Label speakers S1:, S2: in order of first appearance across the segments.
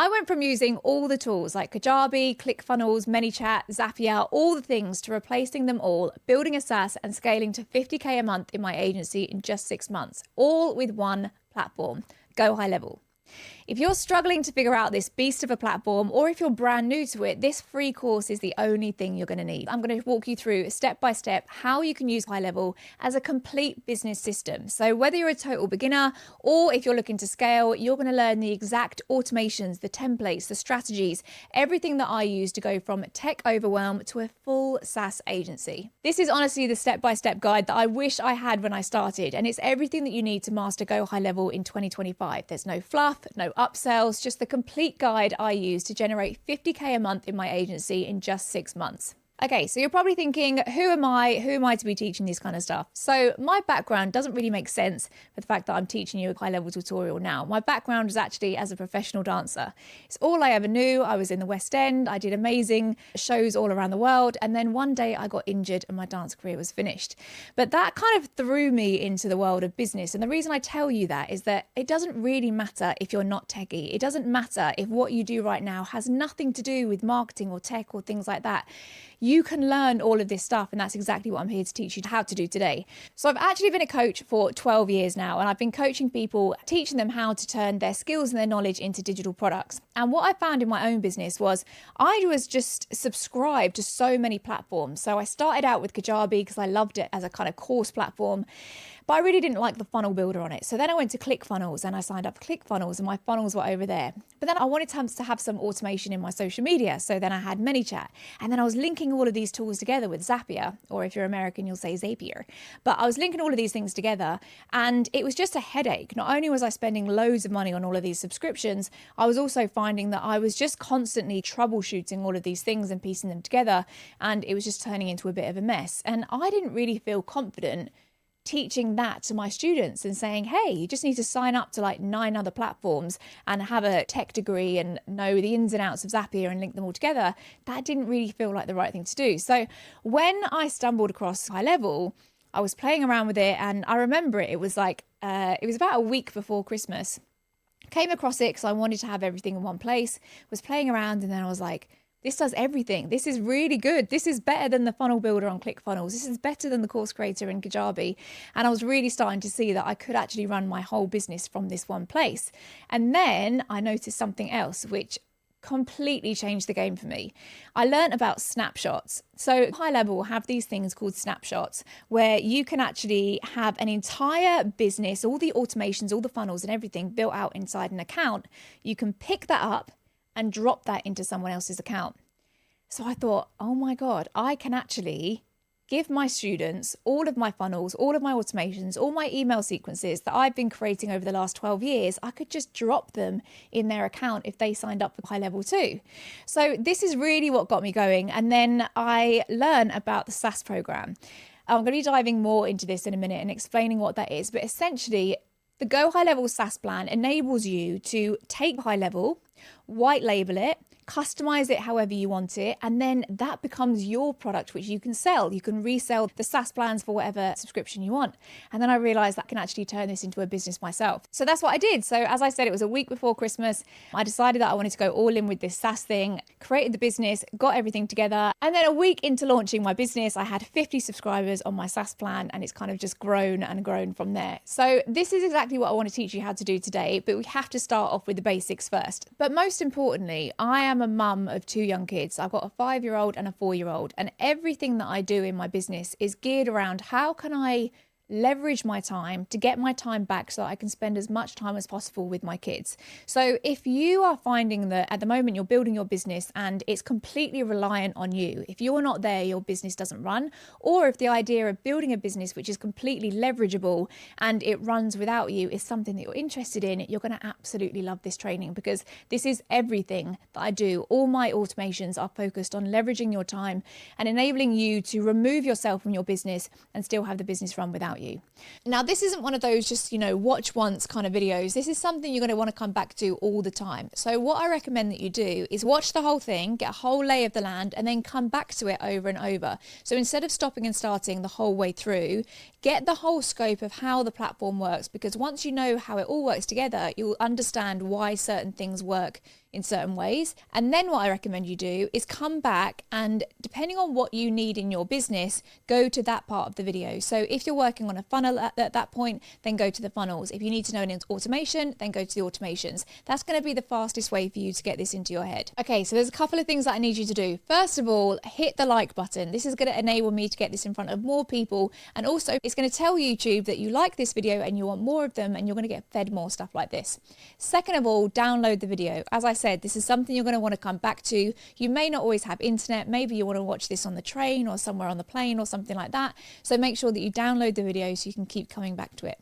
S1: I went from using all the tools like Kajabi, ClickFunnels, ManyChat, Zapier, all the things, to replacing them all, building a SaaS and scaling to 50K a month in my agency in just 6 months, all with one platform, GoHighLevel. If you're struggling to figure out this beast of a platform, or if you're brand new to it, this free course is the only thing you're going to need. I'm going to walk you through step by step how you can use GoHighLevel as a complete business system. So whether you're a total beginner or if you're looking to scale, you're going to learn the exact automations, the templates, the strategies, everything that I use to go from tech overwhelm to a full SaaS agency. This is honestly the step-by-step guide that I wish I had when I started, and it's everything that you need to master GoHighLevel in 2025. There's no fluff, no upsells, just the complete guide I use to generate 50K a month in my agency in just 6 months. Okay, so you're probably thinking, who am I to be teaching this kind of stuff? So my background doesn't really make sense for the fact that I'm teaching you a high-level tutorial now. My background was actually as a professional dancer. It's all I ever knew. I was in the West End. I did amazing shows all around the world. And then one day I got injured and my dance career was finished. But that kind of threw me into the world of business. And the reason I tell you that is that it doesn't really matter if you're not techie. It doesn't matter if what you do right now has nothing to do with marketing or tech or things like that. You can learn all of this stuff, and that's exactly what I'm here to teach you how to do today. So I've actually been a coach for 12 years now, and I've been coaching people, teaching them how to turn their skills and their knowledge into digital products. And what I found in my own business was I was just subscribed to so many platforms. So I started out with Kajabi because I loved it as a kind of course platform, but I really didn't like the funnel builder on it. So then I went to ClickFunnels and I signed up for ClickFunnels, and my funnels were over there. But then I wanted to have some automation in my social media. So then I had ManyChat, and then I was linking all of these tools together with Zapier, or if you're American, you'll say Zapier. But I was linking all of these things together, and it was just a headache. Not only was I spending loads of money on all of these subscriptions, I was also finding that I was just constantly troubleshooting all of these things and piecing them together, and it was just turning into a bit of a mess. And I didn't really feel confident teaching that to my students and saying, hey, you just need to sign up to like 9 other platforms and have a tech degree and know the ins and outs of Zapier and link them all together. That didn't really feel like the right thing to do. So when I stumbled across GoHighLevel, I was playing around with it, and I remember it was like, it was about a week before Christmas. Came across it because I wanted to have everything in one place, was playing around, and then I was like, this does everything. This is really good. This is better than the funnel builder on ClickFunnels. This is better than the course creator in Kajabi. And I was really starting to see that I could actually run my whole business from this one place. And then I noticed something else, which completely changed the game for me. I learned about snapshots. So GoHighLevel will have these things called snapshots, where you can actually have an entire business, all the automations, all the funnels and everything built out inside an account. You can pick that up and drop that into someone else's account. So I thought, oh my God, I can actually give my students all of my funnels, all of my automations, all my email sequences that I've been creating over the last 12 years. I could just drop them in their account if they signed up for GoHighLevel too. So this is really what got me going. And then I learned about the SaaS program. I'm going to be diving more into this in a minute and explaining what that is. But essentially, the GoHighLevel SaaS plan enables you to take GoHighLevel, white label it, customize it however you want it, and then that becomes your product, which you can sell. You can resell the SaaS plans for whatever subscription you want. And then I realized that I can actually turn this into a business myself. So that's what I did. So as I said, it was a week before Christmas. I decided that I wanted to go all in with this SaaS thing, created the business, got everything together. And then a week into launching my business, I had 50 subscribers on my SaaS plan, and it's kind of just grown and grown from there. So this is exactly what I want to teach you how to do today, but we have to start off with the basics first. But most importantly, I am a mum of 2 young kids. I've got a 5-year-old and a 4-year-old, and everything that I do in my business is geared around how can I leverage my time to get my time back so that I can spend as much time as possible with my kids. So if you are finding that at the moment you're building your business and it's completely reliant on you, if you're not there, your business doesn't run, or if the idea of building a business which is completely leverageable and it runs without you is something that you're interested in, you're going to absolutely love this training, because this is everything that I do. All my automations are focused on leveraging your time and enabling you to remove yourself from your business and still have the business run without you. Now, this isn't one of those just, watch once kind of videos. This is something you're going to want to come back to all the time. So what I recommend that you do is watch the whole thing, get a whole lay of the land, and then come back to it over and over. So instead of stopping and starting the whole way through, get the whole scope of how the platform works, because once you know how it all works together, you'll understand why certain things work in certain ways. And then what I recommend you do is come back and, depending on what you need in your business, go to that part of the video. So if you're working on a funnel at that point, then go to the funnels. If you need to know an automation, then go to the automations. That's going to be the fastest way for you to get this into your head. Okay, so there's a couple of things that I need you to do. First of all, hit the like button. This is going to enable me to get this in front of more people. And also it's going to tell YouTube that you like this video and you want more of them, and you're going to get fed more stuff like this. Second of all, download the video. As I said, this is something you're going to want to come back to. You may not always have internet. Maybe you want to watch this on the train or somewhere on the plane or something like that. So make sure that you download the video so you can keep coming back to it.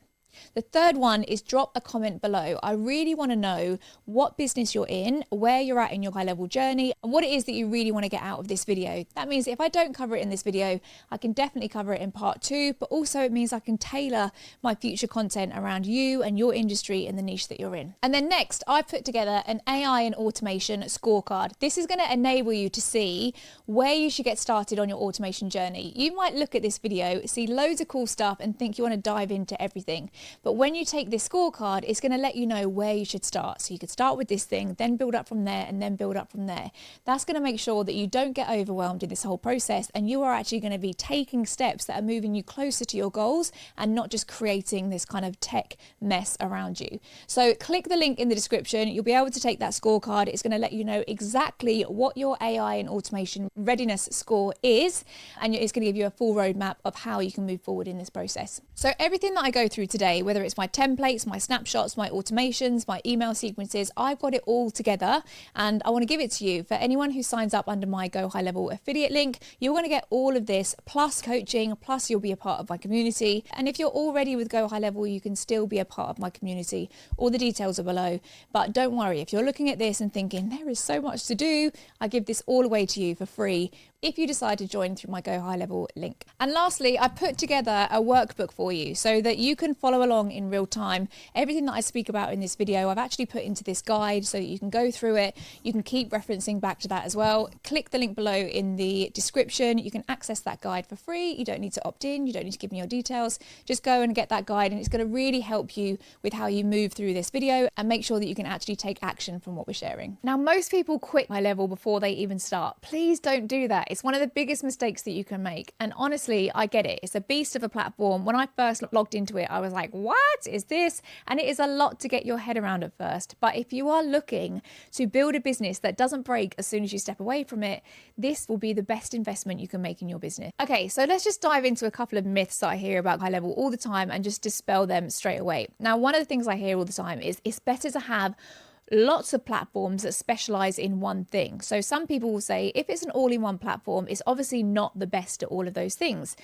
S1: The third one is drop a comment below. I really want to know what business you're in, where you're at in your high level journey, and what it is that you really want to get out of this video. That means if I don't cover it in this video, I can definitely cover it in part 2, but also it means I can tailor my future content around you and your industry and the niche that you're in. And then next, I've put together an AI and automation scorecard. This is going to enable you to see where you should get started on your automation journey. You might look at this video, see loads of cool stuff and think you want to dive into everything. But when you take this scorecard, it's going to let you know where you should start. So you could start with this thing, then build up from there, and then build up from there. That's going to make sure that you don't get overwhelmed in this whole process, and you are actually going to be taking steps that are moving you closer to your goals and not just creating this kind of tech mess around you. So click the link in the description. You'll be able to take that scorecard. It's going to let you know exactly what your AI and automation readiness score is, and it's going to give you a full roadmap of how you can move forward in this process. So everything that I go through today, whether it's my templates, my snapshots, my automations, my email sequences, I've got it all together and I want to give it to you. For anyone who signs up under my GoHighLevel affiliate link, you're going to get all of this plus coaching, plus you'll be a part of my community. And if you're already with GoHighLevel, you can still be a part of my community. All the details are below. But don't worry, if you're looking at this and thinking there is so much to do, I give this all away to you for free if you decide to join through my GoHighLevel link. And lastly, I put together a workbook for you so that you can follow along in real time. Everything that I speak about in this video, I've actually put into this guide so that you can go through it. You can keep referencing back to that as well. Click the link below in the description. You can access that guide for free. You don't need to opt in. You don't need to give me your details. Just go and get that guide, and it's going to really help you with how you move through this video and make sure that you can actually take action from what we're sharing. Now, most people quit high level before they even start. Please don't do that. It's one of the biggest mistakes that you can make. And honestly, I get it. It's a beast of a platform. When I first logged into it, I was like, what is this? And it is a lot to get your head around at first. But if you are looking to build a business that doesn't break as soon as you step away from it, this will be the best investment you can make in your business. Okay, so let's just dive into a couple of myths that I hear about high level all the time and just dispel them straight away. Now, one of the things I hear all the time is it's better to have lots of platforms that specialize in one thing. So some people will say if it's an all-in-one platform, it's obviously not the best at all of those things.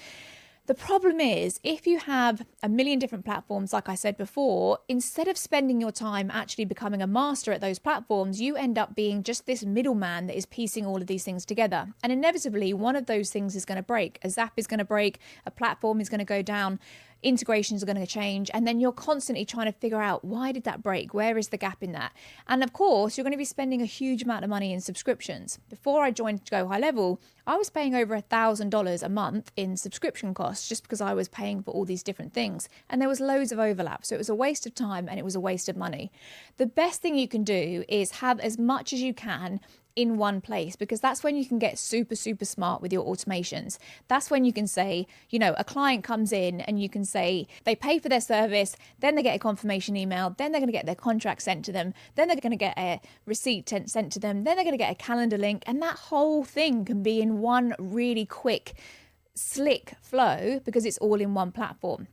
S1: The problem is, if you have a million different platforms, like I said before, instead of spending your time actually becoming a master at those platforms, you end up being just this middleman that is piecing all of these things together. And inevitably, one of those things is going to break. A Zap is going to break, a platform is going to go down, integrations are going to change, and then you're constantly trying to figure out, why did that break? Where is the gap in that? And of course, you're going to be spending a huge amount of money in subscriptions. Before I joined GoHighLevel, I was paying over $1,000 a month in subscription costs just because I was paying for all these different things. And there was loads of overlap. So it was a waste of time and it was a waste of money. The best thing you can do is have as much as you can in one place, because that's when you can get super smart with your automations. That's when you can say, you know, a client comes in and you can say they pay for their service, then they get a confirmation email, then they're going to get their contract sent to them, then they're going to get a receipt sent to them, then they're going to get a calendar link, and that whole thing can be in one really quick, slick flow because it's all in one platform.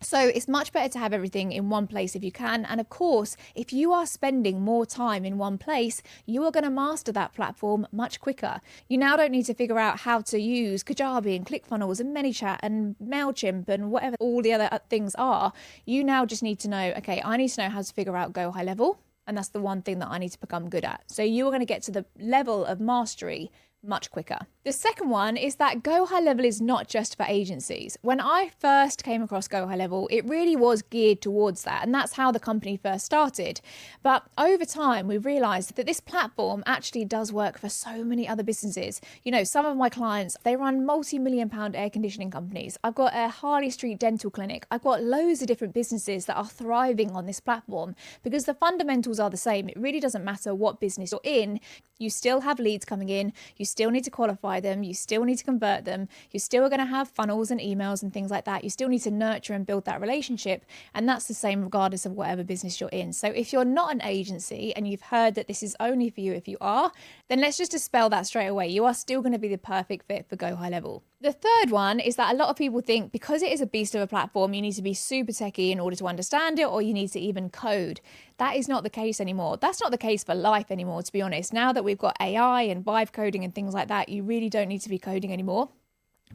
S1: So it's much better to have everything in one place if you can. And of course, if you are spending more time in one place, you are going to master that platform much quicker. You now don't need to figure out how to use Kajabi and ClickFunnels and ManyChat and MailChimp and whatever all the other things are. You now just need to know, okay, I need to know how to figure out GoHighLevel. And that's the one thing that I need to become good at. So you are going to get to the level of mastery much quicker. The second one is that GoHighLevel is not just for agencies. When I first came across GoHighLevel, it really was geared towards that, and that's how the company first started. But over time, we realized that this platform actually does work for so many other businesses. You know, some of my clients, they run multi-million-pound air conditioning companies. I've got a Harley Street dental clinic. I've got loads of different businesses that are thriving on this platform because the fundamentals are the same. It really doesn't matter what business you're in. You still have leads coming in. You still need to qualify them. You still need to convert them. You're still going to have funnels and emails and things like that. You still need to nurture and build that relationship. And that's the same regardless of whatever business you're in. So if you're not an agency and you've heard that this is only for you if you are, then let's just dispel that straight away. You are still going to be the perfect fit for GoHighLevel. The third one is that a lot of people think because it is a beast of a platform, you need to be super techie in order to understand it, or you need to even code. That is not the case anymore. That's not the case for life anymore, to be honest. Now that we've got AI and vibe coding and things like that, you really don't need to be coding anymore.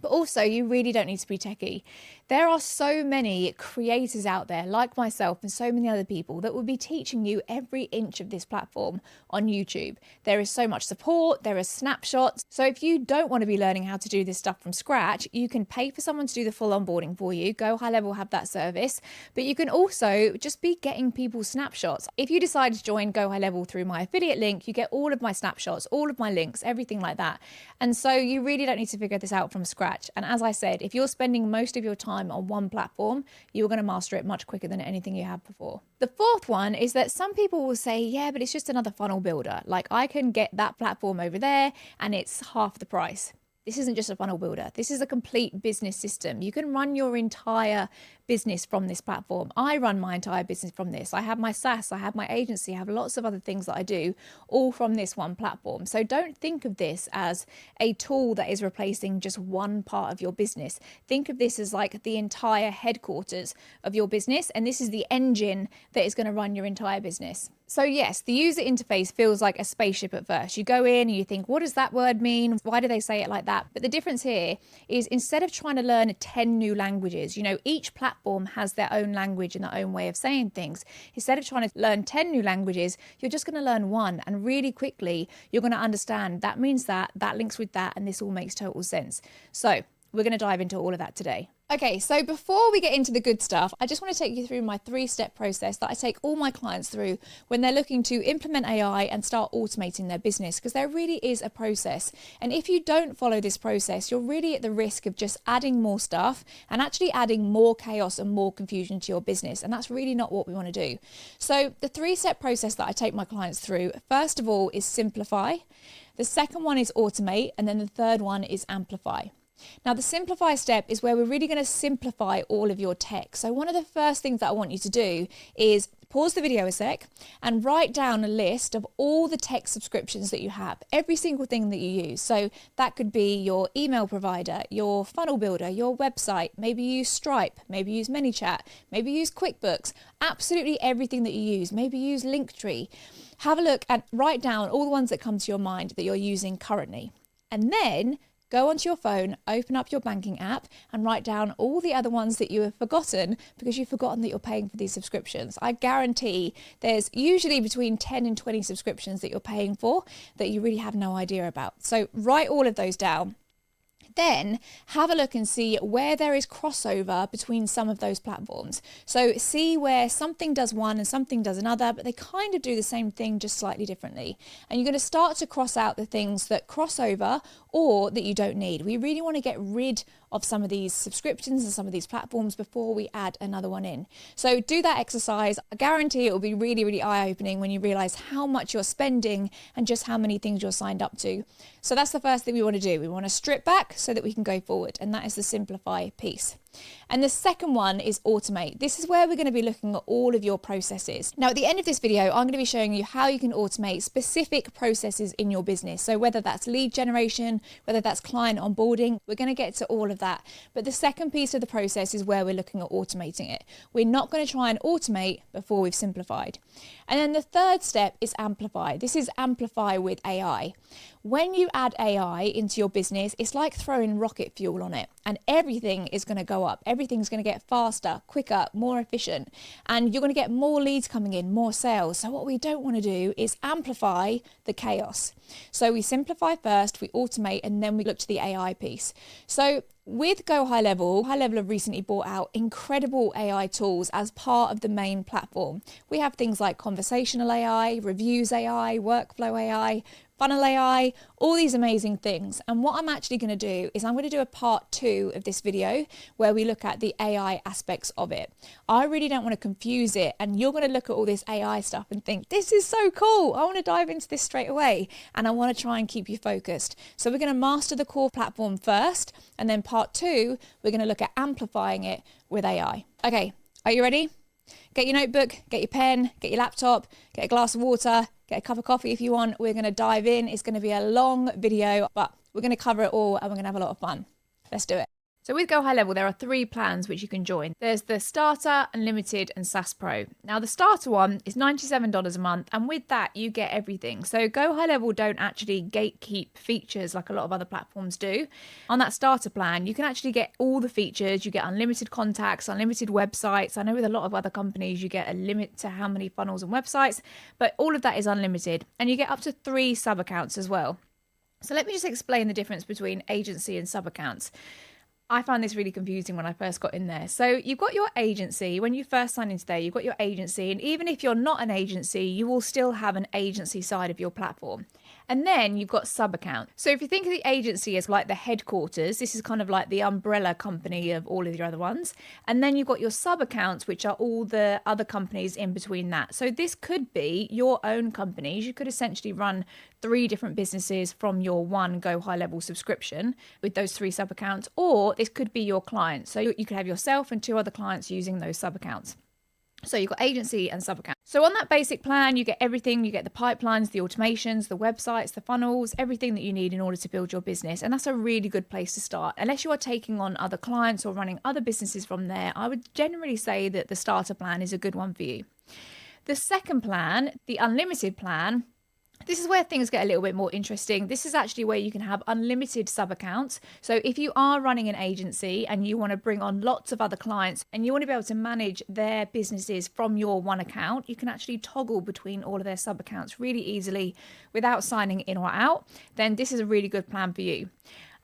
S1: But also, you really don't need to be techie. There are so many creators out there, like myself and so many other people, that will be teaching you every inch of this platform on YouTube. There is so much support, there are snapshots. So if you don't want to be learning how to do this stuff from scratch, you can pay for someone to do the full onboarding for you. GoHighLevel will have that service. But you can also just be getting people's snapshots. If you decide to join GoHighLevel through my affiliate link, you get all of my snapshots, all of my links, everything like that. And so you really don't need to figure this out from scratch. And as I said, if you're spending most of your time on one platform, you're going to master it much quicker than anything you have before. The fourth one is that some people will say, yeah, but it's just another funnel builder. Like I can get that platform over there and it's half the price. This isn't just a funnel builder. This is a complete business system. You can run your entire business from this platform. I run my entire business from this. I have my SaaS, I have my agency, I have lots of other things that I do all from this one platform. So don't think of this as a tool that is replacing just one part of your business. Think of this as like the entire headquarters of your business, and this is the engine that is going to run your entire business. So yes, the user interface feels like a spaceship at first. You go in and you think, what does that word mean? Why do they say it like that? But the difference here is instead of trying to learn 10 new languages, each platform has their own language and their own way of saying things. Instead of trying to learn 10 new languages, you're just going to learn one. And really quickly, you're going to understand that means that links with that, and this all makes total sense. So we're going to dive into all of that today. Okay, so before we get into the good stuff, I just want to take you through my 3-step process that I take all my clients through when they're looking to implement AI and start automating their business, because there really is a process. And if you don't follow this process, you're really at the risk of just adding more stuff and actually adding more chaos and more confusion to your business. And that's really not what we want to do. So the 3-step process that I take my clients through, first of all, is simplify. The second one is automate. And then the third one is amplify. Now, the simplify step is where we're really going to simplify all of your tech. So one of the first things that I want you to do is pause the video a sec and write down a list of all the tech subscriptions that you have, every single thing that you use. So that could be your email provider, your funnel builder, your website, maybe you use Stripe, maybe you use ManyChat, maybe you use QuickBooks, absolutely everything that you use, maybe you use Linktree. Have a look and write down all the ones that come to your mind that you're using currently. And then go onto your phone, open up your banking app and write down all the other ones that you have forgotten because you've forgotten that you're paying for these subscriptions. I guarantee there's usually between 10 and 20 subscriptions that you're paying for that you really have no idea about. So write all of those down. Then have a look and see where there is crossover between some of those platforms. So see where something does one and something does another, but they kind of do the same thing just slightly differently. And you're going to start to cross out the things that cross over or that you don't need. We really want to get rid of some of these subscriptions and some of these platforms before we add another one in. So do that exercise. I guarantee it will be really, really eye-opening when you realize how much you're spending and just how many things you're signed up to. So that's the first thing we want to do. We want to strip back so that we can go forward. And that is the simplify piece. And the second one is automate. This is where we're going to be looking at all of your processes. Now, at the end of this video, I'm going to be showing you how you can automate specific processes in your business. So whether that's lead generation, whether that's client onboarding, we're going to get to all of that. But the second piece of the process is where we're looking at automating it. We're not going to try and automate before we've simplified. And then the third step is amplify. This is amplify with AI. When you add AI into your business, it's like throwing rocket fuel on it and everything is going to go go up. Everything's going to get faster, quicker, more efficient, and you're going to get more leads coming in, more sales. So what we don't want to do is amplify the chaos. So we simplify first, we automate, and then we look to the AI piece. So with GoHighLevel, GoHighLevel have recently brought out incredible AI tools as part of the main platform. We have things like conversational AI, reviews AI, workflow AI, funnel AI, all these amazing things. And what I'm actually going to do is I'm going to do a part 2 of this video where we look at the AI aspects of it. I really don't want to confuse it, and you're going to look at all this AI stuff and think, this is so cool. I want to dive into this straight away, and I want to try and keep you focused. So we're going to master the core platform first, and then part 2, we're going to look at amplifying it with AI. Okay, are you ready? Get your notebook, get your pen, get your laptop, get a glass of water, get a cup of coffee if you want. We're going to dive in. It's going to be a long video, but we're going to cover it all and we're going to have a lot of fun. Let's do it. So with GoHighLevel, there are 3 plans which you can join. There's the Starter, Unlimited, and SaaS Pro. Now the Starter one is $97 a month, and with that you get everything. So GoHighLevel don't actually gatekeep features like a lot of other platforms do. On that Starter plan, you can actually get all the features. You get unlimited contacts, unlimited websites. I know with a lot of other companies you get a limit to how many funnels and websites, but all of that is unlimited, and you get up to 3 sub-accounts as well. So let me just explain the difference between agency and sub-accounts. I found this really confusing when I first got in there. So you've got your agency. When you first sign into there, you've got your agency. And even if you're not an agency, you will still have an agency side of your platform. And then you've got sub-account. So if you think of the agency as like the headquarters, this is kind of like the umbrella company of all of your other ones. And then you've got your sub-accounts, which are all the other companies in between that. So this could be your own companies. You could essentially run 3 different businesses from your one GoHighLevel subscription with those 3 sub-accounts, or this could be your clients. So you could have yourself and 2 other clients using those sub-accounts. So you've got agency and sub-account. So on that basic plan, you get everything. You get the pipelines, the automations, the websites, the funnels, everything that you need in order to build your business. And that's a really good place to start. Unless you are taking on other clients or running other businesses from there, I would generally say that the starter plan is a good one for you. The second plan, the unlimited plan, this is where things get a little bit more interesting. This is actually where you can have unlimited sub-accounts. So if you are running an agency and you want to bring on lots of other clients and you want to be able to manage their businesses from your one account, you can actually toggle between all of their sub-accounts really easily without signing in or out. Then this is a really good plan for you.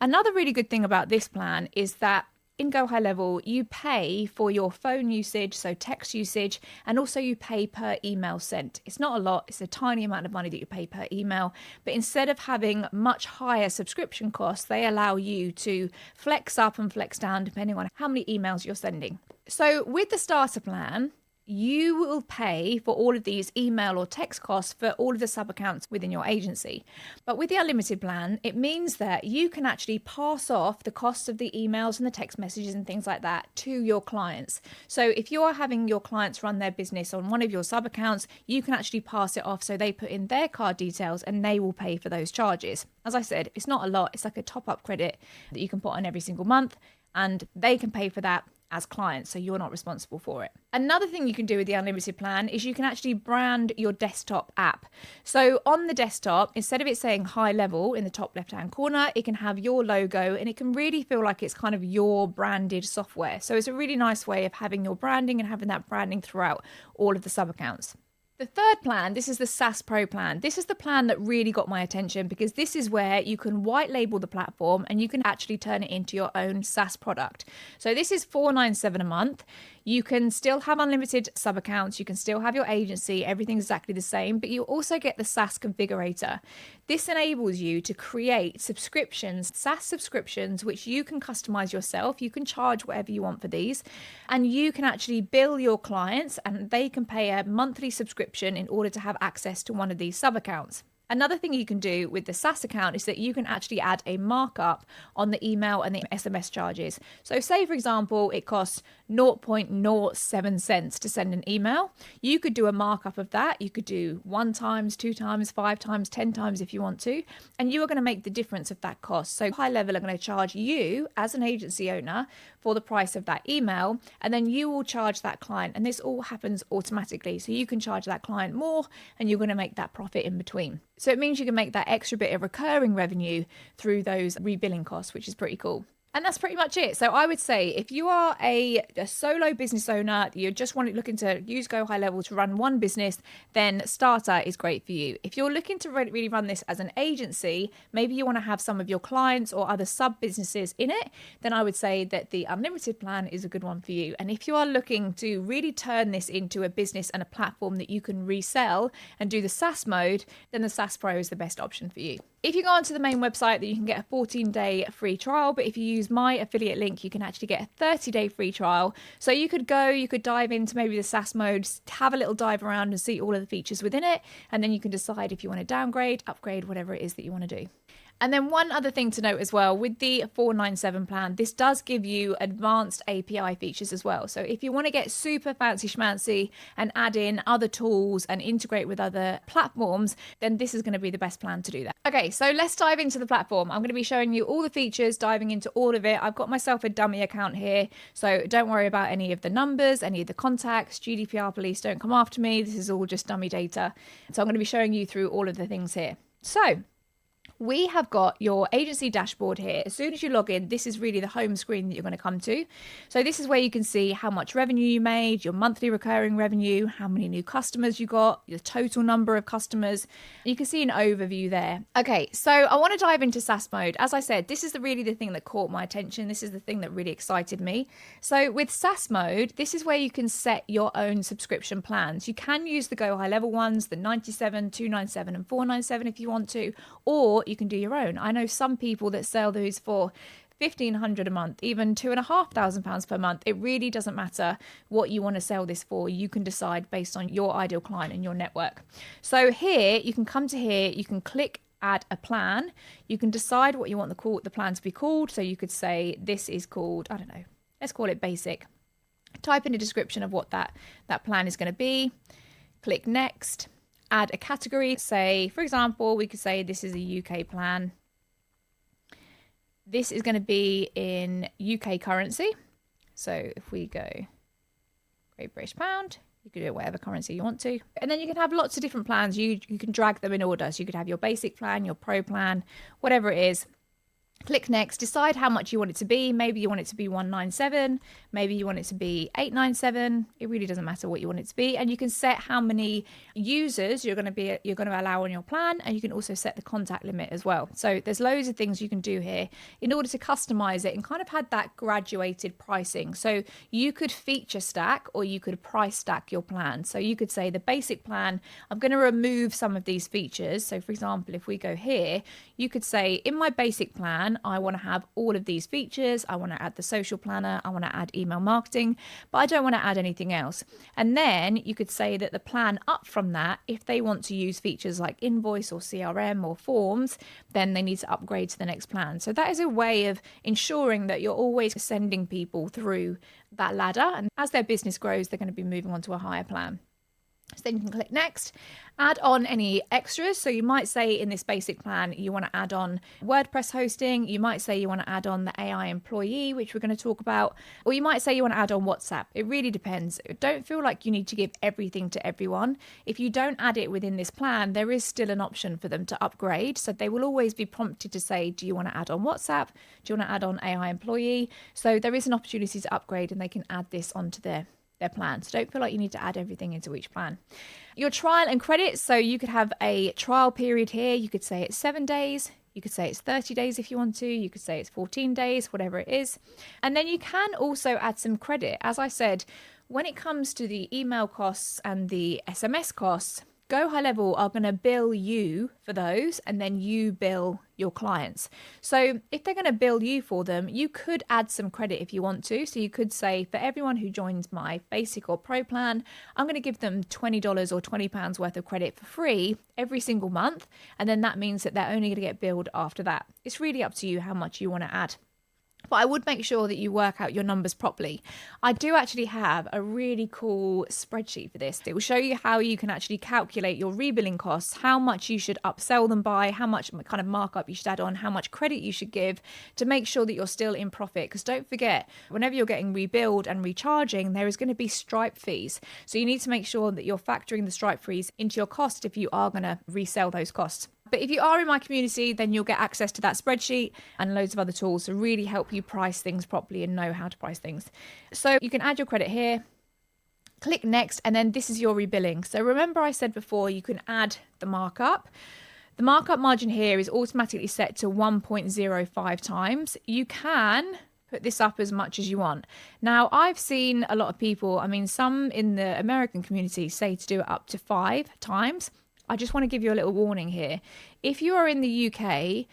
S1: Another really good thing about this plan is that in GoHighLevel, you pay for your phone usage, so text usage, and also you pay per email sent. It's not a lot, it's a tiny amount of money that you pay per email, but instead of having much higher subscription costs, they allow you to flex up and flex down depending on how many emails you're sending. So with the starter plan, you will pay for all of these email or text costs for all of the sub-accounts within your agency. But with the unlimited plan, it means that you can actually pass off the costs of the emails and the text messages and things like that to your clients. So if you're having your clients run their business on one of your sub-accounts, you can actually pass it off so they put in their card details and they will pay for those charges. As I said, it's not a lot. It's like a top-up credit that you can put on every single month, and they can pay for that as clients, so you're not responsible for it. Another thing you can do with the unlimited plan is you can actually brand your desktop app. So on the desktop, instead of it saying GoHighLevel in the top left-hand corner, it can have your logo and it can really feel like it's kind of your branded software. So it's a really nice way of having your branding and having that branding throughout all of the sub-accounts. The third plan, this is the SaaS Pro plan. This is the plan that really got my attention because this is where you can white label the platform and you can actually turn it into your own SaaS product. So this is $497 a month. You can still have unlimited sub-accounts. You can still have your agency. Everything's exactly the same, but you also get the SaaS Configurator. This enables you to create subscriptions, SaaS subscriptions, which you can customize yourself. You can charge whatever you want for these, and you can actually bill your clients and they can pay a monthly subscription in order to have access to one of these sub-accounts. Another thing you can do with the SaaS account is that you can actually add a markup on the email and the SMS charges. So say, for example, it costs 0.07 cents to send an email. You could do a markup of that. You could do 1 times, 2 times, 5 times, 10 times if you want to, and you are going to make the difference of that cost. So GoHighLevel are going to charge you as an agency owner for the price of that email, and then you will charge that client, and this all happens automatically. So you can charge that client more and you're going to make that profit in between. So it means you can make that extra bit of recurring revenue through those rebilling costs, which is pretty cool. And that's pretty much it. So I would say if you are a solo business owner, you're just looking to use GoHighLevel to run one business, then Starter is great for you. If you're looking to really run this as an agency, maybe you want to have some of your clients or other sub businesses in it, then I would say that the unlimited plan is a good one for you. And if you are looking to really turn this into a business and a platform that you can resell and do the SaaS mode, then the SaaS Pro is the best option for you. If you go onto the main website, then you can get a 14-day free trial. But if you use my affiliate link, you can actually get a 30-day free trial. So you could dive into maybe the SaaS mode, have a little dive around and see all of the features within it. And then you can decide if you want to downgrade, upgrade, whatever it is that you want to do. And then one other thing to note as well, with the 497 plan, this does give you advanced API features as well. So if you want to get super fancy schmancy and add in other tools and integrate with other platforms, then this is going to be the best plan to do that. Okay, so let's dive into the platform. I'm going to be showing you all the features, diving into all of it. I've got myself a dummy account here, so don't worry about any of the numbers, any of the contacts. GDPR police don't come after me. This is all just dummy data. So I'm going to be showing you through all of the things here. So we have got your agency dashboard here. As soon as you log in, this is really the home screen that you're going to come to. So this is where you can see how much revenue you made, your monthly recurring revenue, how many new customers you got, your total number of customers. You can see an overview there. Okay, so I want to dive into SaaS mode. As I said, this is really the thing that caught my attention. This is the thing that really excited me. So with SaaS mode, this is where you can set your own subscription plans. You can use the GoHighLevel ones, the 97, 297 and 497 if you want to, or you can do your own. I know some people that sell those for $1,500 a month, even £2,500 per month. It really doesn't matter what you want to sell this for. You can decide based on your ideal client and your network. So here, you can come to here, you can click add a plan. You can decide what you want the plan to be called. So you could say this is called, I don't know, let's call it basic. Type in a description of what that plan is going to be. Click next. Add a category. Say, for example, we could say this is a UK plan. This is going to be in UK currency. So if we go Great British Pound, you can do it whatever currency you want to. And then you can have lots of different plans. You can drag them in order. So you could have your basic plan, your pro plan, whatever it is. Click next, decide how much you want it to be. Maybe you want it to be 197, maybe you want it to be 897. It really doesn't matter what you want it to be. And you can set how many users you're going to allow on your plan, and you can also set the contact limit as well. So there's loads of things you can do here in order to customize it and kind of had that graduated pricing. So you could feature stack or you could price stack your plan. So you could say the basic plan, I'm going to remove some of these features. So for example, if we go here, you could say in my basic plan, I want to have all of these features. I want to add the social planner. I want to add email marketing, but I don't want to add anything else. And then you could say that the plan up from that, if they want to use features like invoice or CRM or forms, then they need to upgrade to the next plan. So that is a way of ensuring that you're always sending people through that ladder. And as their business grows, they're going to be moving on to a higher plan. So then you can click next, add on any extras. So you might say in this basic plan, you want to add on WordPress hosting. You might say you want to add on the AI employee, which we're going to talk about, or you might say you want to add on WhatsApp. It really depends. Don't feel like you need to give everything to everyone. If you don't add it within this plan, there is still an option for them to upgrade. So they will always be prompted to say, do you want to add on WhatsApp? Do you want to add on AI employee? So there is an opportunity to upgrade and they can add this onto their plan. So don't feel like you need to add everything into each plan. Your trial and credits. So you could have a trial period here. You could say it's 7 days. You could say it's 30 days if you want to. You could say it's 14 days, whatever it is. And then you can also add some credit. As I said, when it comes to the email costs and the SMS costs, GoHighLevel are going to bill you for those, and then you bill your clients. So if they're going to bill you for them, you could add some credit if you want to. So you could say, for everyone who joins my basic or pro plan, I'm going to give them $20 or £20 worth of credit for free every single month. And then that means that they're only going to get billed after that. It's really up to you how much you want to add. But I would make sure that you work out your numbers properly. I do actually have a really cool spreadsheet for this. It will show you how you can actually calculate your rebilling costs, how much you should upsell them by, how much kind of markup you should add on, how much credit you should give to make sure that you're still in profit. Because don't forget, whenever you're getting rebilled and recharging, there is going to be Stripe fees. So you need to make sure that you're factoring the Stripe fees into your cost if you are going to resell those costs. But if you are in my community, then you'll get access to that spreadsheet and loads of other tools to really help you price things properly and know how to price things. So you can add your credit here, click next, and then this is your rebilling. So remember I said before, you can add the markup. The markup margin here is automatically set to 1.05 times. You can put this up as much as you want. Now, I've seen a lot of people, I mean, some in the American community say to do it up to 5 times. I just want to give you a little warning here. If you are in the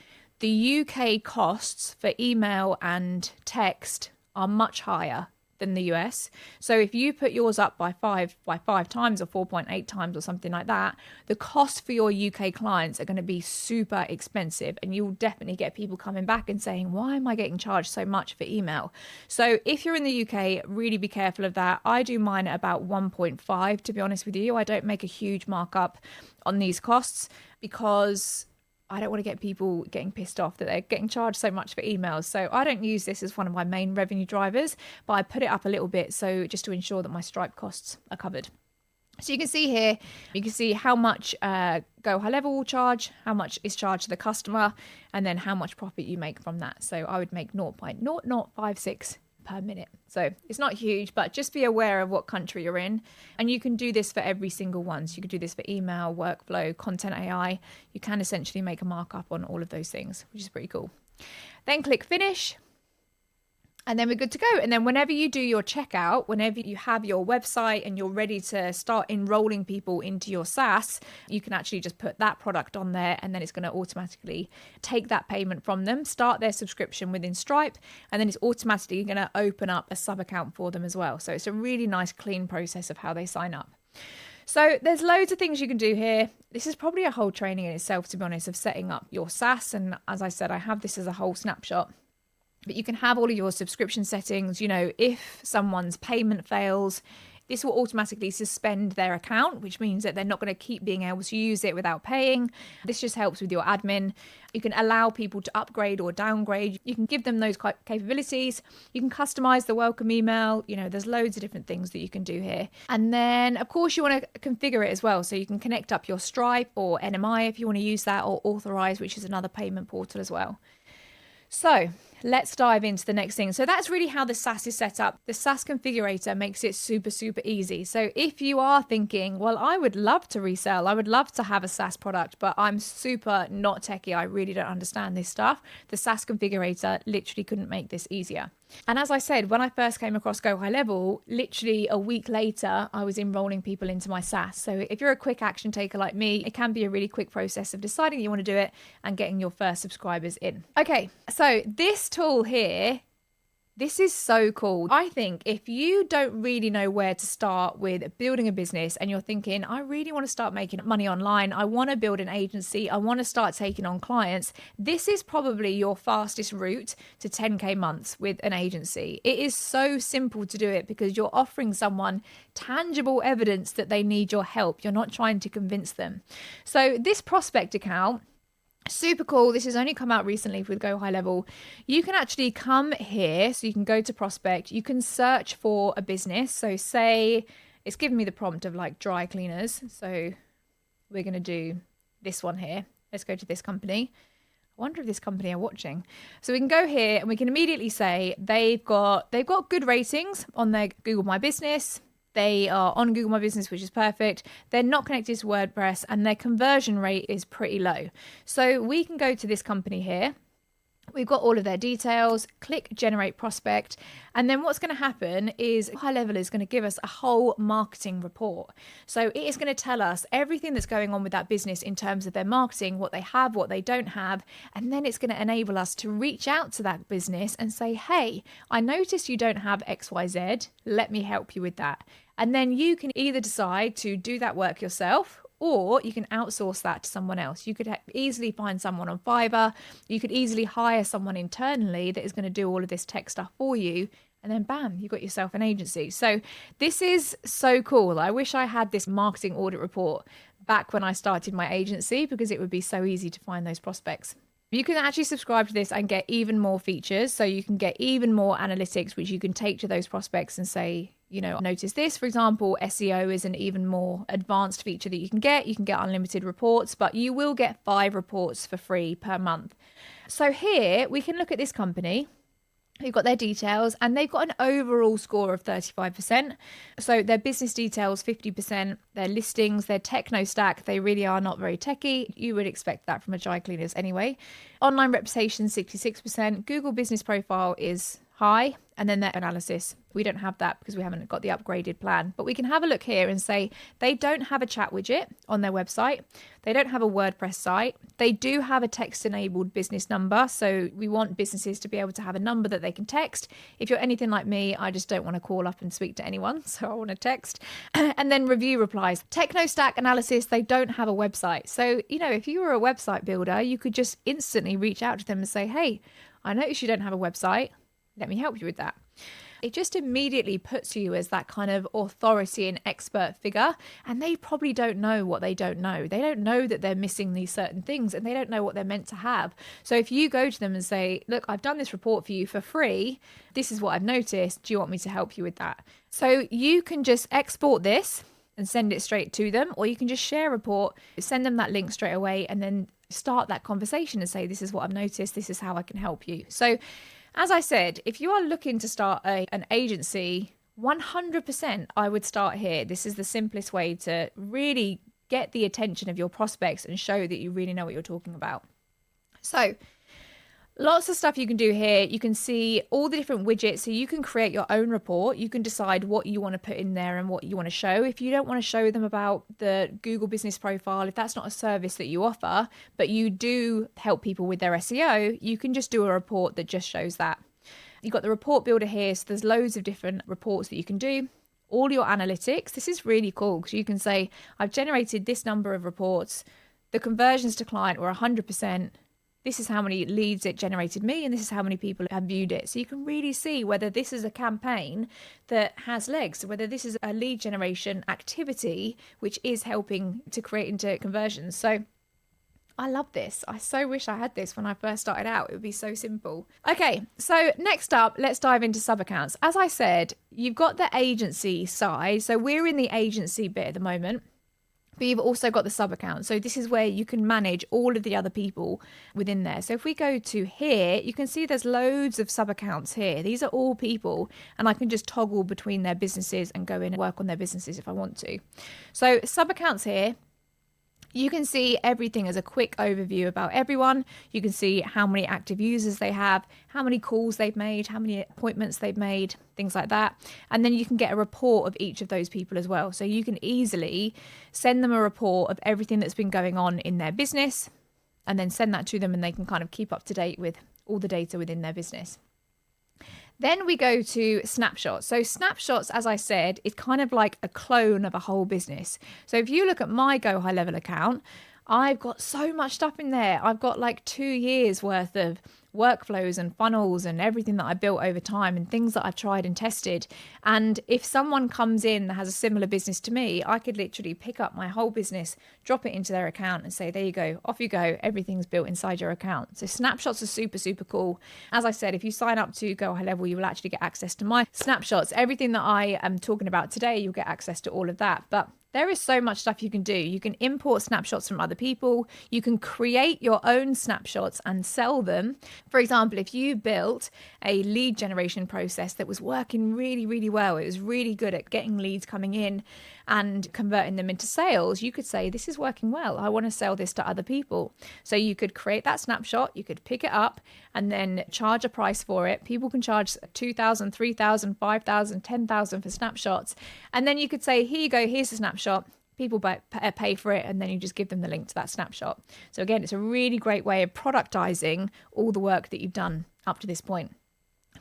S1: UK costs for email and text are much higher than the US. So if you put yours up by five times or 4.8 times or something like that, the cost for your UK clients are going to be super expensive, and you'll definitely get people coming back and saying, why am I getting charged so much for email? So if you're in the UK, really be careful of that. I do mine at about 1.5, to be honest with you. I don't make a huge markup on these costs because I don't want to get people getting pissed off that they're getting charged so much for emails. So I don't use this as one of my main revenue drivers, but I put it up a little bit so just to ensure that my Stripe costs are covered. So you can see here, you can see how much GoHighLevel will charge, how much is charged to the customer, and then how much profit you make from that. So I would make 0.0056 per minute. So it's not huge, but just be aware of what country you're in. And you can do this for every single one. So you could do this for email, workflow, content AI. You can essentially make a markup on all of those things, which is pretty cool. Then click finish. And then we're good to go. And then whenever you do your checkout, whenever you have your website and you're ready to start enrolling people into your SaaS, you can actually just put that product on there, and then it's going to automatically take that payment from them, start their subscription within Stripe, and then it's automatically going to open up a sub account for them as well. So it's a really nice, clean process of how they sign up. So there's loads of things you can do here. This is probably a whole training in itself, to be honest, of setting up your SaaS. And as I said, I have this as a whole snapshot. But you can have all of your subscription settings. You know, if someone's payment fails, this will automatically suspend their account, which means that they're not going to keep being able to use it without paying. This just helps with your admin. You can allow people to upgrade or downgrade. You can give them those capabilities. You can customize the welcome email. You know, there's loads of different things that you can do here. And then, of course, you want to configure it as well. So you can connect up your Stripe or NMI if you want to use that, or Authorize, which is another payment portal as well. So let's dive into the next thing. So that's really how the SaaS is set up. The SaaS configurator makes it super, super easy. So if you are thinking, well, I would love to resell, I would love to have a SaaS product, but I'm super not techie, I really don't understand this stuff, the SaaS configurator literally couldn't make this easier. And as I said, when I first came across GoHighLevel, literally a week later, I was enrolling people into my SaaS. So if you're a quick action taker like me, it can be a really quick process of deciding you want to do it and getting your first subscribers in. Okay, so this tool here, this is so cool. I think if you don't really know where to start with building a business and you're thinking, I really want to start making money online, I want to build an agency, I want to start taking on clients, this is probably your fastest route to 10K months with an agency. It is so simple to do it because you're offering someone tangible evidence that they need your help. You're not trying to convince them. So this prospect account, super cool. This has only come out recently with GoHighLevel. You can actually come here, so you can go to prospect, you can search for a business. So say it's giving me the prompt of like dry cleaners. So we're going to do this one here. Let's go to this company. I wonder if this company are watching. So we can go here and we can immediately say they've got good ratings on their Google My Business. They are on Google My Business, which is perfect. They're not connected to WordPress and their conversion rate is pretty low. So we can go to this company here. We've got all of their details, click generate prospect. And then what's going to happen is GoHighLevel is going to give us a whole marketing report. So it is going to tell us everything that's going on with that business in terms of their marketing, what they have, what they don't have. And then it's going to enable us to reach out to that business and say, hey, I noticed you don't have XYZ. Let me help you with that. And then you can either decide to do that work yourself, or you can outsource that to someone else. You could easily find someone on Fiverr. You could easily hire someone internally that is going to do all of this tech stuff for you. And then bam, you got yourself an agency. So this is so cool. I wish I had this marketing audit report back when I started my agency, because it would be so easy to find those prospects. You can actually subscribe to this and get even more features. So you can get even more analytics, which you can take to those prospects and say, notice this, for example, SEO is an even more advanced feature that you can get. You can get unlimited reports, but you will get 5 reports for free per month. So here we can look at this company. You've got their details and they've got an overall score of 35%. So their business details, 50%, their listings, their techno stack, they really are not very techy. You would expect that from a dry cleaners anyway. Online reputation, 66%. Google business profile is high. And then their analysis, we don't have that because we haven't got the upgraded plan. But we can have a look here and say they don't have a chat widget on their website. They don't have a WordPress site. They do have a text-enabled business number. So we want businesses to be able to have a number that they can text. If you're anything like me, I just don't want to call up and speak to anyone. So I want to text. And then review replies. Techno stack analysis, they don't have a website. So, if you were a website builder, you could just instantly reach out to them and say, hey, I noticed you don't have a website. Let me help you with that. It just immediately puts you as that kind of authority and expert figure. And they probably don't know what they don't know. They don't know that they're missing these certain things and they don't know what they're meant to have. So if you go to them and say, look, I've done this report for you for free. This is what I've noticed. Do you want me to help you with that? So you can just export this and send it straight to them, or you can just share a report, send them that link straight away, and then start that conversation and say, this is what I've noticed. This is how I can help you. So as I said, if you are looking to start an agency, 100% I would start here. This is the simplest way to really get the attention of your prospects and show that you really know what you're talking about. So lots of stuff you can do here. You can see all the different widgets. So you can create your own report. You can decide what you want to put in there and what you want to show. If you don't want to show them about the Google business profile, if that's not a service that you offer, but you do help people with their SEO, you can just do a report that just shows that. You've got the report builder here. So there's loads of different reports that you can do. All your analytics. This is really cool because you can say, I've generated this number of reports. The conversions to client were 100%. This is how many leads it generated me, and this is how many people have viewed it. So you can really see whether this is a campaign that has legs, whether this is a lead generation activity, which is helping to create into conversions. So I love this. I so wish I had this when I first started out. It would be so simple. Okay, so next up, let's dive into Subaccounts. As I said, you've got the agency side. So we're in the agency bit at the moment. But you've also got the sub-account. So this is where you can manage all of the other people within there. So if we go to here, you can see there's loads of sub-accounts here. These are all people, and I can just toggle between their businesses and go in and work on their businesses if I want to. So sub-accounts here, you can see everything as a quick overview about everyone. You can see how many active users they have, how many calls they've made, how many appointments they've made, things like that. And then you can get a report of each of those people as well. So you can easily send them a report of everything that's been going on in their business and then send that to them, and they can kind of keep up to date with all the data within their business. Then we go to Snapshots. So Snapshots, as I said, is kind of like a clone of a whole business. So if you look at my GoHighLevel account, I've got so much stuff in there. I've got like 2 years worth of workflows and funnels and everything that I built over time and things that I've tried and tested. And if someone comes in that has a similar business to me, I could literally pick up my whole business, drop it into their account and say, there you go, off you go. Everything's built inside your account. So Snapshots are super, super cool. As I said, if you sign up to GoHighLevel, you will actually get access to my snapshots. Everything that I am talking about today, you'll get access to all of that. But there is so much stuff you can do. You can import snapshots from other people. You can create your own snapshots and sell them. For example, if you built a lead generation process that was working really, really well, it was really good at getting leads coming in and converting them into sales, you could say, this is working well. I want to sell this to other people. So you could create that snapshot, you could pick it up and then charge a price for it. People can charge 2,000, 3,000, 5,000, 10,000 for snapshots. And then you could say, here you go, here's the snapshot. People pay for it, and then you just give them the link to that snapshot. So again, it's a really great way of productizing all the work that you've done up to this point.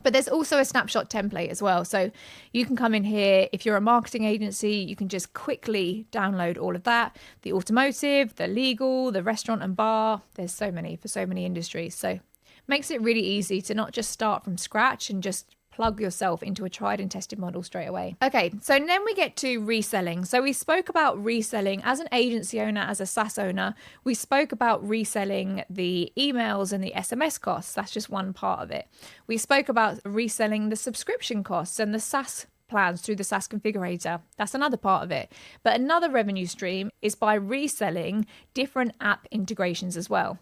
S1: But there's also a snapshot template as well. So you can come in here. If you're a marketing agency, you can just quickly download all of that. The automotive, the legal, the restaurant and bar. There's so many for so many industries. So makes it really easy to not just start from scratch and just plug yourself into a tried and tested model straight away. Okay, so then we get to reselling. So we spoke about reselling as an agency owner, as a SaaS owner. We spoke about reselling the emails and the SMS costs. That's just one part of it. We spoke about reselling the subscription costs and the SaaS plans through the SaaS Configurator. That's another part of it. But another revenue stream is by reselling different app integrations as well.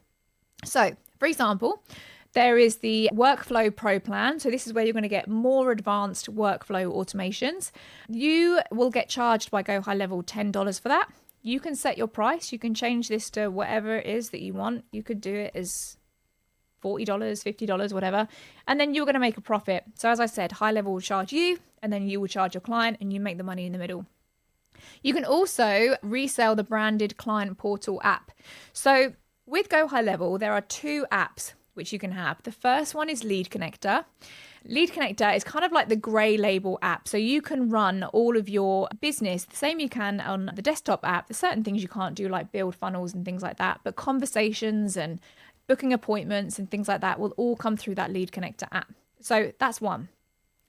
S1: So, for example, there is the Workflow Pro plan. So this is where you're going to get more advanced workflow automations. You will get charged by GoHighLevel $10 for that. You can set your price. You can change this to whatever it is that you want. You could do it as $40, $50, whatever. And then you're going to make a profit. So as I said, HighLevel will charge you, and then you will charge your client, and you make the money in the middle. You can also resell the branded client portal app. So with GoHighLevel, there are 2 apps which you can have. The first one is Lead Connector. Lead Connector is kind of like the grey label app. So you can run all of your business the same you can on the desktop app. There's certain things you can't do, like build funnels and things like that. But conversations and booking appointments and things like that will all come through that Lead Connector app. So that's one.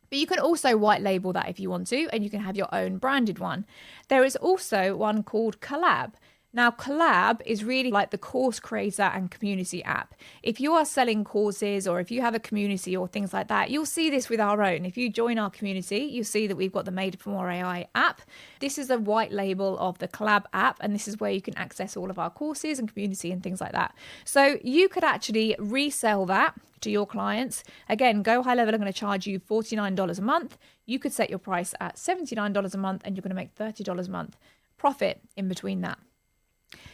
S1: But you can also white label that if you want to, and you can have your own branded one. There is also one called Collab. Now, Collab is really like the course creator and community app. If you are selling courses, or if you have a community or things like that, you'll see this with our own. If you join our community, you'll see that we've got the Made for More AI app. This is a white label of the Collab app, and this is where you can access all of our courses and community and things like that. So you could actually resell that to your clients. Again, GoHighLevel are going to charge you $49 a month. You could set your price at $79 a month, and you're going to make $30 a month profit in between that.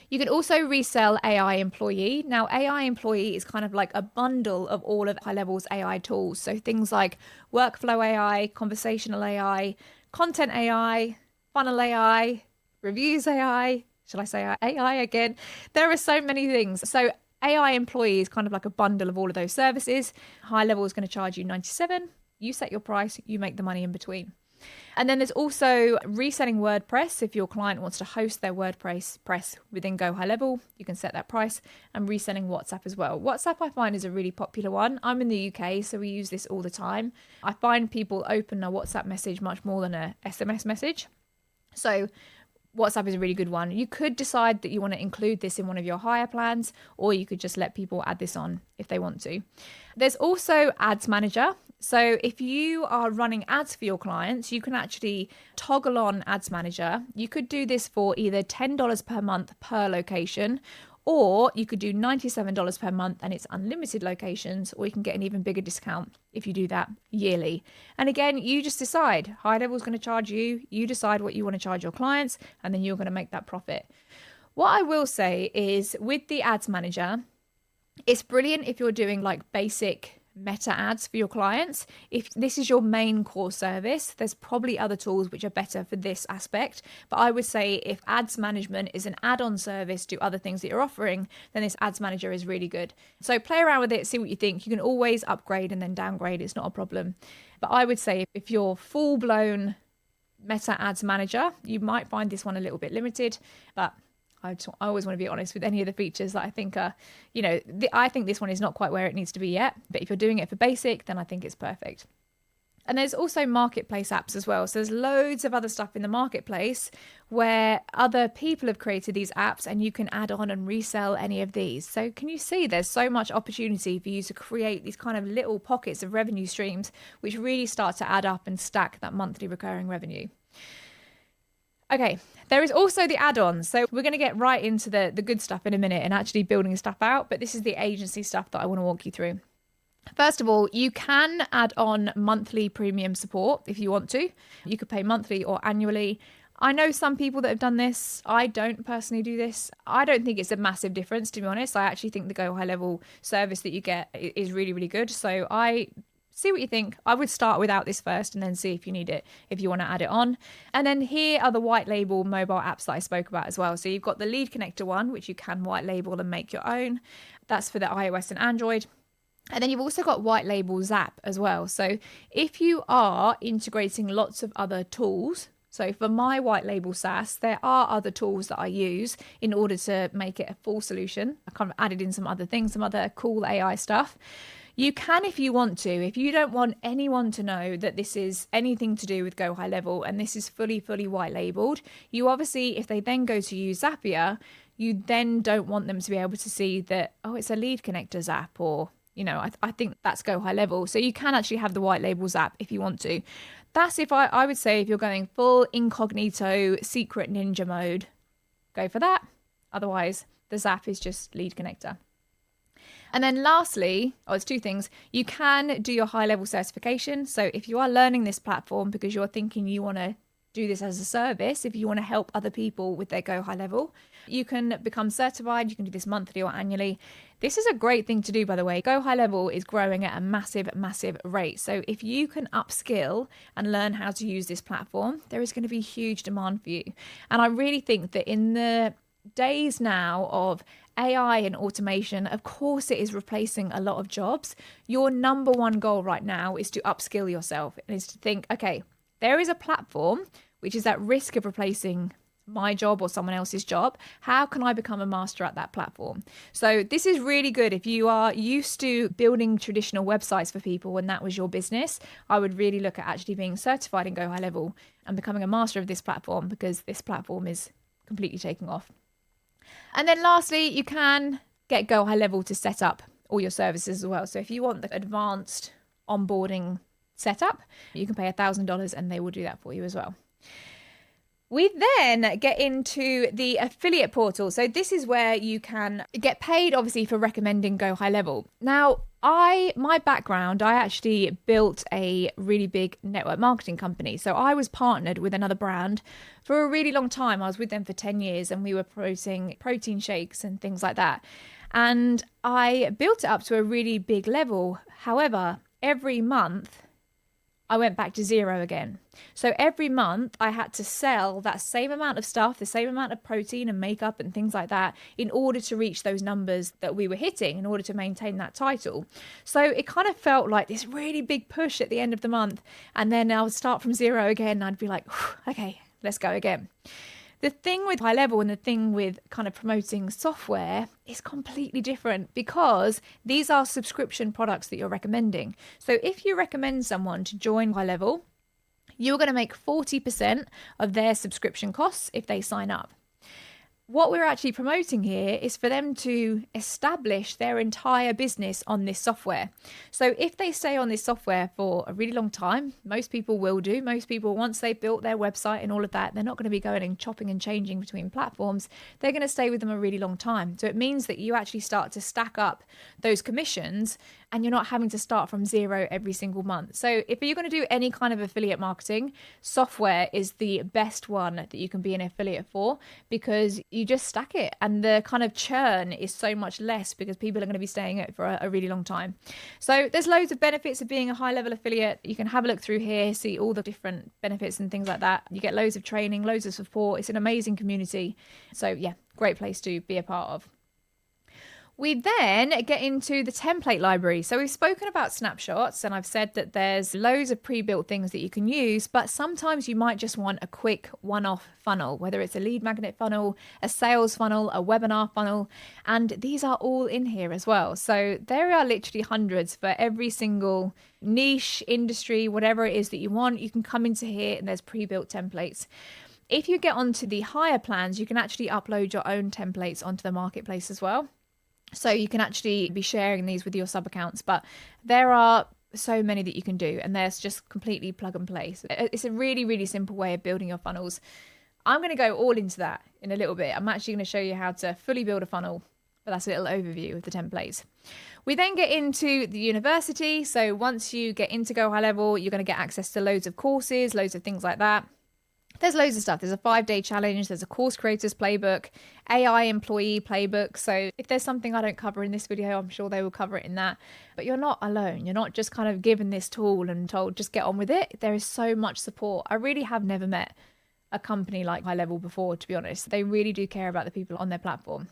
S1: You can also resell AI Employee. Now, AI Employee is kind of like a bundle of all of HighLevel's AI tools. So things like Workflow AI, Conversational AI, Content AI, Funnel AI, Reviews AI. Shall I say AI again? There are so many things. So AI Employee is kind of like a bundle of all of those services. HighLevel is going to charge you $97. You set your price, you make the money in between. And then there's also reselling WordPress. If your client wants to host their WordPress within GoHighLevel, you can set that price, and reselling WhatsApp as well. WhatsApp I find is a really popular one. I'm in the UK, so we use this all the time. I find people open a WhatsApp message much more than a SMS message. So WhatsApp is a really good one. You could decide that you want to include this in one of your higher plans, or you could just let people add this on if they want to. There's also Ads Manager. So if you are running ads for your clients, you can actually toggle on Ads Manager. You could do this for either $10 per month per location, or you could do $97 per month and it's unlimited locations, or you can get an even bigger discount if you do that yearly. And again, you just decide. HighLevel is going to charge you. You decide what you want to charge your clients, and then you're going to make that profit. What I will say is with the Ads Manager, it's brilliant if you're doing like basic meta ads for your clients. If this is your main core service, there's probably other tools which are better for this aspect. But I would say if ads management is an add-on service to other things that you're offering, then this ads manager is really good. So play around with it, see what you think. You can always upgrade and then downgrade. It's not a problem. But I would say if you're full-blown meta ads manager, you might find this one a little bit limited, but I always want to be honest with any of the features that I think are, I think this one is not quite where it needs to be yet. But if you're doing it for basic, then I think it's perfect. And there's also marketplace apps as well. So there's loads of other stuff in the marketplace where other people have created these apps, and you can add on and resell any of these. So can you see there's so much opportunity for you to create these kind of little pockets of revenue streams, which really start to add up and stack that monthly recurring revenue. Okay, there is also the add-ons. So we're going to get right into the good stuff in a minute and actually building stuff out. But this is the agency stuff that I want to walk you through. First of all, you can add on monthly premium support if you want to. You could pay monthly or annually. I know some people that have done this. I don't personally do this. I don't think it's a massive difference, to be honest. I actually think the GoHighLevel service that you get is really, really good. So see what you think. I would start without this first and then see if you need it, if you want to add it on. And then here are the white label mobile apps that I spoke about as well. So you've got the Lead Connector one, which you can white label and make your own. That's for the iOS and Android. And then you've also got white label Zap as well. So if you are integrating lots of other tools, so for my white label SaaS, there are other tools that I use in order to make it a full solution. I kind of added in some other things, some other cool AI stuff. You can if you want to. If you don't want anyone to know that this is anything to do with GoHighLevel and this is fully white labeled, you obviously, if they then go to use Zapier, you then don't want them to be able to see that, oh, it's a Lead Connector Zap, or I think that's GoHighLevel. So you can actually have the white labels app if you want to. That's if I would say if you're going full incognito secret ninja mode, go for that. Otherwise, the Zap is just lead connector. And then lastly, it's two things. You can do your high level certification. So if you are learning this platform because you're thinking you want to do this as a service, if you want to help other people with their GoHighLevel, you can become certified. You can do this monthly or annually. This is a great thing to do, by the way. GoHighLevel is growing at a massive, massive rate. So if you can upskill and learn how to use this platform, there is going to be huge demand for you. And I really think that in the days now of AI and automation, of course it is replacing a lot of jobs. Your number one goal right now is to upskill yourself and is to think, okay, there is a platform which is at risk of replacing my job or someone else's job. How can I become a master at that platform? So this is really good. If you are used to building traditional websites for people and that was your business, I would really look at actually being certified in GoHighLevel and becoming a master of this platform, because this platform is completely taking off. And then lastly, you can get GoHighLevel to set up all your services as well. So if you want the advanced onboarding setup, you can pay $1,000 and they will do that for you as well. We then get into the affiliate portal. So this is where you can get paid, obviously, for recommending GoHighLevel. Now, my background, I actually built a really big network marketing company. So I was partnered with another brand for a really long time. I was with them for 10 years and we were promoting protein shakes and things like that. And I built it up to a really big level. However, every month I went back to zero again. So every month I had to sell that same amount of stuff, the same amount of protein and makeup and things like that in order to reach those numbers that we were hitting, in order to maintain that title. So it kind of felt like this really big push at the end of the month. And then I would start from zero again and I'd be like, okay, let's go again. The thing with GoHighLevel and the thing with kind of promoting software is completely different, because these are subscription products that you're recommending. So if you recommend someone to join GoHighLevel, you're going to make 40% of their subscription costs if they sign up. What we're actually promoting here is for them to establish their entire business on this software. So if they stay on this software for a really long time, most people will do. Most people, once they've built their website and all of that, they're not going to be going and chopping and changing between platforms. They're going to stay with them a really long time. So it means that you actually start to stack up those commissions and you're not having to start from zero every single month. So if you're going to do any kind of affiliate marketing, software is the best one that you can be an affiliate for, because you just stack it and the kind of churn is so much less because people are going to be staying it for a really long time. So there's loads of benefits of being a high level affiliate. You can have a look through here, see all the different benefits and things like that. You get loads of training, loads of support. It's an amazing community. So yeah, great place to be a part of. We then get into the template library. So we've spoken about Snapshots and I've said that there's loads of pre-built things that you can use, but sometimes you might just want a quick one-off funnel, whether it's a lead magnet funnel, a sales funnel, a webinar funnel, and these are all in here as well. So there are literally hundreds for every single niche, industry, whatever it is that you want. You can come into here and there's pre-built templates. If you get onto the higher plans, you can actually upload your own templates onto the marketplace as well. So you can actually be sharing these with your sub-accounts, but there are so many that you can do and there's just completely plug and play. So it's a really, really simple way of building your funnels. I'm going to go all into that in a little bit. I'm actually going to show you how to fully build a funnel, but that's a little overview of the templates. We then get into the university. So once you get into GoHighLevel, you're going to get access to loads of courses, loads of things like that. There's loads of stuff. There's a 5-day challenge. There's a course creators playbook, AI employee playbook. So if there's something I don't cover in this video, I'm sure they will cover it in that. But you're not alone. You're not just kind of given this tool and told, just get on with it. There is so much support. I really have never met a company like GoHighLevel before, to be honest. They really do care about the people on their platform.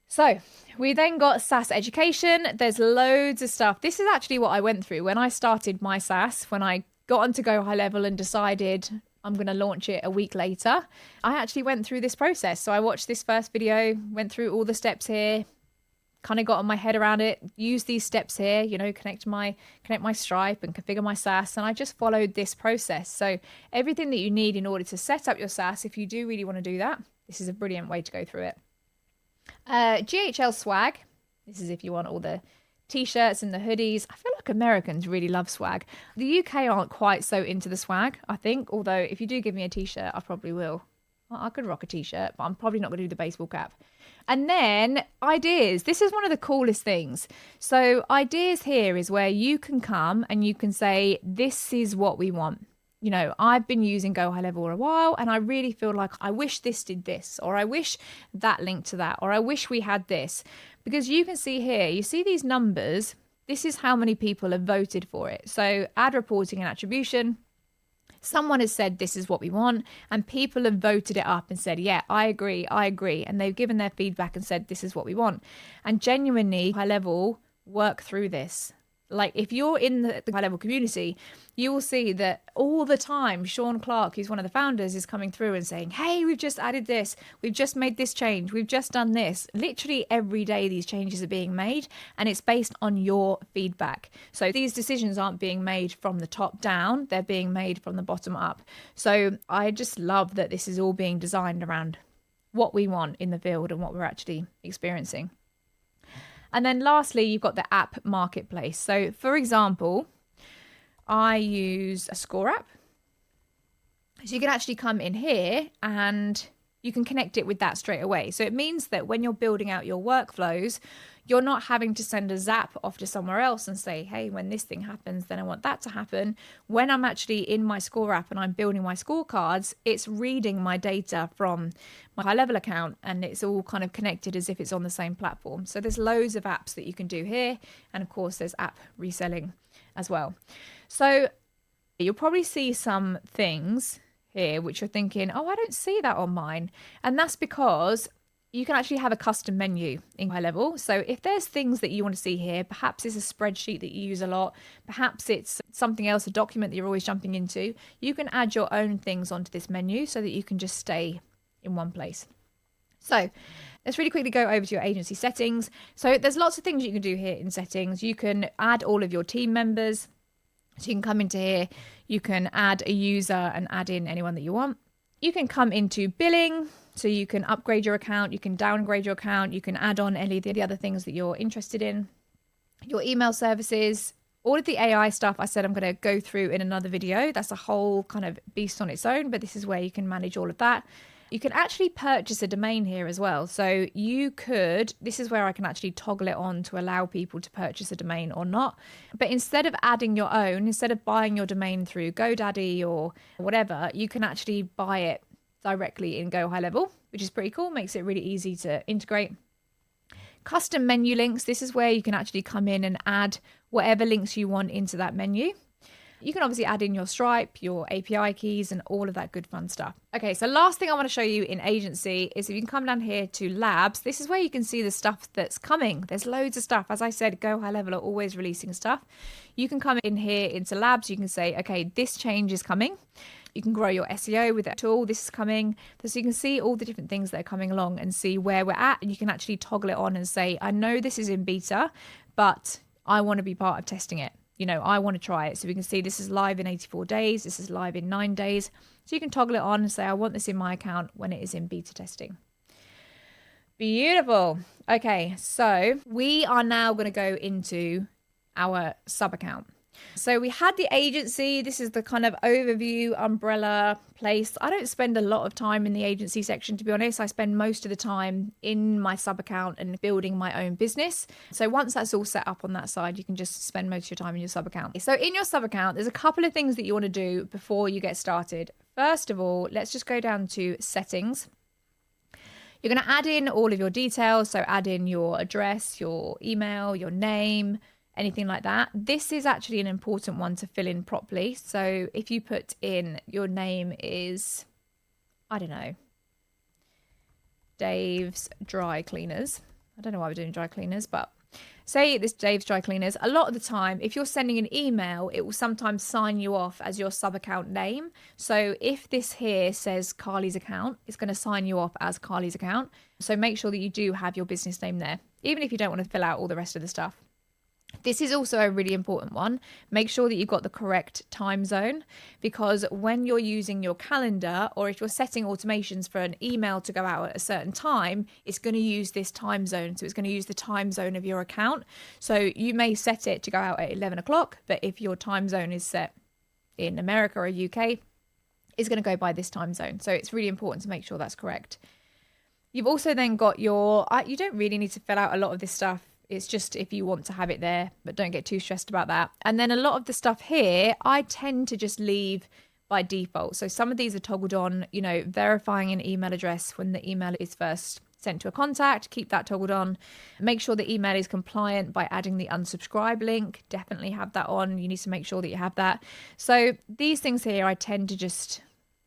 S1: So we then got SaaS education. There's loads of stuff. This is actually what I went through when I started my SaaS, when I got onto GoHighLevel and decided I'm going to launch it a week later. I actually went through this process. So I watched this first video, went through all the steps here, kind of got my head around it, used these steps here, connect my Stripe and configure my SaaS. And I just followed this process. So everything that you need in order to set up your SaaS, if you do really want to do that, this is a brilliant way to go through it. GHL swag. This is if you want all the T-shirts and the hoodies. I feel like Americans really love swag. The UK aren't quite so into the swag, I think, although if you do give me a T-shirt, I probably will. I could rock a T-shirt, but I'm probably not going to do the baseball cap. And then ideas. This is one of the coolest things. So ideas here is where you can come and you can say, this is what we want. You know, I've been using GoHighLevel for a while and I really feel like I wish this did this, or I wish that linked to that, or I wish we had this. Because you can see here, you see these numbers, this is how many people have voted for it. So ad reporting and attribution, someone has said this is what we want, and people have voted it up and said, yeah, I agree. And they've given their feedback and said, this is what we want. And genuinely, GoHighLevel work through this. Like if you're in the GoHighLevel community, you will see that all the time, Sean Clark, who's one of the founders, is coming through and saying, hey, we've just added this. We've just made this change. We've just done this. Literally every day these changes are being made and it's based on your feedback. So these decisions aren't being made from the top down. They're being made from the bottom up. So I just love that this is all being designed around what we want in the field and what we're actually experiencing. And then lastly, you've got the app marketplace. So for example, I use a score app. So you can actually come in here and you can connect it with that straight away. So it means that when you're building out your workflows, you're not having to send a zap off to somewhere else and say, hey, when this thing happens, then I want that to happen. When I'm actually in my score app and I'm building my scorecards, it's reading my data from my GoHighLevel account and it's all kind of connected as if it's on the same platform. So there's loads of apps that you can do here. And of course, there's app reselling as well. So you'll probably see some things here which you're thinking, oh, I don't see that on mine. And that's because you can actually have a custom menu in GoHighLevel. So if there's things that you want to see here, perhaps it's a spreadsheet that you use a lot, perhaps it's something else, a document that you're always jumping into, you can add your own things onto this menu so that you can just stay in one place. So let's really quickly go over to your agency settings. So there's lots of things you can do here in settings. You can add all of your team members. So you can come into here, you can add a user and add in anyone that you want. You can come into billing. So you can upgrade your account, you can downgrade your account, you can add on any of the other things that you're interested in. Your email services, all of the AI stuff I said I'm going to go through in another video. That's a whole kind of beast on its own, but this is where you can manage all of that. You can actually purchase a domain here as well. So you could, this is where I can actually toggle it on to allow people to purchase a domain or not. But instead of adding your own, instead of buying your domain through GoDaddy or whatever, you can actually buy it directly in GoHighLevel, which is pretty cool, makes it really easy to integrate. Custom menu links, this is where you can actually come in and add whatever links you want into that menu. You can obviously add in your Stripe, your API keys, and all of that good fun stuff. Okay, so last thing I want to show you in agency is if you can come down here to labs, this is where you can see the stuff that's coming. There's loads of stuff. As I said, GoHighLevel are always releasing stuff. You can come in here into labs, you can say, okay, this change is coming. You can grow your SEO with that tool. This is coming. So you can see all the different things that are coming along and see where we're at. And you can actually toggle it on and say, I know this is in beta, but I want to be part of testing it. You know, I want to try it. So we can see this is live in 84 days. This is live in 9 days. So you can toggle it on and say, I want this in my account when it is in beta testing. Beautiful. Okay, so we are now going to go into our sub account. So we had the agency. This is the kind of overview umbrella place. I don't spend a lot of time in the agency section, to be honest. I spend most of the time in my sub account and building my own business. So once that's all set up on that side, you can just spend most of your time in your sub account. So in your sub account, there's a couple of things that you want to do before you get started. First of all, let's just go down to settings. You're going to add in all of your details. So add in your address, your email, your name, anything like that. This is actually an important one to fill in properly. So if you put in your name is, I don't know, Dave's Dry Cleaners. I don't know why we're doing dry cleaners, but say this Dave's Dry Cleaners. A lot of the time, if you're sending an email, it will sometimes sign you off as your sub account name. So if this here says Carly's account, it's going to sign you off as Carly's account. So make sure that you do have your business name there, even if you don't want to fill out all the rest of the stuff. This is also a really important one. Make sure that you've got the correct time zone, because when you're using your calendar, or if you're setting automations for an email to go out at a certain time, it's going to use this time zone. So it's going to use the time zone of your account. So you may set it to go out at 11 o'clock, but if your time zone is set in America or UK, it's going to go by this time zone. So it's really important to make sure that's correct. You've also then got your, you don't really need to fill out a lot of this stuff. It's just if you want to have it there, but don't get too stressed about that. And then a lot of the stuff here, I tend to just leave by default. So some of these are toggled on, verifying an email address when the email is first sent to a contact, keep that toggled on. Make sure the email is compliant by adding the unsubscribe link. Definitely have that on. You need to make sure that you have that. So these things here, I tend to just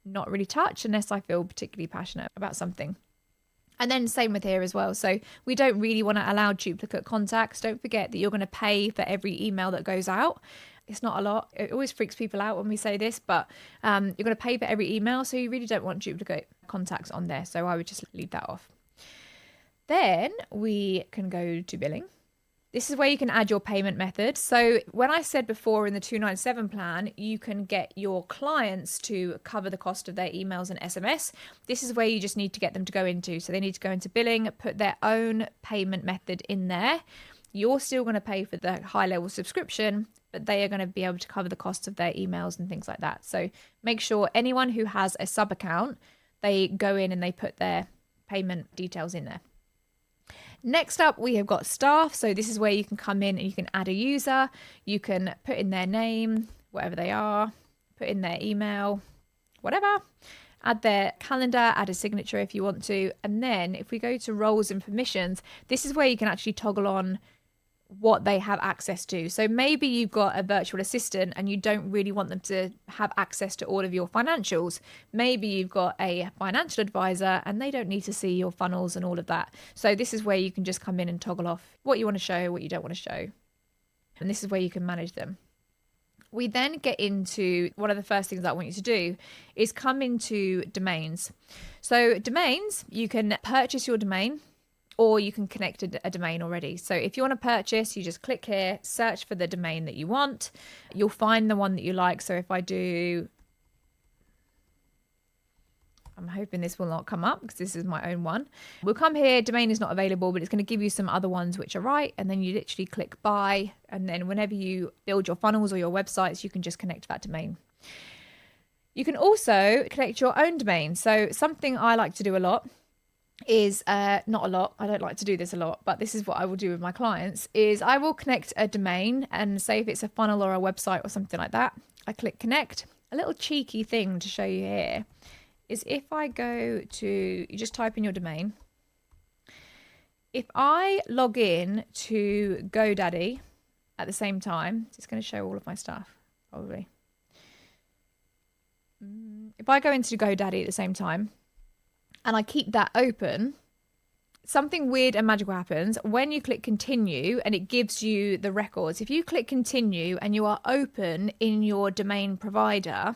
S1: not really touch unless I feel particularly passionate about something. And then same with here as well. So we don't really want to allow duplicate contacts. Don't forget that you're going to pay for every email that goes out. It's not a lot. It always freaks people out when we say this, but you're going to pay for every email. So you really don't want duplicate contacts on there. So I would just leave that off. Then we can go to billing. This is where you can add your payment method. So when I said before in the 297 plan, you can get your clients to cover the cost of their emails and SMS. This is where you just need to get them to go into. So they need to go into billing, put their own payment method in there. You're still going to pay for the high level subscription, but they are going to be able to cover the cost of their emails and things like that. So make sure anyone who has a sub account, they go in and they put their payment details in there. Next up, we have got staff. So this is where you can come in and you can add a user. You can put in their name, whatever they are, put in their email, whatever. Add their calendar, add a signature if you want to. And then if we go to roles and permissions, this is where you can actually toggle on what they have access to. So maybe you've got a virtual assistant and you don't really want them to have access to all of your financials. Maybe you've got a financial advisor and they don't need to see your funnels and all of that. So this is where you can just come in and toggle off what you want to show, what you don't want to show. And this is where you can manage them. We then get into one of the first things that I want you to do is come into domains. So domains, you can purchase your domain, or you can connect a domain already. So if you want to purchase, you just click here, search for the domain that you want. You'll find the one that you like. So if I do, I'm hoping this will not come up because this is my own one. We'll come here, domain is not available, but it's going to give you some other ones which are right. And then you literally click buy. And then whenever you build your funnels or your websites, you can just connect that domain. You can also connect your own domain. So something I like to do a lot is not a lot, I don't like to do this a lot, but this is what I will do with my clients, is I will connect a domain, and say if it's a funnel or a website or something like that, I click connect. A little cheeky thing to show you here is if I go to, you just type in your domain. If I log in to GoDaddy at the same time, it's going to show all of my stuff, probably. If I go into GoDaddy at the same time, and I keep that open, something weird and magical happens when you click continue and it gives you the records. If you click continue and you are open in your domain provider,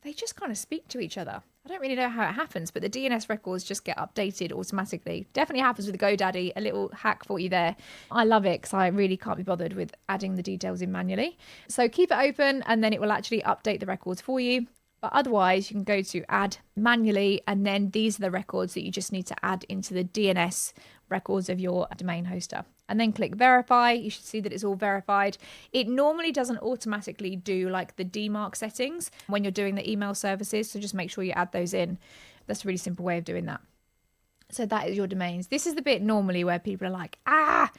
S1: they just kind of speak to each other. I don't really know how it happens, but the DNS records just get updated automatically. Definitely happens with GoDaddy, a little hack for you there. I love it because I really can't be bothered with adding the details in manually. So keep it open and then it will actually update the records for you. But otherwise, you can go to add manually, and then these are the records that you just need to add into the DNS records of your domain hoster. And then click verify. You should see that it's all verified. It normally doesn't automatically do like the DMARC settings when you're doing the email services. So just make sure you add those in. That's a really simple way of doing that. So that is your domains. This is the bit normally where people are like, I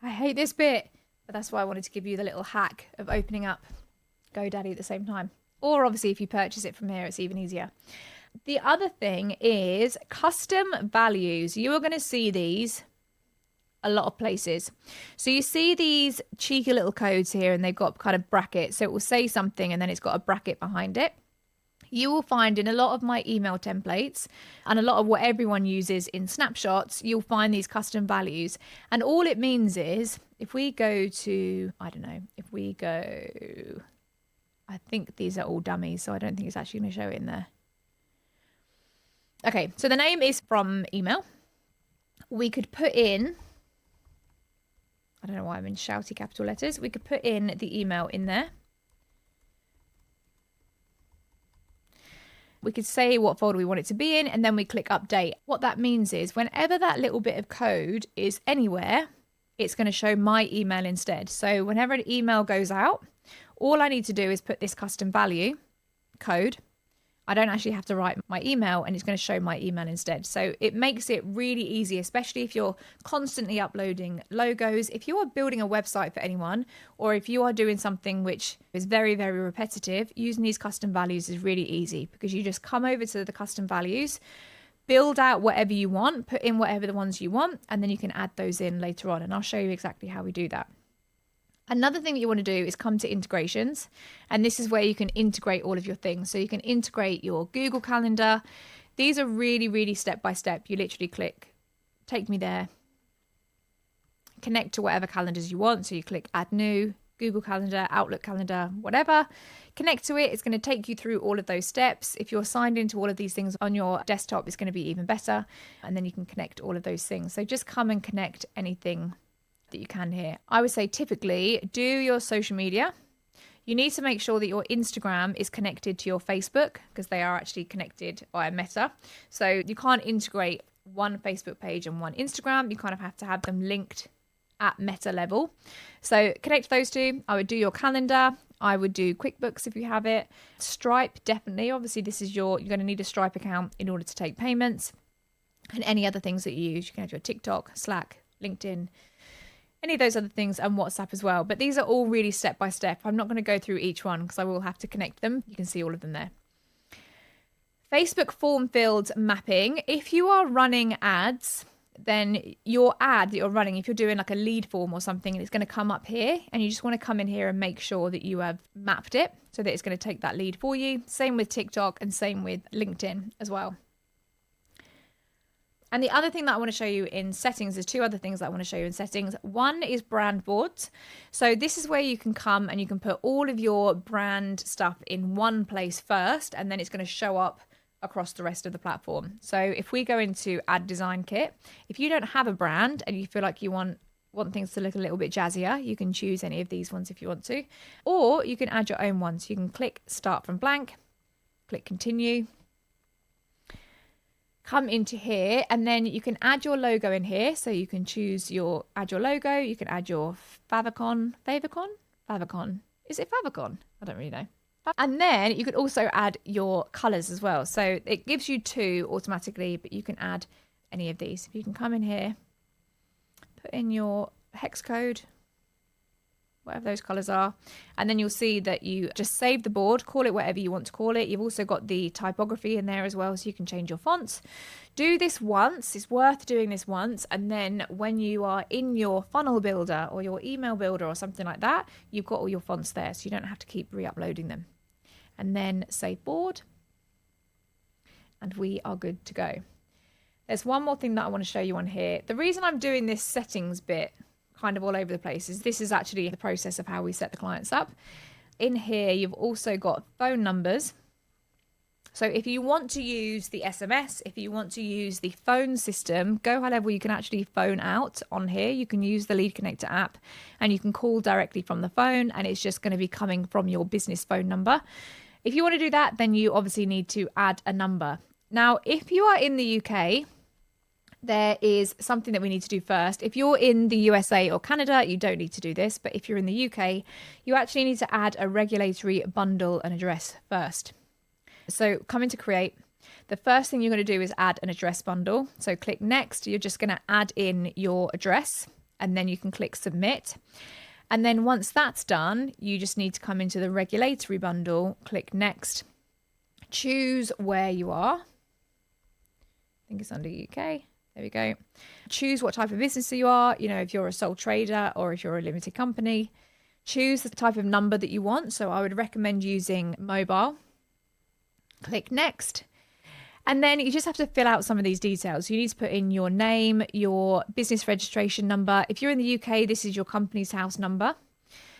S1: hate this bit. But that's why I wanted to give you the little hack of opening up GoDaddy at the same time. Or obviously if you purchase it from here, it's even easier. The other thing is custom values. You are going to see these a lot of places. So you see these cheeky little codes here and they've got kind of brackets. So it will say something and then it's got a bracket behind it. You will find in a lot of my email templates and a lot of what everyone uses in Snapshots, you'll find these custom values. And all it means is if we go to, I don't know, if we go, I think these are all dummies, so I don't think it's actually going to show it in there. Okay, so the name is from email. We could put in, I don't know why I'm in shouty capital letters. We could put in the email in there. We could say what folder we want it to be in, and then we click update. What that means is whenever that little bit of code is anywhere, it's going to show my email instead. So whenever an email goes out, all I need to do is put this custom value code. I don't actually have to write my email, and it's going to show my email instead. So it makes it really easy, especially if you're constantly uploading logos. If you are building a website for anyone, or if you are doing something which is very, very repetitive, using these custom values is really easy, because you just come over to the custom values, build out whatever you want, put in whatever the ones you want, and then you can add those in later on. And I'll show you exactly how we do that. Another thing that you want to do is come to integrations, and this is where you can integrate all of your things. So you can integrate your Google Calendar. These are really, really step by step. You literally click, take me there, connect to whatever calendars you want. So you click add new, Google Calendar, Outlook Calendar, whatever, connect to it. It's going to take you through all of those steps. If you're signed into all of these things on your desktop, it's going to be even better. And then you can connect all of those things. So just come and connect anything that you can here. I would say typically do your social media. You need to make sure that your Instagram is connected to your Facebook, because they are actually connected via Meta. So you can't integrate one Facebook page and one Instagram. You kind of have to have them linked at Meta level. So connect those two. I would do your calendar. I would do QuickBooks if you have it. Stripe, definitely. Obviously, you're going to need a Stripe account in order to take payments, and any other things that you use. You can have your TikTok, Slack, LinkedIn, any of those other things, and WhatsApp as well. But these are all really step by step. I'm not going to go through each one because I will have to connect them. You can see all of them there. Facebook form fields mapping. If you are running ads, then your ad that you're running, if you're doing like a lead form or something, and it's going to come up here, and you just want to come in here and make sure that you have mapped it so that it's going to take that lead for you. Same with TikTok and same with LinkedIn as well. And the other thing that I want to show you in settings, there's two other things that I want to show you in settings. One is brand boards. So this is where you can come and you can put all of your brand stuff in one place first, and then it's going to show up across the rest of the platform. So if we go into add design kit, if you don't have a brand and you feel like you want things to look a little bit jazzier, you can choose any of these ones if you want to, or you can add your own ones. You can click start from blank, click continue, come into here, and then you can add your logo in here. So you can add your logo, you can add your favicon. Is it favicon? I don't really know. And then you could also add your colors as well. So it gives you two automatically, but you can add any of these. If you can come in here, put in your hex code, whatever those colors are, and then you'll see that you just save the board, call it whatever you want to call it. You've also got the typography in there as well, so you can change your fonts. Do this once. It's worth doing this once, and then when you are in your funnel builder or your email builder or something like that, you've got all your fonts there, so you don't have to keep re-uploading them. And then save board, and we are good to go. There's one more thing that I want to show you on here. The reason I'm doing this settings bit kind of all over the place is this is actually the process of how we set the clients up. In here, you've also got phone numbers. So if you want to use the SMS, if you want to use the phone system, GoHighLevel, you can actually phone out on here. You can use the Lead Connector app and you can call directly from the phone, and it's just going to be coming from your business phone number. If you want to do that, then you obviously need to add a number. Now, if you are in the UK, there is something that we need to do first. If you're in the USA or Canada, you don't need to do this. But if you're in the UK, you actually need to add a regulatory bundle and address first. So come into create. The first thing you're going to do is add an address bundle. So click next. You're just going to add in your address, and then you can click submit. And then once that's done, you just need to come into the regulatory bundle, click next, choose where you are. I think it's under UK. There we go. Choose what type of business you are. You know, if you're a sole trader or if you're a limited company, choose the type of number that you want. So I would recommend using mobile. Click next. And then you just have to fill out some of these details. You need to put in your name, your business registration number. If you're in the UK, this is your company's house number,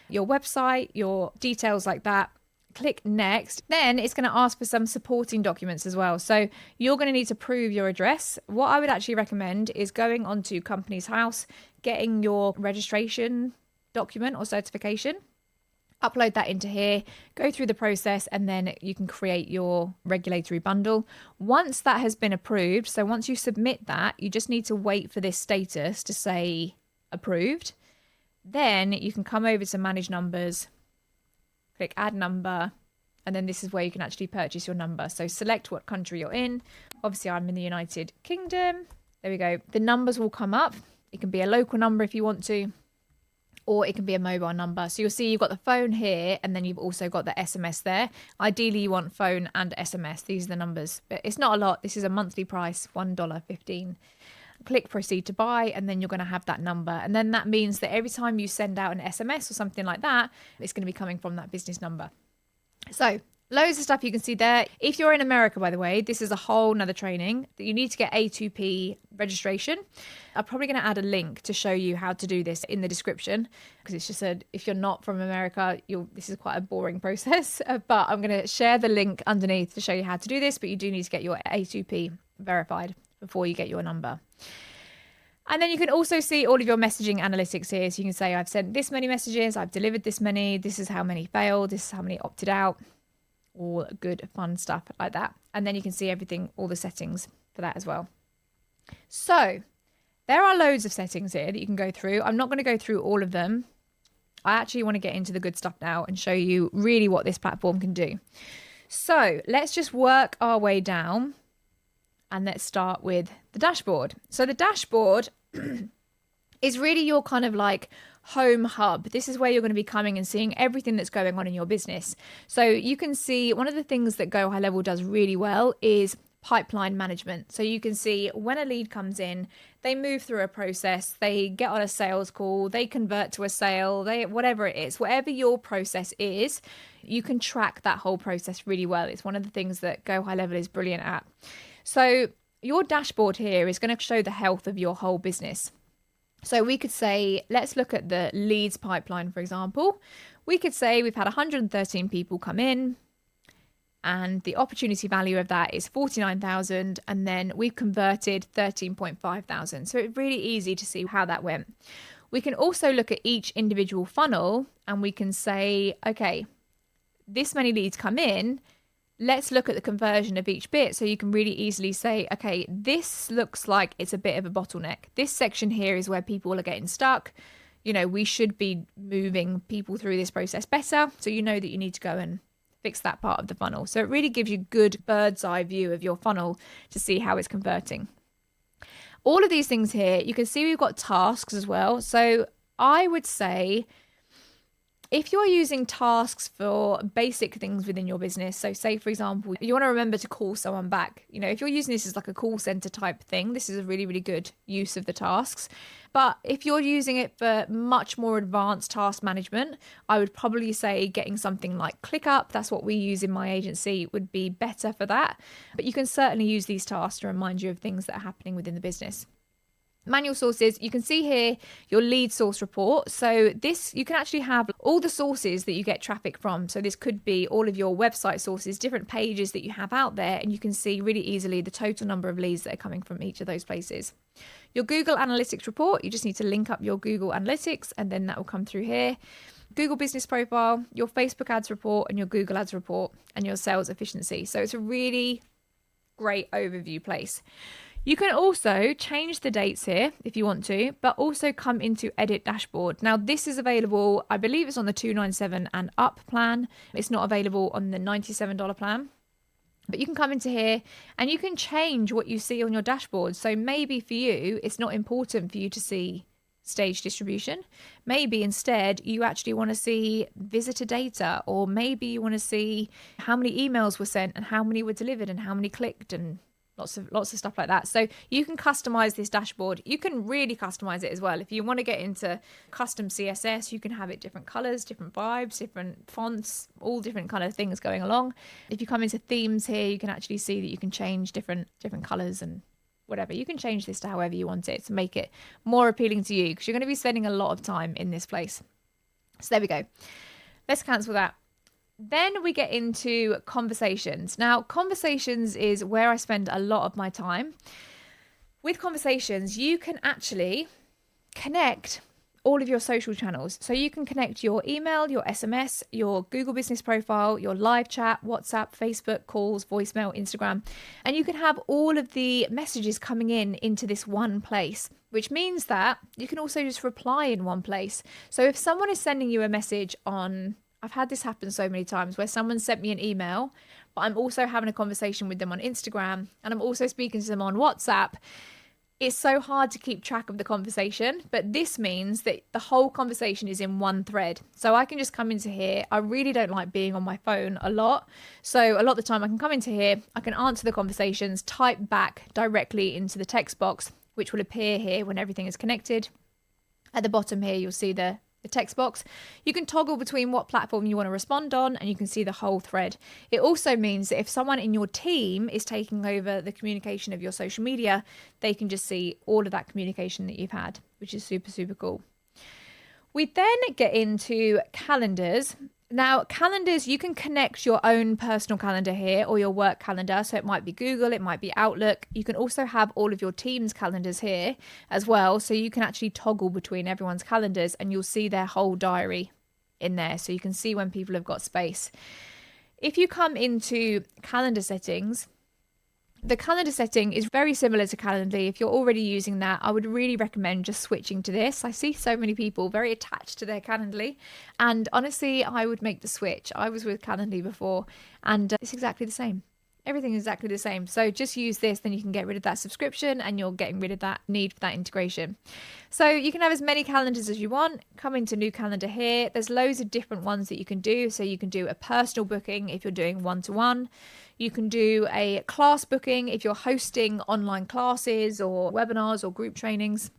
S1: your website, your details like that. Click next. Then it's going to ask for some supporting documents as well. So you're going to need to prove your address. What I would actually recommend is going onto Companies House, getting your registration document or certification, upload that into here, go through the process, and then you can create your regulatory bundle. Once that has been approved, so once you submit that, you just need to wait for this status to say approved. Then you can come over to manage numbers, click add number, and then this is where you can actually purchase your number. So select what country you're in. Obviously I'm in the United Kingdom. There we go. The numbers will come up. It can be a local number if you want to, or it can be a mobile number. So you'll see you've got the phone here, and then you've also got the SMS there. Ideally you want phone and SMS. These are the numbers, but it's not a lot. This is a monthly price, $1.15. Click proceed to buy, and then you're going to have that number. And then that means that every time you send out an SMS or something like that, it's going to be coming from that business number. So loads of stuff you can see there. If you're in America, by the way, this is a whole nother training that you need to get A2P registration. I'm probably going to add a link to show you how to do this in the description, because it's just if you're not from America, this is quite a boring process, but I'm going to share the link underneath to show you how to do this. But you do need to get your A2P verified before you get your number. And then you can also see all of your messaging analytics here. So you can say, I've sent this many messages, I've delivered this many, this is how many failed, this is how many opted out, all good fun stuff like that. And then you can see everything, all the settings for that as well. So there are loads of settings here that you can go through. I'm not going to go through all of them. I actually want to get into the good stuff now and show you really what this platform can do. So let's just work our way down. And let's start with the dashboard. So the dashboard is really your kind of like home hub. This is where you're going to be coming and seeing everything that's going on in your business. So you can see one of the things that GoHighLevel does really well is pipeline management. So you can see when a lead comes in, they move through a process, they get on a sales call, they convert to a sale, whatever it is, whatever your process is, you can track that whole process really well. It's one of the things that GoHighLevel is brilliant at. So your dashboard here is going to show the health of your whole business. So we could say, let's look at the leads pipeline, for example. We could say we've had 113 people come in, and the opportunity value of that is 49,000, and then we've converted 13,500. So it's really easy to see how that went. We can also look at each individual funnel, and we can say, okay, this many leads come in. Let's look at the conversion of each bit. So you can really easily say, okay, this looks like it's a bit of a bottleneck. This section here is where people are getting stuck. You know, we should be moving people through this process better. So you know that you need to go and fix that part of the funnel. So it really gives you good bird's eye view of your funnel to see how it's converting. All of these things here, you can see we've got tasks as well. So I would say, if you're using tasks for basic things within your business, so say, for example, you want to remember to call someone back. You know, if you're using this as like a call center type thing, this is a really, really good use of the tasks. But if you're using it for much more advanced task management, I would probably say getting something like ClickUp, that's what we use in my agency, would be better for that. But you can certainly use these tasks to remind you of things that are happening within the business. Manual sources, you can see here your lead source report. So this, you can actually have all the sources that you get traffic from. So this could be all of your website sources, different pages that you have out there, and you can see really easily the total number of leads that are coming from each of those places. Your Google Analytics report, you just need to link up your Google Analytics, and then that will come through here. Google Business Profile, your Facebook Ads report, and your Google Ads report, and your sales efficiency. So it's a really great overview place. You can also change the dates here if you want to, but also come into Edit Dashboard. Now this is available, I believe it's on the $297 and up plan. It's not available on the $97 plan. But you can come into here and you can change what you see on your dashboard. So maybe for you, it's not important for you to see stage distribution. Maybe instead you actually want to see visitor data, or maybe you want to see how many emails were sent and how many were delivered and how many clicked, and lots of stuff like that. So you can customize this dashboard. You can really customize it as well. If you want to get into custom CSS, you can have it different colors, different vibes, different fonts, all different kind of things going along. If you come into themes here, you can actually see that you can change different colors and whatever. You can change this to however you want it to make it more appealing to you, because you're going to be spending a lot of time in this place. So there we go. Let's cancel that. Then we get into conversations. Now, conversations is where I spend a lot of my time. With conversations, you can actually connect all of your social channels. So you can connect your email, your SMS, your Google business profile, your live chat, WhatsApp, Facebook, calls, voicemail, Instagram, and you can have all of the messages coming in into this one place, which means that you can also just reply in one place. So if someone is sending you a message on, I've had this happen so many times where someone sent me an email, but I'm also having a conversation with them on Instagram and I'm also speaking to them on WhatsApp. It's so hard to keep track of the conversation, but this means that the whole conversation is in one thread. So I can just come into here. I really don't like being on my phone a lot. So a lot of the time I can come into here, I can answer the conversations, type back directly into the text box, which will appear here when everything is connected. At the bottom here, you'll see the text box. You can toggle between what platform you want to respond on, and you can see the whole thread. It also means that if someone in your team is taking over the communication of your social media, they can just see all of that communication that you've had, which is super, super cool. We then get into calendars. Now, calendars, you can connect your own personal calendar here or your work calendar. So it might be Google, it might be Outlook. You can also have all of your team's calendars here as well. So you can actually toggle between everyone's calendars and you'll see their whole diary in there. So you can see when people have got space. If you come into calendar settings, the calendar setting is very similar to Calendly. If you're already using that, I would really recommend just switching to this. I see so many people very attached to their Calendly, and honestly, I would make the switch. I was with Calendly before, and it's exactly the same. Everything is exactly the same. So just use this, then you can get rid of that subscription and you're getting rid of that need for that integration. So you can have as many calendars as you want. Come into new calendar here. There's loads of different ones that you can do. So you can do a personal booking if you're doing one-to-one. You can do a class booking if you're hosting online classes or webinars or group trainings.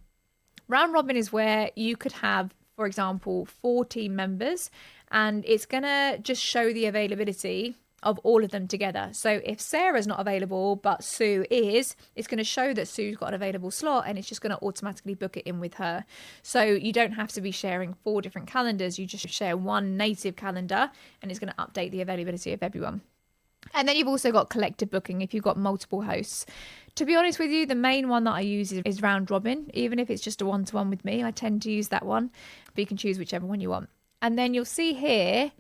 S1: Round Robin is where you could have, for example, 4 team members, and it's going to just show the availability of all of them together. So if Sarah's not available but Sue is, it's going to show that Sue's got an available slot and it's just going to automatically book it in with her. So you don't have to be sharing 4 different calendars. You just share one native calendar and it's going to update the availability of everyone. And then you've also got collective booking if you've got multiple hosts. To be honest with you, the main one that I use is Round Robin. Even if it's just a one-to-one with me, I tend to use that one, but you can choose whichever one you want. And then you'll see here,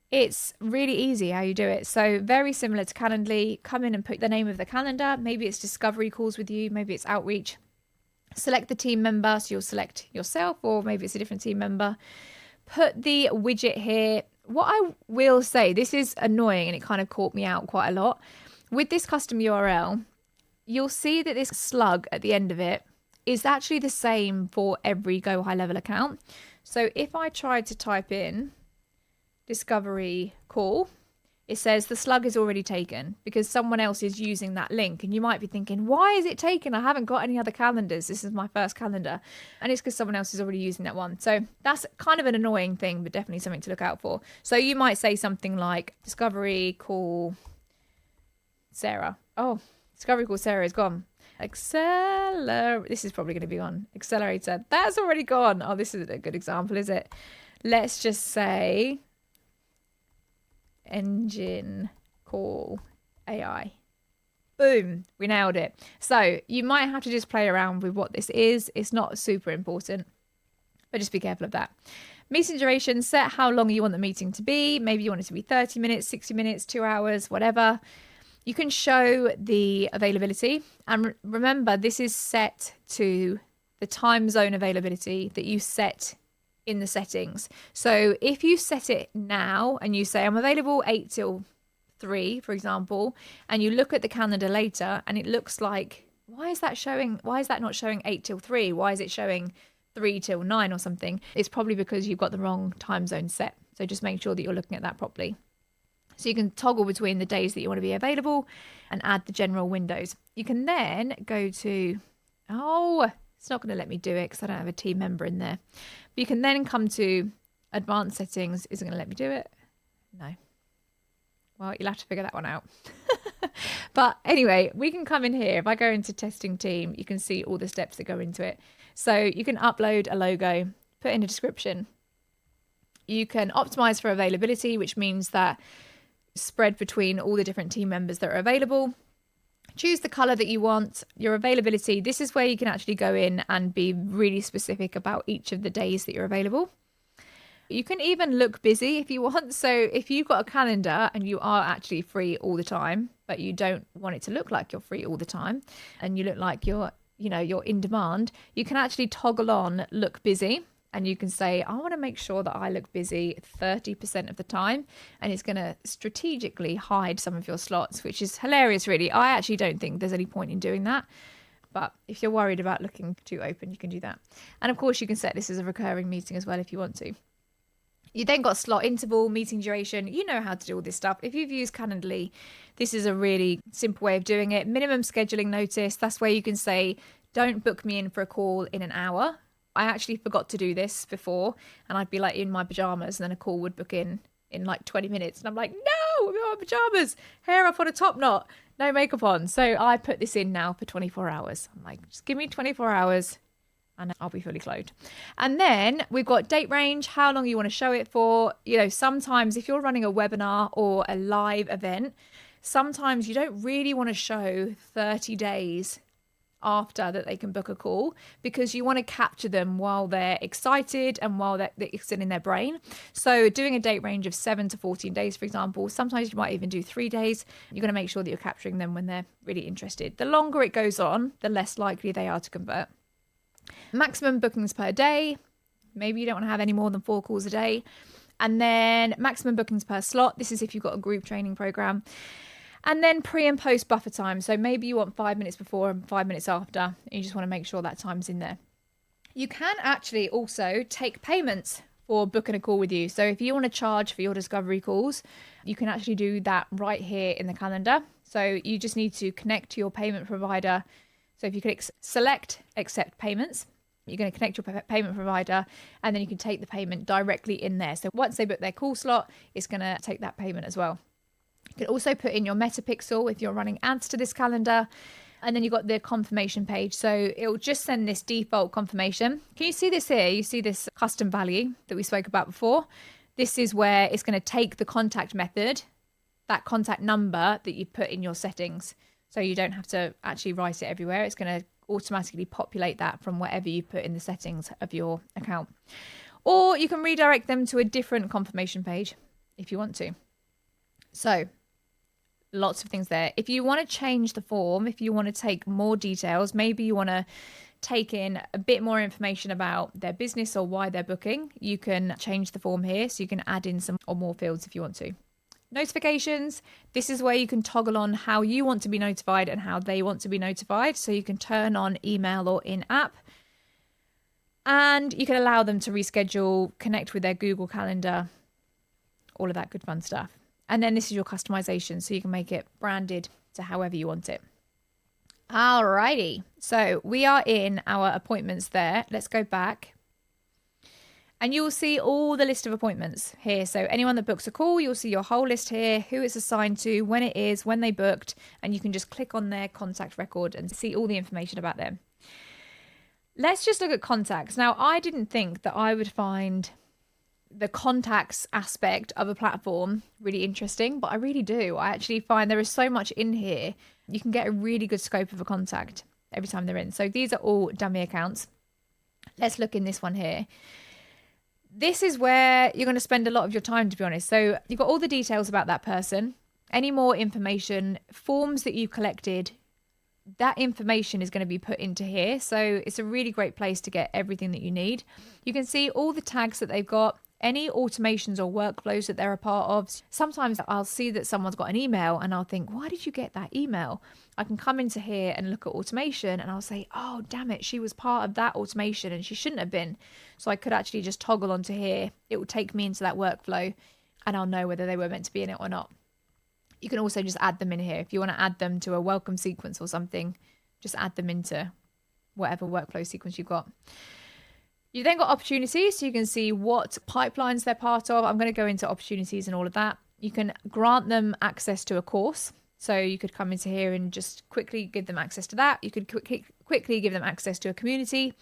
S1: it's really easy how you do it. So very similar to Calendly. Come in and put the name of the calendar. Maybe it's discovery calls with you. Maybe it's outreach. Select the team member. So you'll select yourself, or maybe it's a different team member. Put the widget here. What I will say, this is annoying and it kind of caught me out quite a lot. With this custom URL, you'll see that this slug at the end of it is actually the same for every GoHighLevel account. So if I tried to type in discovery call, it says the slug is already taken because someone else is using that link. And you might be thinking, why is it taken? I haven't got any other calendars. This is my first calendar. And it's because someone else is already using that one. So that's kind of an annoying thing, but definitely something to look out for. So you might say something like discovery call Sarah. Oh, discovery call Sarah is gone. This is probably going to be on. Accelerator. That's already gone. Oh, this isn't a good example, is it? Let's just say engine call AI. Boom, we nailed it. So you might have to just play around with what this is. It's not super important, but just be careful of that. Meeting duration, set how long you want the meeting to be. Maybe you want it to be 30 minutes, 60 minutes, 2 hours, whatever. You can show the availability. And remember, this is set to the time zone availability that you set in the settings. So if you set it now and you say I'm available 8 till 3, for example, and you look at the calendar later and it looks like, why is that not showing 8 till 3? Why is it showing 3 till 9 or something? It's probably because you've got the wrong time zone set. So just make sure that you're looking at that properly. So you can toggle between the days that you want to be available and add the general windows. You can then go to, it's not going to let me do it because I don't have a team member in there. But you can then come to advanced settings. Is it going to let me do it? No. Well, you'll have to figure that one out. But anyway, we can come in here. If I go into testing team, you can see all the steps that go into it. So you can upload a logo, put in a description. You can optimize for availability, which means that spread between all the different team members that are available. Choose the color that you want, your availability. This is where you can actually go in and be really specific about each of the days that you're available. You can even look busy if you want. So if you've got a calendar and you are actually free all the time, but you don't want it to look like you're free all the time and you look like you're in demand, you can actually toggle on look busy. And you can say, I want to make sure that I look busy 30% of the time. And it's going to strategically hide some of your slots, which is hilarious, really. I actually don't think there's any point in doing that. But if you're worried about looking too open, you can do that. And of course, you can set this as a recurring meeting as well if you want to. You then got slot interval, meeting duration. You know how to do all this stuff. If you've used Calendly, this is a really simple way of doing it. Minimum scheduling notice. That's where you can say, don't book me in for a call in an hour. I actually forgot to do this before, and I'd be like in my pajamas, and then a call would book in like 20 minutes. And I'm like, no, I'm in my pajamas, hair up on a top knot, no makeup on. So I put this in now for 24 hours. I'm like, just give me 24 hours and I'll be fully clothed. And then we've got date range, how long you want to show it for. Sometimes if you're running a webinar or a live event, sometimes you don't really want to show 30 days after that they can book a call, because you want to capture them while they're excited and while they're still in their brain. So doing a date range of 7 to 14 days, for example, sometimes you might even do 3 days. You're going to make sure that you're capturing them when they're really interested. The longer it goes on, the less likely they are to convert. Maximum bookings per day. Maybe you don't want to have any more than 4 calls a day. And then maximum bookings per slot. This is if you've got a group training program. And then pre and post buffer time. So maybe you want 5 minutes before and 5 minutes after. And you just want to make sure that time's in there. You can actually also take payments for booking a call with you. So if you want to charge for your discovery calls, you can actually do that right here in the calendar. So you just need to connect to your payment provider. So if you click select accept payments, you're going to connect your payment provider, and then you can take the payment directly in there. So once they book their call slot, it's going to take that payment as well. You can also put in your metapixel if you're running ads to this calendar. And then you've got the confirmation page. So it will just send this default confirmation. Can you see this here? You see this custom value that we spoke about before? This is where it's going to take the contact method, that contact number that you put in your settings. So you don't have to actually write it everywhere. It's going to automatically populate that from whatever you put in the settings of your account. Or you can redirect them to a different confirmation page if you want to. So lots of things there. If you want to change the form, if you want to take more details, maybe you want to take in a bit more information about their business or why they're booking, you can change the form here. So you can add in some or more fields if you want to. Notifications. This is where you can toggle on how you want to be notified and how they want to be notified. So you can turn on email or in-app. And you can allow them to reschedule, connect with their Google Calendar, all of that good fun stuff. And then this is your customization, so you can make it branded to however you want it. Alrighty, so we are in our appointments there. Let's go back. And you'll see all the list of appointments here. So anyone that books a call, you'll see your whole list here, who it's assigned to, when it is, when they booked, and you can just click on their contact record and see all the information about them. Let's just look at contacts. Now, I didn't think that I would find the contacts aspect of a platform really interesting, but I really do. I actually find there is so much in here. You can get a really good scope of a contact every time they're in. So these are all dummy accounts. Let's look in this one here. This is where you're going to spend a lot of your time, to be honest. So you've got all the details about that person, any more information, forms that you've collected, that information is going to be put into here. So it's a really great place to get everything that you need. You can see all the tags that they've got, any automations or workflows that they're a part of. Sometimes I'll see that someone's got an email and I'll think, why did you get that email? I can come into here and look at automation and I'll say, oh, damn it, she was part of that automation and she shouldn't have been. So I could actually just toggle onto here. It will take me into that workflow and I'll know whether they were meant to be in it or not. You can also just add them in here. If you want to add them to a welcome sequence or something, just add them into whatever workflow sequence you've got. You've then got opportunities, so you can see what pipelines they're part of. I'm going to go into opportunities and all of that. You can grant them access to a course. So you could come into here and just quickly give them access to that. You could quickly give them access to a community.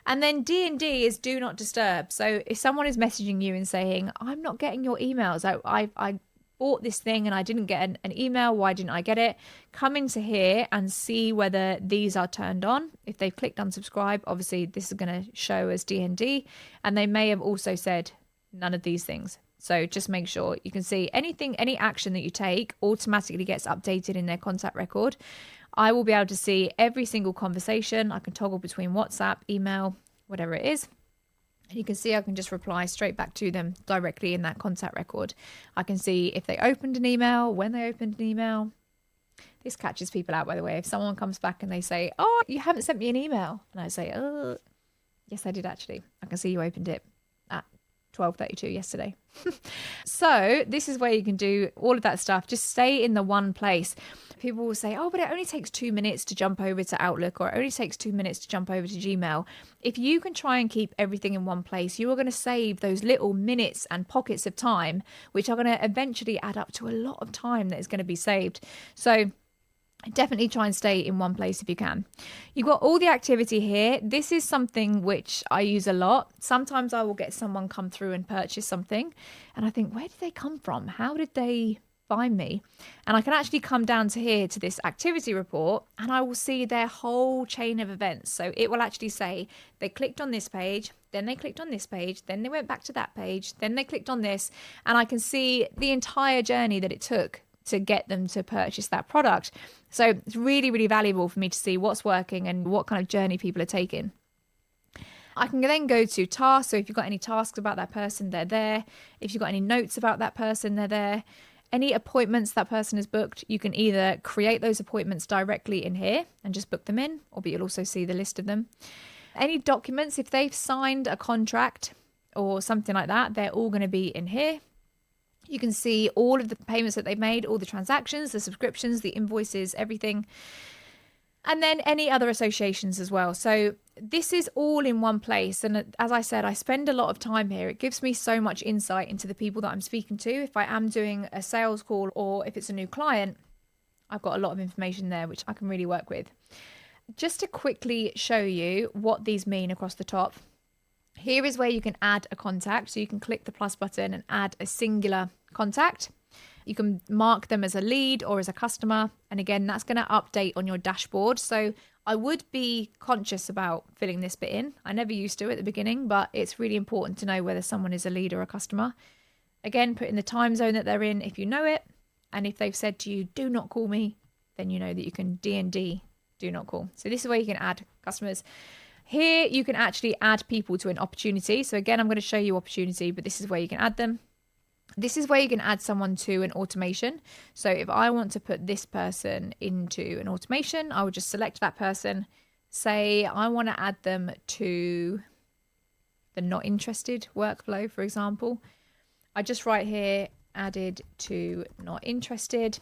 S1: And then D&D is do not disturb. So if someone is messaging you and saying, I'm not getting your emails, I bought this thing and I didn't get an email, why didn't I get it? Come into here and see whether these are turned on. If they've clicked unsubscribe, obviously this is going to show as D&D, and they may have also said none of these things. So just make sure you can see any action that you take automatically gets updated in their contact record. I will be able to see every single conversation. I can toggle between WhatsApp, email, whatever it is. And you can see I can just reply straight back to them directly in that contact record. I can see if they opened an email, when they opened an email. This catches people out, by the way. If someone comes back and they say, oh, you haven't sent me an email. And I say, oh, yes, I did actually. I can see you opened it at 12:32 yesterday. So this is where you can do all of that stuff. Just stay in the one place. People will say, oh, but it only takes 2 minutes to jump over to Outlook, or it only takes 2 minutes to jump over to Gmail. If you can try and keep everything in one place, you are going to save those little minutes and pockets of time, which are going to eventually add up to a lot of time that is going to be saved. So definitely try and stay in one place if you can. You've got all the activity here. This is something which I use a lot. Sometimes I will get someone come through and purchase something and I think, where did they come from? How did they find me? And I can actually come down to here to this activity report and I will see their whole chain of events. So it will actually say they clicked on this page, then they clicked on this page, then they went back to that page, then they clicked on this, and I can see the entire journey that it took to get them to purchase that product. So it's really, really valuable for me to see what's working and what kind of journey people are taking. I can then go to tasks. So if you've got any tasks about that person, they're there. If you've got any notes about that person, they're there. Any appointments that person has booked, you can either create those appointments directly in here and just book them in, or but you'll also see the list of them. Any documents, if they've signed a contract or something like that, they're all going to be in here. You can see all of the payments that they've made, all the transactions, the subscriptions, the invoices, everything. And then any other associations as well. So this is all in one place. And as I said, I spend a lot of time here. It gives me so much insight into the people that I'm speaking to. If I am doing a sales call or if it's a new client, I've got a lot of information there, which I can really work with. Just to quickly show you what these mean across the top. Here is where you can add a contact. So you can click the plus button and add a singular contact. You can mark them as a lead or as a customer. And again, that's going to update on your dashboard. So I would be conscious about filling this bit in. I never used to at the beginning, but it's really important to know whether someone is a lead or a customer. Again, put in the time zone that they're in if you know it. And if they've said to you, do not call me, then you know that you can D&D, do not call. So this is where you can add customers. Here, you can actually add people to an opportunity. So again, I'm going to show you opportunity, but this is where you can add them. This is where you can add someone to an automation. So if I want to put this person into an automation, I would just select that person. Say I want to add them to the not interested workflow, for example. I just write here, added to not interested.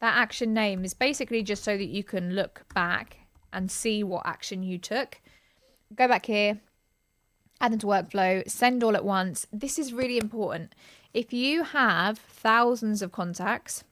S1: That action name is basically just so that you can look back and see what action you took. Go back here, add them to workflow, send all at once. This is really important. If you have thousands of contacts,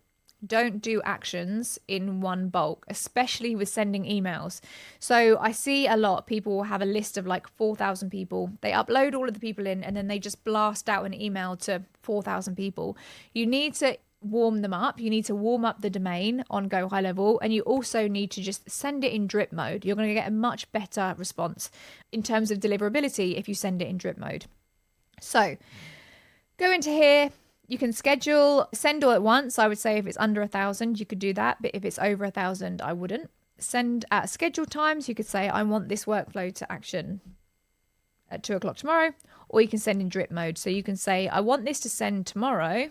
S1: don't do actions in one bulk, especially with sending emails. So I see a lot, people will have a list of like 4,000 people. They upload all of the people in and then they just blast out an email to 4,000 people. You need to warm them up. You need to warm up the domain on GoHighLevel, and you also need to just send it in drip mode. You're going to get a much better response in terms of deliverability if you send it in drip mode. So go into here. You can schedule, send all at once. I would say if it's under 1,000, you could do that. But if it's over 1,000, I wouldn't. Send at scheduled times. You could say, I want this workflow to action at 2:00 tomorrow, or you can send in drip mode. So you can say, I want this to send tomorrow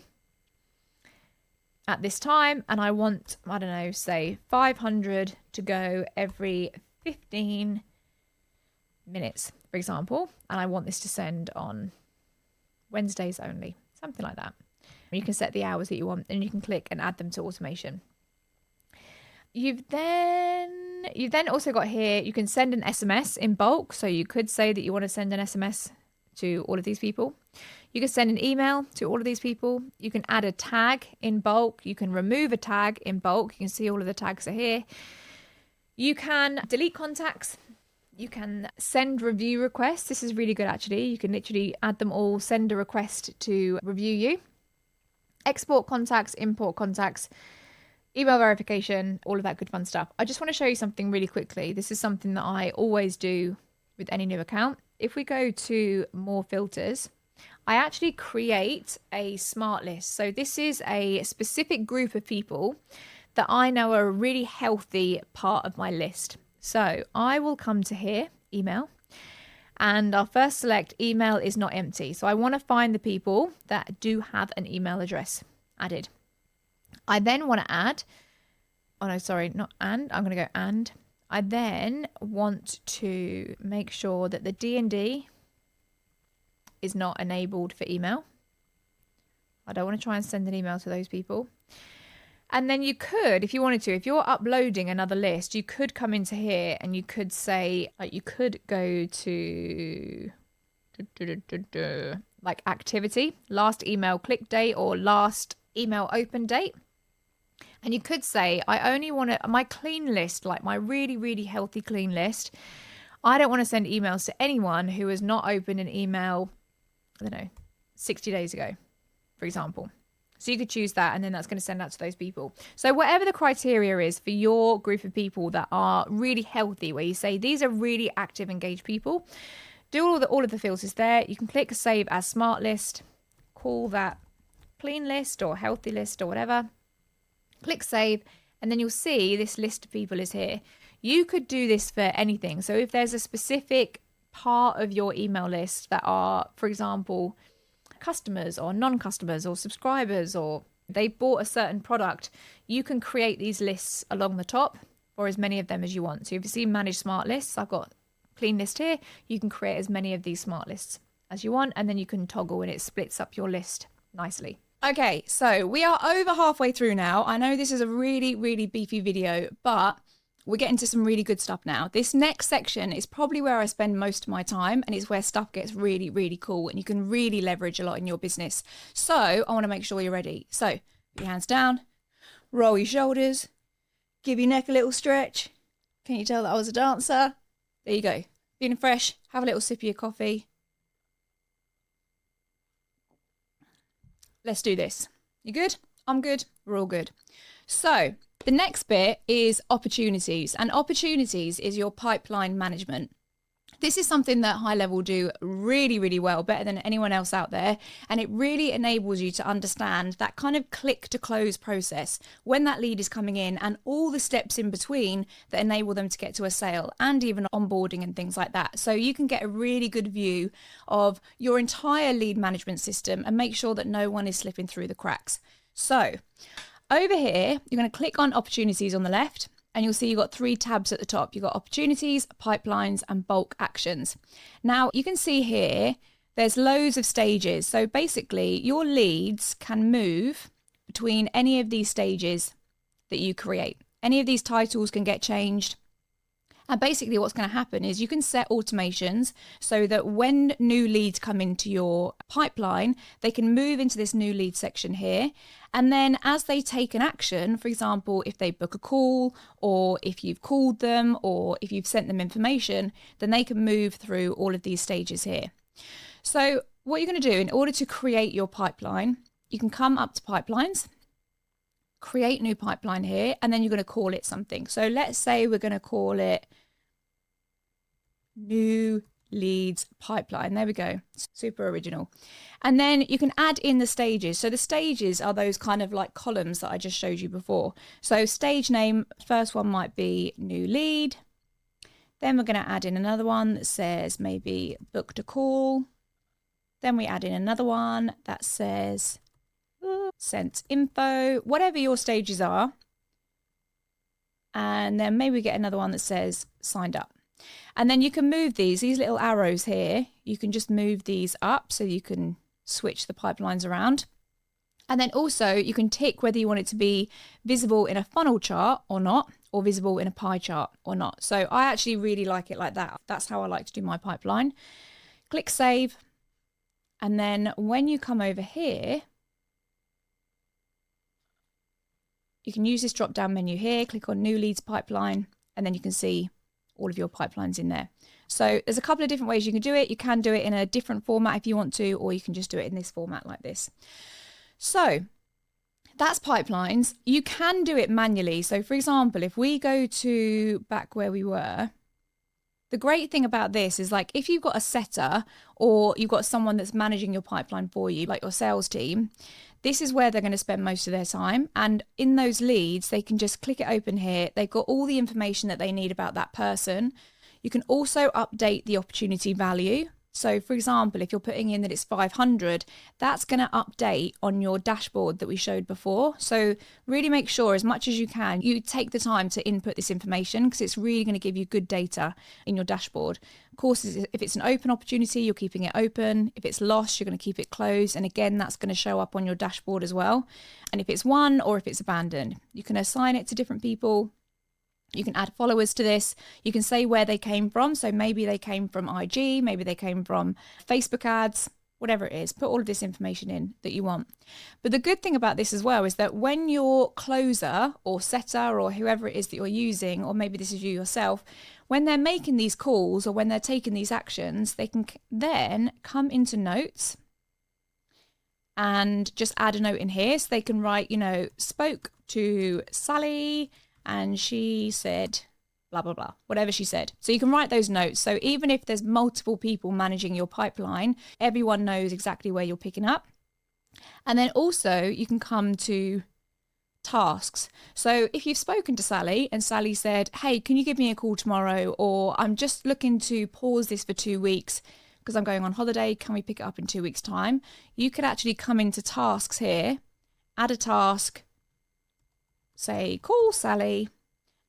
S1: at this time, and I want, I don't know, say 500 to go every 15 minutes, for example, and I want this to send on Wednesdays only, something like that. You can set the hours that you want, and you can click and add them to automation. You've then also got here, you can send an SMS in bulk, so you could say that you want to send an SMS to all of these people. You can send an email to all of these people. You can add a tag in bulk. You can remove a tag in bulk. You can see all of the tags are here. You can delete contacts. You can send review requests. This is really good, actually. You can literally add them all, send a request to review you. Export contacts, import contacts, email verification, all of that good fun stuff. I just want to show you something really quickly. This is something that I always do with any new account. If we go to more filters, I actually create a smart list. So this is a specific group of people that I know are a really healthy part of my list. So I will come to here, email, and I'll first select email is not empty. So I want to find the people that do have an email address added. I then want to add, oh no, sorry, not and, I'm going to go and. I then want to make sure that the D&D is not enabled for email. I don't want to try and send an email to those people. And then you could, if you wanted to, if you're uploading another list, you could come into here and you could say, like, you could go to like activity, last email click date or last email open date. And you could say, I only want my clean list, like my really, really healthy clean list. I don't want to send emails to anyone who has not opened an email, I don't know, 60 days ago, for example. So you could choose that, and then that's going to send out to those people. So whatever the criteria is for your group of people that are really healthy, where you say these are really active, engaged people, do all of the filters there. You can click save as smart list, call that clean list or healthy list or whatever. Click save, and then you'll see this list of people is here. You could do this for anything. So if there's a specific part of your email list that are, for example, customers or non-customers or subscribers, or they bought a certain product, you can create these lists along the top or as many of them as you want. So if you see manage smart lists, I've got clean list here. You can create as many of these smart lists as you want, and then you can toggle and it splits up your list nicely. Okay, so we are over halfway through now. I know this is a really, really beefy video, but we're getting to some really good stuff now. This next section is probably where I spend most of my time, and it's where stuff gets really, really cool and you can really leverage a lot in your business. So I want to make sure you're ready. So put your hands down, roll your shoulders, give your neck a little stretch. Can you tell that I was a dancer? There you go. Feeling fresh, have a little sip of your coffee. Let's do this. You good? I'm good. We're all good. So the next bit is opportunities, and opportunities is your pipeline management. This is something that GoHighLevel do really, really well, better than anyone else out there. And it really enables you to understand that kind of click to close process when that lead is coming in and all the steps in between that enable them to get to a sale and even onboarding and things like that. So you can get a really good view of your entire lead management system and make sure that no one is slipping through the cracks. So over here, you're going to click on opportunities on the left. And you'll see you've got 3 tabs at the top. You've got opportunities, pipelines, and bulk actions. Now you can see here, there's loads of stages. So basically your leads can move between any of these stages that you create. Any of these titles can get changed. And basically what's going to happen is you can set automations so that when new leads come into your pipeline, they can move into this new lead section here. And then as they take an action, for example, if they book a call or if you've called them or if you've sent them information, then they can move through all of these stages here. So what you're going to do in order to create your pipeline, you can come up to pipelines, create new pipeline here, and then you're going to call it something. So let's say we're going to call it new leads pipeline. There we go. Super original. And then you can add in the stages. So the stages are those kind of like columns that I just showed you before. So stage name, first one might be new lead. Then we're going to add in another one that says maybe booked a call. Then we add in another one that says sent info, whatever your stages are. And then maybe we get another one that says signed up. And then you can move these little arrows here. You can just move these up so you can switch the pipelines around. And then also you can tick whether you want it to be visible in a funnel chart or not, or visible in a pie chart or not. So I actually really like it like that. That's how I like to do my pipeline. Click save. And then when you come over here, you can use this drop down menu here, click on new leads pipeline, and then you can see all of your pipelines in there. So there's a couple of different ways you can do it. You can do it in a different format if you want to, or you can just do it in this format like this. So that's pipelines. You can do it manually. So for example, if we go to back where we were, the great thing about this is like if you've got a setter or you've got someone that's managing your pipeline for you, like your sales team, this is where they're going to spend most of their time. And in those leads, they can just click it open here. They've got all the information that they need about that person. You can also update the opportunity value. So for example, if you're putting in that it's 500, that's going to update on your dashboard that we showed before. So really make sure as much as you can, you take the time to input this information because it's really going to give you good data in your dashboard. Of course, if it's an open opportunity, you're keeping it open. If it's lost, you're going to keep it closed. And again, that's going to show up on your dashboard as well. And if it's won or if it's abandoned, you can assign it to different people. You can add followers to this. You can say where they came from. So maybe they came from IG, maybe they came from Facebook ads, whatever it is. Put all of this information in that you want. But the good thing about this as well is that when your closer or setter or whoever it is that you're using, or maybe this is you yourself, when they're making these calls or when they're taking these actions, they can then come into notes and just add a note in here. So they can write, spoke to Sally and she said, blah, blah, blah, whatever she said. So you can write those notes. So even if there's multiple people managing your pipeline, everyone knows exactly where you're picking up. And then also you can come to tasks. So if you've spoken to Sally and Sally said, hey, can you give me a call tomorrow? Or I'm just looking to pause this for 2 weeks because I'm going on holiday. Can we pick it up in 2 weeks' time? You could actually come into tasks here, add a task, say call Sally,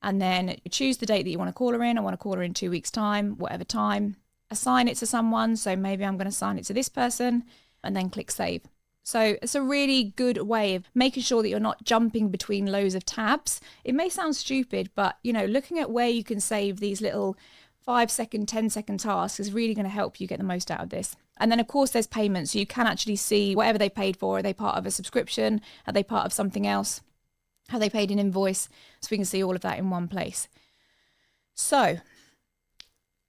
S1: and then choose the date that you want to call her in. I want to call her in 2 weeks' time, whatever time. Assign it to someone. So maybe I'm going to assign it to this person and then click save. So it's a really good way of making sure that you're not jumping between loads of tabs. It may sound stupid, but looking at where you can save these little 5-second, 10-second tasks is really going to help you get the most out of this. And then of course there's payments. So you can actually see whatever they paid for. Are they part of a subscription? Are they part of something else? Have they paid an invoice? So we can see all of that in one place. So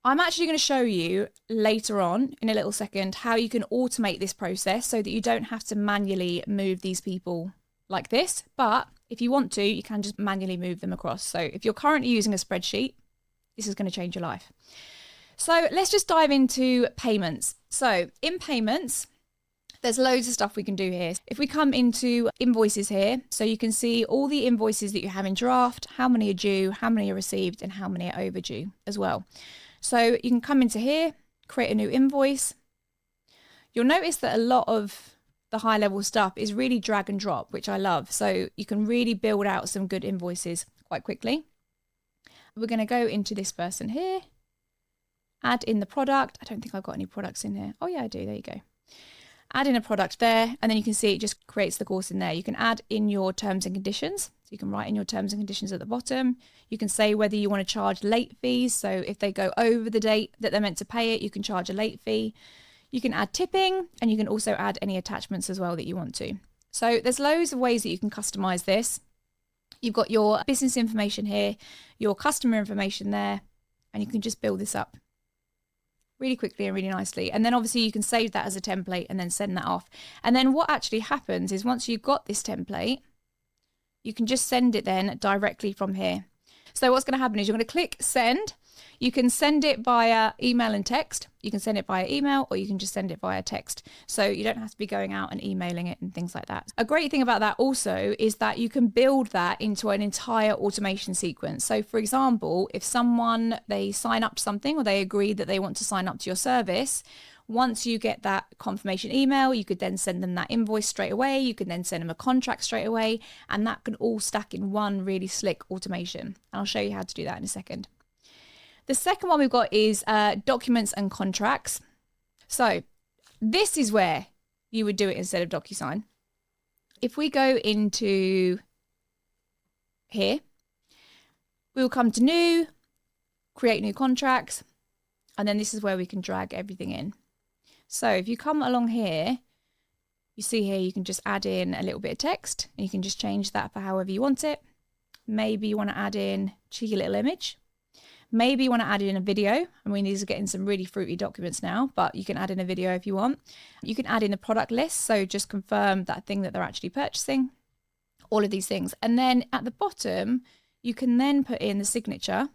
S1: I'm actually going to show you later on in a little second how you can automate this process so that you don't have to manually move these people like this. But if you want to, you can just manually move them across. So if you're currently using a spreadsheet, this is going to change your life. So let's just dive into payments. So in payments, there's loads of stuff we can do here. If we come into invoices here, so you can see all the invoices that you have in draft, how many are due, how many are received, and how many are overdue as well. So you can come into here, create a new invoice. You'll notice that a lot of the high level stuff is really drag and drop, which I love. So you can really build out some good invoices quite quickly. We're going to go into this person here, add in the product. I don't think I've got any products in here. Oh yeah, I do. There you go. Add in a product there, and then you can see it just creates the course in there. You can add in your terms and conditions. So you can write in your terms and conditions at the bottom. You can say whether you want to charge late fees. So if they go over the date that they're meant to pay it, you can charge a late fee. You can add tipping, and you can also add any attachments as well that you want to. So there's loads of ways that you can customize this. You've got your business information here, your customer information there, and you can just build this up really quickly and really nicely. And then obviously you can save that as a template and then send that off. And then what actually happens is once you've got this template, you can just send it then directly from here. So what's going to happen is you're going to click send. You can send it via email and text. You can send it via email, or you can just send it via text. So you don't have to be going out and emailing it and things like that. A great thing about that also is that you can build that into an entire automation sequence. So for example, if they sign up to something or they agree that they want to sign up to your service, once you get that confirmation email, you could then send them that invoice straight away. You can then send them a contract straight away, and that can all stack in one really slick automation. And I'll show you how to do that in a second. The second one we've got is documents and contracts. So this is where you would do it instead of DocuSign. If we go into here, we will come to new, create new contracts, and then this is where we can drag everything in. So if you come along here, you see here you can just add in a little bit of text, and you can just change that for however you want it. Maybe you want to add in a cheeky little image. Maybe you want to add in a video. I mean, these are getting some really fruity documents now, but you can add in a video if you want. You can add in a product list. So just confirm that thing that they're actually purchasing, all of these things. And then at the bottom, you can then put in the signature.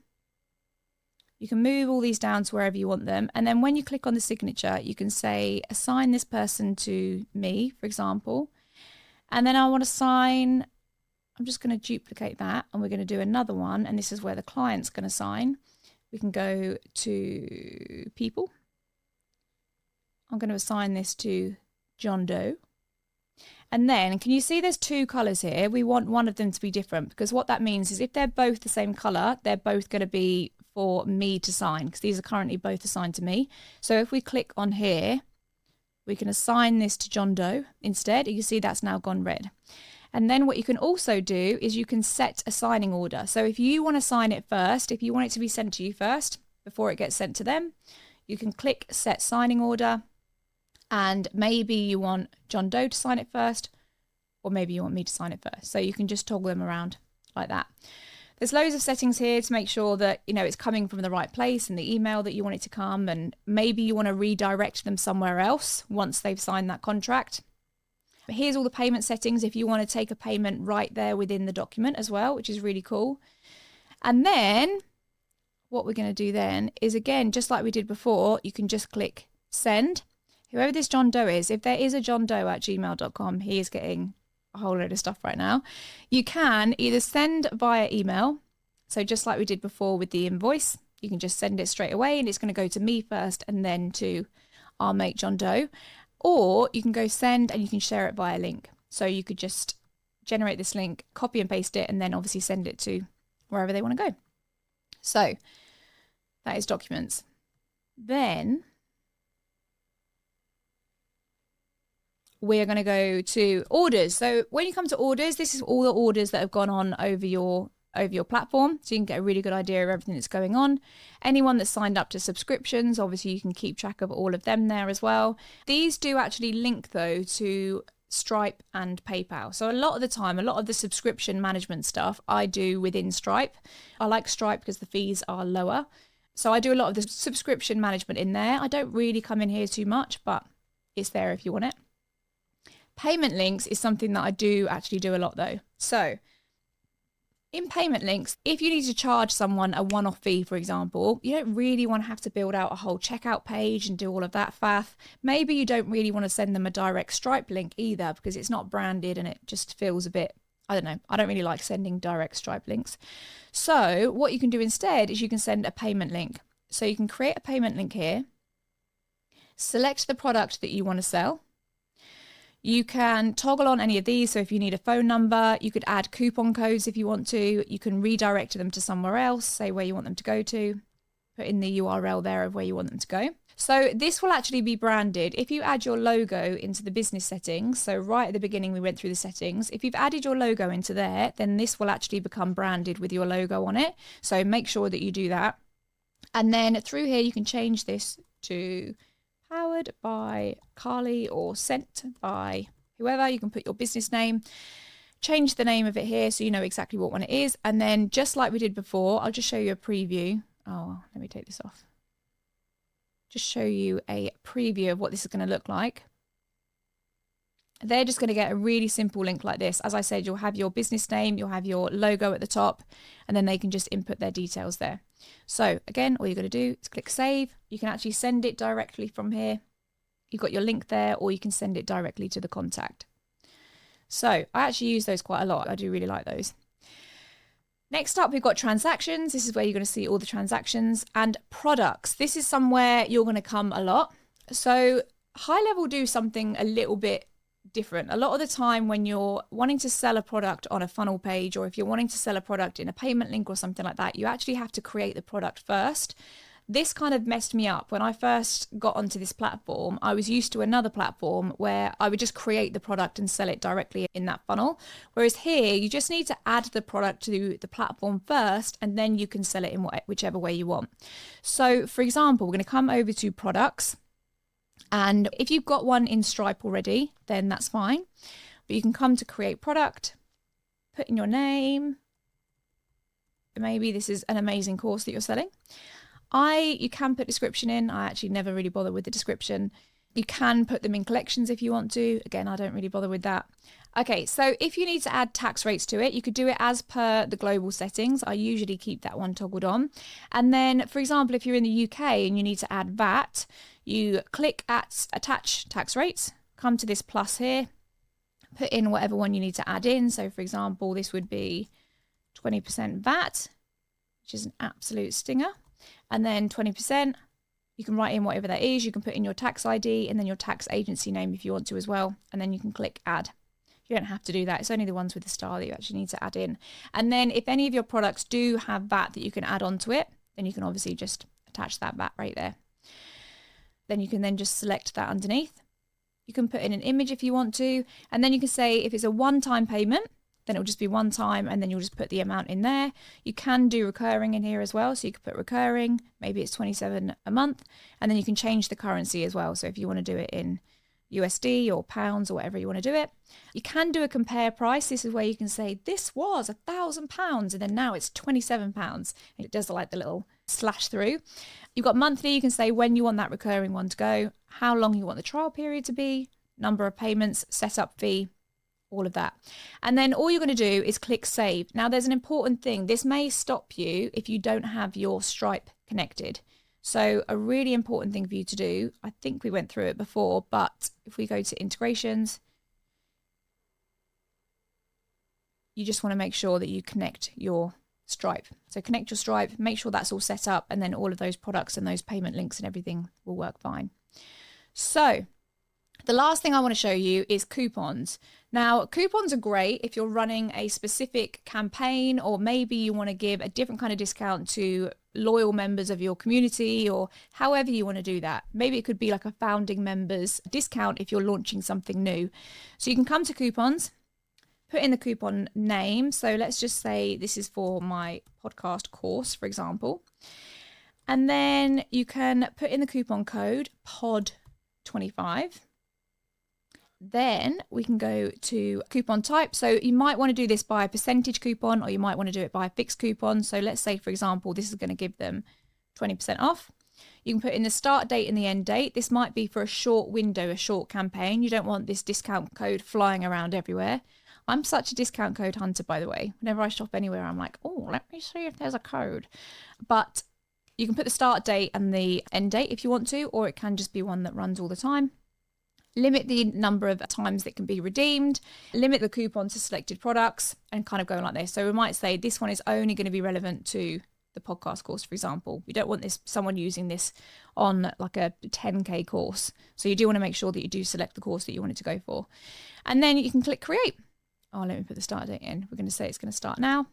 S1: You can move all these down to wherever you want them. And then when you click on the signature, you can say, assign this person to me, for example. And then I want to sign, I'm just going to duplicate that, and we're going to do another one. And this is where the client's going to sign. We can go to people. I'm going to assign this to John Doe. And then can you see there's two colors here? We want one of them to be different, because what that means is if they're both the same color, they're both going to be for me to sign, because these are currently both assigned to me. So if we click on here, we can assign this to John Doe instead. You can see that's now gone red. And then what you can also do is you can set a signing order. So if you want to sign it first, if you want it to be sent to you first before it gets sent to them, you can click set signing order. And maybe you want John Doe to sign it first, or maybe you want me to sign it first. So you can just toggle them around like that. There's loads of settings here to make sure that, you know, it's coming from the right place and the email that you want it to come. And maybe you want to redirect them somewhere else once they've signed that contract. But here's all the payment settings if you want to take a payment right there within the document as well, which is really cool. And then what we're going to do then is, again, just like we did before, you can just click send. Whoever this John Doe is, if there is a John Doe at gmail.com, he is getting a whole load of stuff right now. You can either send via email. So just like we did before with the invoice, you can just send it straight away and it's going to go to me first and then to our mate John Doe. Or you can go send and you can share it via link. So you could just generate this link, copy and paste it, and then obviously send it to wherever they want to go. So that is documents. Then we're going to go to orders. So when you come to orders, this is all the orders that have gone on over your platform. So you can get a really good idea of everything that's going on. Anyone that's signed up to subscriptions, obviously you can keep track of all of them there as well. These do actually link though to Stripe and PayPal. So a lot of the time, a lot of the subscription management stuff I do within Stripe. I like Stripe because the fees are lower. So I do a lot of the subscription management in there. I don't really come in here too much, but it's there if you want it. Payment links is something that I do actually do a lot though. So in payment links, if you need to charge someone a one-off fee, for example, you don't really want to have to build out a whole checkout page and do all of that faff. Maybe you don't really want to send them a direct Stripe link either because it's not branded and it just feels a bit, I don't know. I don't really like sending direct Stripe links. So what you can do instead is you can send a payment link. So you can create a payment link here, select the product that you want to sell. You can toggle on any of these. So if you need a phone number, you could add coupon codes if you want to. You can redirect them to somewhere else, say where you want them to go to, put in the URL there of where you want them to go. So this will actually be branded. If you add your logo into the business settings, so right at the beginning we went through the settings, if you've added your logo into there, then this will actually become branded with your logo on it. So make sure that you do that. And then through here, you can change this to powered by Carly or sent by whoever. You can put your business name, change the name of it here so you know exactly what one it is. And then just like we did before, I'll just show you a preview. Oh, let me take this off. Just show you a preview of what this is going to look like. They're just going to get a really simple link like this. As I said, you'll have your business name, you'll have your logo at the top, and then they can just input their details there. So again, all you're going to do is click save. You can actually send it directly from here. You've got your link there, or you can send it directly to the contact. So I actually use those quite a lot. I do really like those. Next up, we've got transactions. This is where you're going to see all the transactions, and products. This is somewhere you're going to come a lot. So HighLevel do something a little bit different. A lot of the time when you're wanting to sell a product on a funnel page, or if you're wanting to sell a product in a payment link or something like that, you actually have to create the product first. This kind of messed me up. When I first got onto this platform, I was used to another platform where I would just create the product and sell it directly in that funnel. Whereas here, you just need to add the product to the platform first, and then you can sell it in whichever way you want. So for example, we're going to come over to products. And if you've got one in Stripe already, then that's fine. But you can come to create product, put in your name, maybe this is an amazing course that you're selling. You can put description in. I actually never really bother with the description. You can put them in collections if you want to. Again, I don't really bother with that. Okay, so if you need to add tax rates to it, you could do it as per the global settings. I usually keep that one toggled on. And then, for example, if you're in the UK and you need to add VAT, you click at attach tax rates, come to this plus here, put in whatever one you need to add in. So for example, this would be 20% VAT, which is an absolute stinger. And then 20%, you can write in whatever that is. You can put in your tax ID and then your tax agency name if you want to as well. And then you can click add. You don't have to do that. It's only the ones with the star that you actually need to add in. And then if any of your products do have VAT that you can add onto it, then you can obviously just attach that VAT right there. Then you can then just select that underneath. You can put in an image if you want to. And then you can say if it's a one-time payment, then it'll just be one time and then you'll just put the amount in there. You can do recurring in here as well. So you could put recurring, maybe it's 27 a month, and then you can change the currency as well. So if you want to do it in USD or pounds or whatever you want to do it. You can do a compare price. This is where you can say this was £1,000 and then now it's £27. And it does like the little slash through. You've got monthly. You can say when you want that recurring one to go, how long you want the trial period to be, number of payments, setup fee, all of that. And then all you're going to do is click save. Now there's an important thing. This may stop you if you don't have your Stripe connected. So a really important thing for you to do, I think we went through it before, but if we go to integrations, you just want to make sure that you connect your Stripe. So connect your Stripe, make sure that's all set up, and then all of those products and those payment links and everything will work fine. So the last thing I want to show you is coupons. Now, coupons are great if you're running a specific campaign, or maybe you want to give a different kind of discount to loyal members of your community, or however you want to do that. Maybe it could be like a founding members discount if you're launching something new. So you can come to coupons, put in the coupon name. So let's just say this is for my podcast course, for example. And then you can put in the coupon code POD25. Then we can go to coupon type. So you might want to do this by a percentage coupon, or you might want to do it by a fixed coupon. So let's say, for example, this is going to give them 20% off. You can put in the start date and the end date. This might be for a short window, a short campaign. You don't want this discount code flying around everywhere. I'm such a discount code hunter, by the way. Whenever I shop anywhere, I'm like, oh, let me see if there's a code. But you can put the start date and the end date if you want to, or it can just be one that runs all the time. Limit the number of times that can be redeemed, limit the coupon to selected products, and kind of go like this. So we might say this one is only going to be relevant to the podcast course, for example. We don't want someone using this on like a 10K course. So you do want to make sure that you do select the course that you want it to go for. And then you can click create. Oh, let me put the start date in. We're going to say it's going to start now.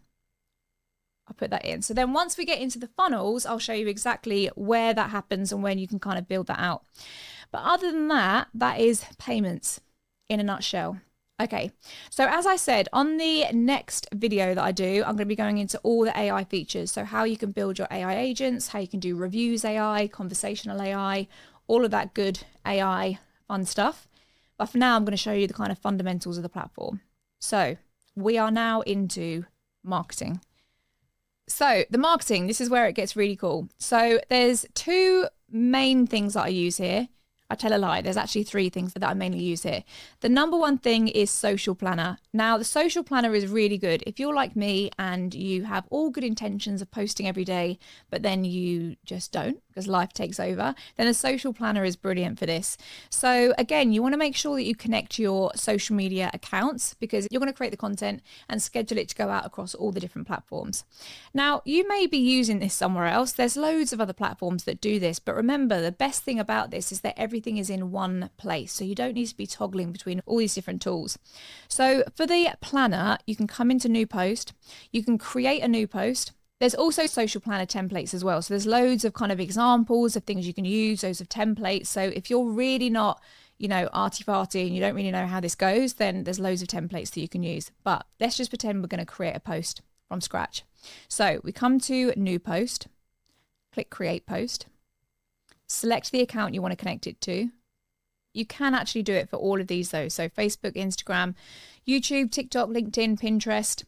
S1: I'll put that in. So then once we get into the funnels, I'll show you exactly where that happens and when you can kind of build that out. But other than that, that is payments in a nutshell. Okay, so as I said, on the next video that I do, I'm going to be going into all the AI features. So how you can build your AI agents, how you can do reviews AI, conversational AI, all of that good AI fun stuff. But for now, I'm going to show you the kind of fundamentals of the platform. So we are now into marketing. So the marketing, this is where it gets really cool. So there's two main things that I use here. I tell a lie, there's actually three things that I mainly use here. The number one thing is Social Planner. Now, the Social Planner is really good. If you're like me and you have all good intentions of posting every day, but then you just don't because life takes over, then the Social Planner is brilliant for this. So again, you want to make sure that you connect your social media accounts because you're going to create the content and schedule it to go out across all the different platforms. Now, you may be using this somewhere else. There's loads of other platforms that do this, but remember, the best thing about this is that everything is in one place. So you don't need to be toggling between all these different tools. So for the planner, you can come into new post, you can create a new post. There's also social planner templates as well. So there's loads of kind of examples of things you can use, loads of templates. So if you're really not, arty-farty and you don't really know how this goes, then there's loads of templates that you can use. But let's just pretend we're going to create a post from scratch. So we come to new post, click create post. Select the account you want to connect it to. You can actually do it for all of these though. So Facebook, Instagram, YouTube, TikTok, LinkedIn, Pinterest,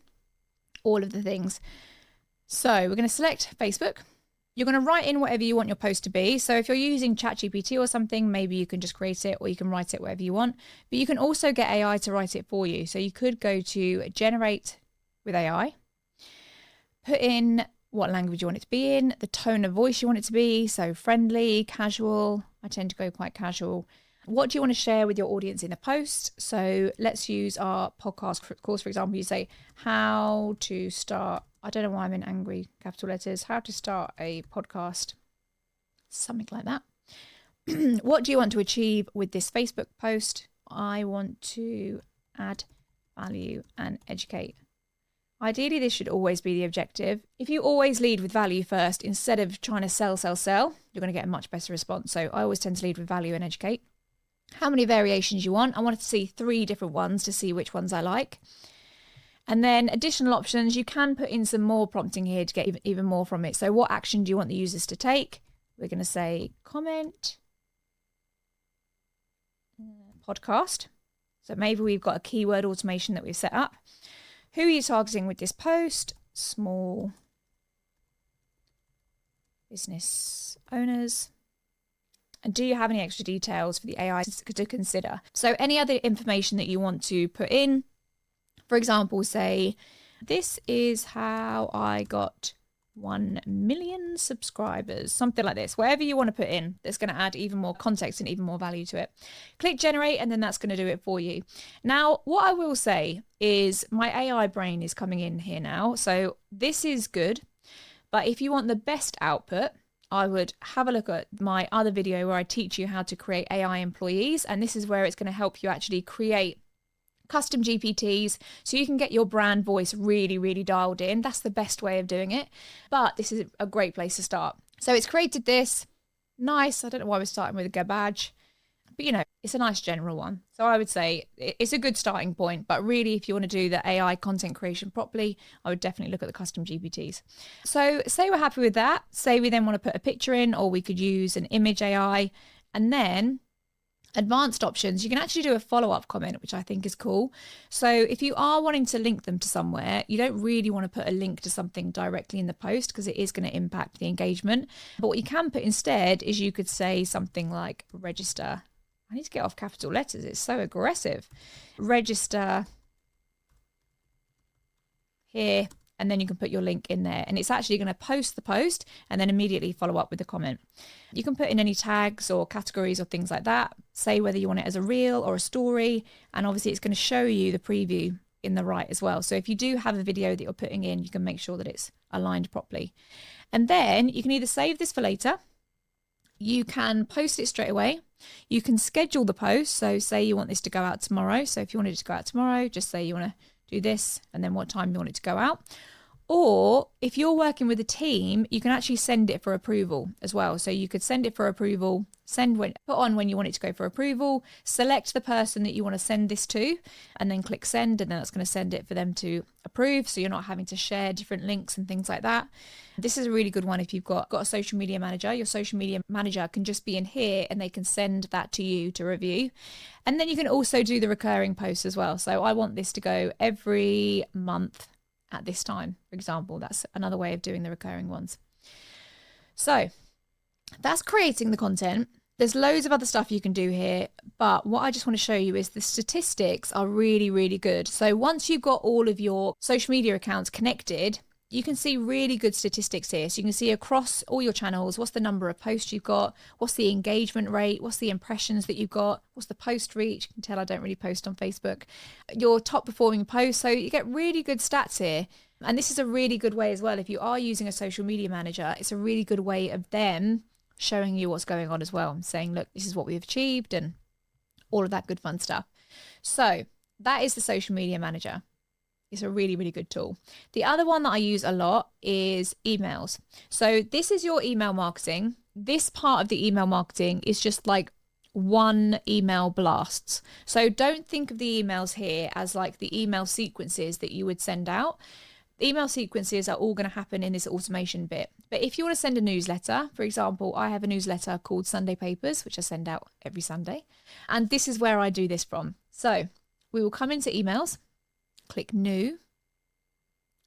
S1: all of the things. So we're going to select Facebook. You're going to write in whatever you want your post to be. So if you're using ChatGPT or something, maybe you can just create it, or you can write it whatever you want. But you can also get AI to write it for you. So you could go to generate with AI, put in what language you want it to be in, the tone of voice you want it to be. So friendly, casual. I tend to go quite casual. What do you want to share with your audience in a post? So let's use our podcast course, for example. You say, how to start, I don't know why I'm in angry capital letters, how to start a podcast, something like that. What do you want to achieve with this Facebook post? I want to add value and educate. Ideally, this should always be the objective. If you always lead with value first, instead of trying to sell, you're going to get a much better response. So I always tend to lead with value and educate. How many variations you want? I wanted to see 3 different ones to see which ones I like. And then additional options, you can put in some more prompting here to get even more from it. So what action do you want the users to take? We're going to say comment, podcast. So maybe we've got a keyword automation that we've set up. Who are you targeting with this post? Small business owners. And do you have any extra details for the AI to consider? So any other information that you want to put in, for example, say, this is how I got 1 million subscribers, something like this. Whatever you want to put in, that's going to add even more context and even more value to it. Click generate, and then that's going to do it for you. Now, what I will say is my AI brain is coming in here now. So this is good. But if you want the best output, I would have a look at my other video where I teach you how to create AI employees. And this is where it's going to help you actually create custom GPTs so you can get your brand voice really, really dialed in. That's the best way of doing it. But this is a great place to start. So it's created this. Nice. I don't know why we're starting with a garbage, but it's a nice general one. So I would say it's a good starting point, but really if you want to do the AI content creation properly, I would definitely look at the custom GPTs. So say we're happy with that. Say we then want to put a picture in, or we could use an image AI, and then advanced options, you can actually do a follow-up comment, which I think is cool. So if you are wanting to link them to somewhere, you don't really want to put a link to something directly in the post because it is going to impact the engagement. But what you can put instead is you could say something like register. I need to get off capital letters. It's so aggressive. Register here, and then you can put your link in there, and it's actually going to post the post and then immediately follow up with the comment. You can put in any tags or categories or things like that. Say whether you want it as a reel or a story, and obviously it's going to show you the preview in the right as well. So if you do have a video that you're putting in, you can make sure that it's aligned properly. And then you can either save this for later, you can post it straight away, you can schedule the post. So say you want this to go out tomorrow. So if you wanted it to go out tomorrow, just say you want to do this and then what time you want it to go out. Or if you're working with a team, you can actually send it for approval as well. So you could send it for approval, put on when you want it to go for approval, select the person that you want to send this to, and then click send, and then that's going to send it for them to approve. So you're not having to share different links and things like that. This is a really good one if you've got a social media manager. Your social media manager can just be in here and they can send that to you to review. And then you can also do the recurring posts as well. So I want this to go every month at this time, for example. That's another way of doing the recurring ones. So that's creating the content. There's loads of other stuff you can do here, but what I just want to show you is the statistics are really, really good. So once you've got all of your social media accounts connected, you can see really good statistics here. So you can see across all your channels, what's the number of posts you've got, what's the engagement rate, what's the impressions that you've got, what's the post reach. You can tell I don't really post on Facebook. Your top performing posts. So you get really good stats here. And this is a really good way as well. If you are using a social media manager, it's a really good way of them showing you what's going on as well, and saying, look, this is what we've achieved and all of that good fun stuff. So that is the social media manager. It's a really, really good tool. The other one that I use a lot is emails. So this is your email marketing. This part of the email marketing is just like one email blasts. So don't think of the emails here as like the email sequences that you would send out. The email sequences are all going to happen in this automation bit. But if you want to send a newsletter, for example, I have a newsletter called Sunday Papers, which I send out every Sunday. And this is where I do this from. So we will come into emails, click new,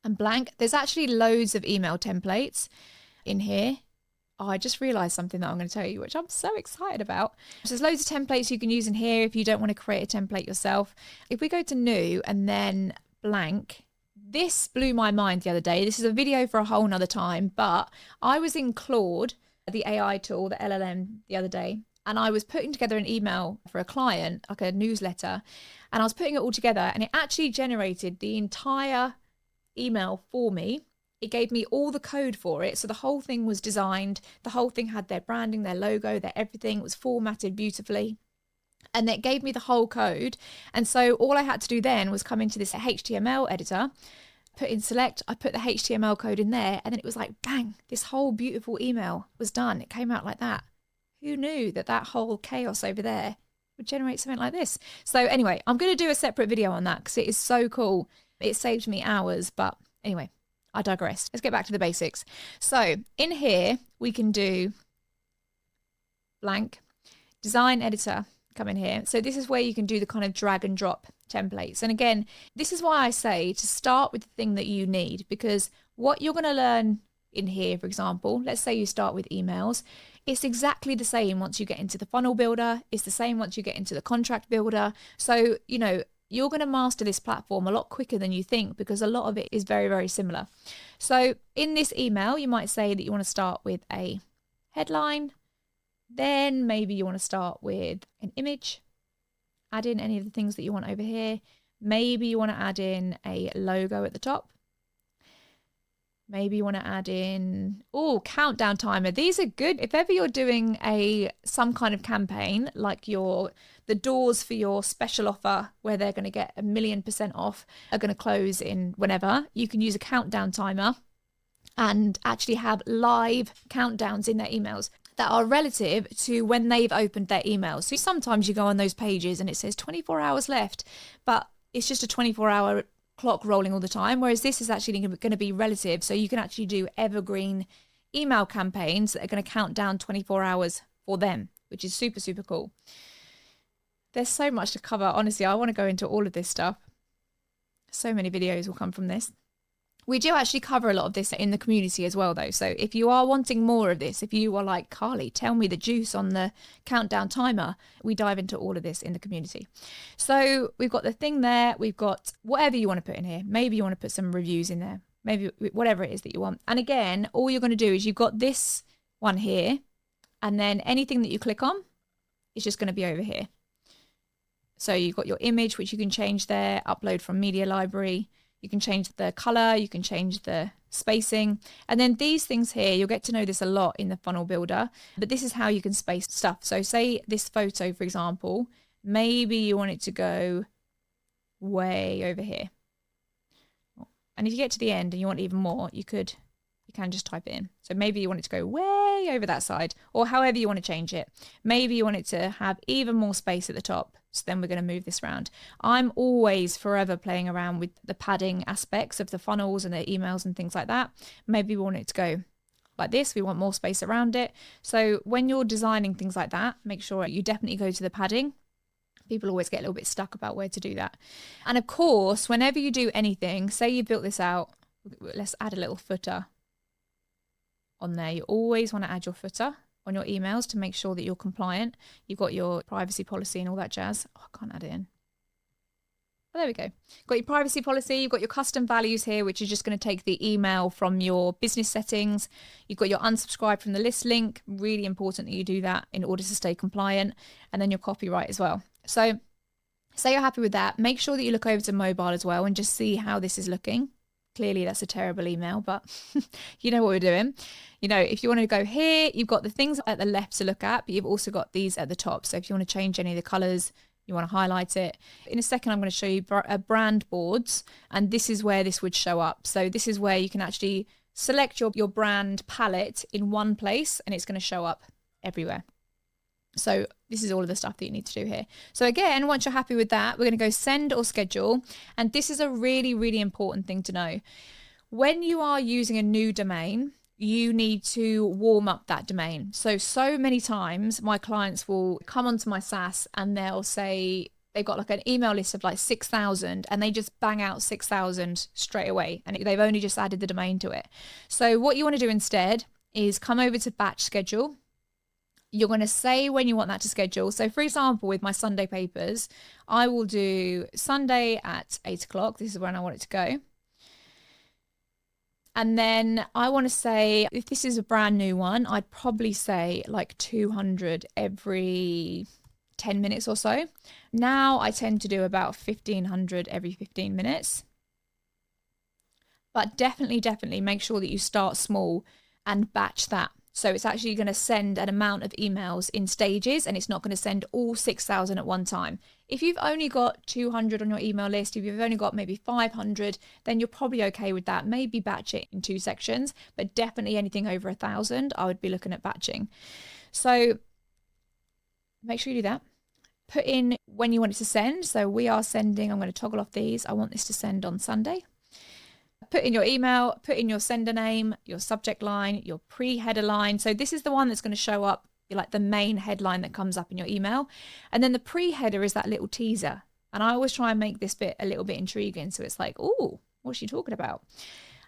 S1: and blank. There's actually loads of email templates in here. Oh, I just realized something that I'm going to tell you, which I'm so excited about. So there's loads of templates you can use in here if you don't want to create a template yourself. If we go to new and then blank, this blew my mind the other day. This is a video for a whole nother time, but I was in Claude, the AI tool, the LLM, the other day, and I was putting together an email for a client, like a newsletter, and I was putting it all together, and it actually generated the entire email for me. It gave me all the code for it. So the whole thing was designed. The whole thing had their branding, their logo, their everything. It was formatted beautifully. And it gave me the whole code. And so all I had to do then was come into this HTML editor, put in select, I put the HTML code in there, and then it was like, bang, this whole beautiful email was done. It came out like that. Who knew that that whole chaos over there would generate something like this? So anyway, I'm going to do a separate video on that because it is so cool. It saved me hours, but anyway, I digress. Let's get back to the basics. So in here, we can do blank, design editor, come in here. So this is where you can do the kind of drag and drop templates. And again, this is why I say to start with the thing that you need, because what you're going to learn in here, for example, let's say you start with emails. It's exactly the same once you get into the funnel builder. It's the same once you get into the contract builder. So, you know, you're going to master this platform a lot quicker than you think because a lot of it is very, very similar. So in this email, you might say that you want to start with a headline. Then maybe you want to start with an image. Add in any of the things that you want over here. Maybe you want to add in a logo at the top. Maybe you want to add in, countdown timer. These are good. If ever you're doing some kind of campaign, like the doors for your special offer where they're going to get 1,000,000% off are going to close in whenever, you can use a countdown timer and actually have live countdowns in their emails that are relative to when they've opened their emails. So sometimes you go on those pages and it says 24 hours left, but it's just a 24-hour clock rolling all the time, whereas this is actually going to be relative. So you can actually do evergreen email campaigns that are going to count down 24 hours for them, which is super, super cool. There's so much to cover. Honestly, I want to go into all of this stuff. So many videos will come from this. We do actually cover a lot of this in the community as well, though. So if you are wanting more of this, if you are like, Carly, tell me the juice on the countdown timer, we dive into all of this in the community. So we've got the thing there. We've got whatever you want to put in here. Maybe you want to put some reviews in there. Maybe whatever it is that you want. And again, all you're going to do is you've got this one here, and then anything that you click on is just going to be over here. So you've got your image, which you can change there, upload from media library. You can change the color, you can change the spacing. And then these things here, you'll get to know this a lot in the funnel builder, but this is how you can space stuff. So say this photo, for example, maybe you want it to go way over here. And if you get to the end and you want even more, you can just type it in. So maybe you want it to go way over that side, or however you want to change it. Maybe you want it to have even more space at the top. So then we're going to move this around. I'm always forever playing around with the padding aspects of the funnels and the emails and things like that. Maybe we want it to go like this. We want more space around it. So when you're designing things like that, make sure you definitely go to the padding. People always get a little bit stuck about where to do that. And of course, whenever you do anything, say you built this out, let's add a little footer on there. You always want to add your footer on your emails to make sure that you're compliant. You've got your privacy policy and all that jazz. Oh, I can't add it in. Oh, there we go. Got your privacy policy. You've got your custom values here, which is just going to take the email from your business settings. You've got your unsubscribe from the list link. Really important that you do that in order to stay compliant. And then your copyright as well. So say you're happy with that. Make sure that you look over to mobile as well and just see how this is looking. Clearly that's a terrible email, but you know what we're doing. You know, if you want to go here, you've got the things at the left to look at, but you've also got these at the top. So if you want to change any of the colors, you want to highlight it. In a second, I'm going to show you brand boards, and this is where this would show up. So this is where you can actually select your brand palette in one place, and it's going to show up everywhere. So this is all of the stuff that you need to do here. So again, once you're happy with that, we're going to go send or schedule. And this is a really, really important thing to know. When you are using a new domain, you need to warm up that domain. So many times my clients will come onto my SaaS and they'll they've got like an email list of like 6,000 and they just bang out 6,000 straight away. And they've only just added the domain to it. So what you want to do instead is come over to batch schedule. You're going to say when you want that to schedule. So for example, with my Sunday papers, I will do Sunday at 8 o'clock. This is when I want it to go. And then I want to say, if this is a brand new one, I'd probably say like 200 every 10 minutes or so. Now I tend to do about 1,500 every 15 minutes. But definitely make sure that you start small and batch that. So it's actually going to send an amount of emails in stages, and it's not going to send all 6,000 at one time. If you've only got 200 on your email list, if you've only got maybe 500, then you're probably okay with that. Maybe batch it in 2 sections, but definitely anything over 1,000, I would be looking at batching. So make sure you do that. Put in when you want it to send. So we are sending, I'm going to toggle off these. I want this to send on Sunday. Put in your email, put in your sender name, your subject line, your pre-header line. So this is the one that's going to show up, like the main headline that comes up in your email. And then the pre-header is that little teaser. And I always try and make this bit a little bit intriguing. So it's like, oh, what's she talking about?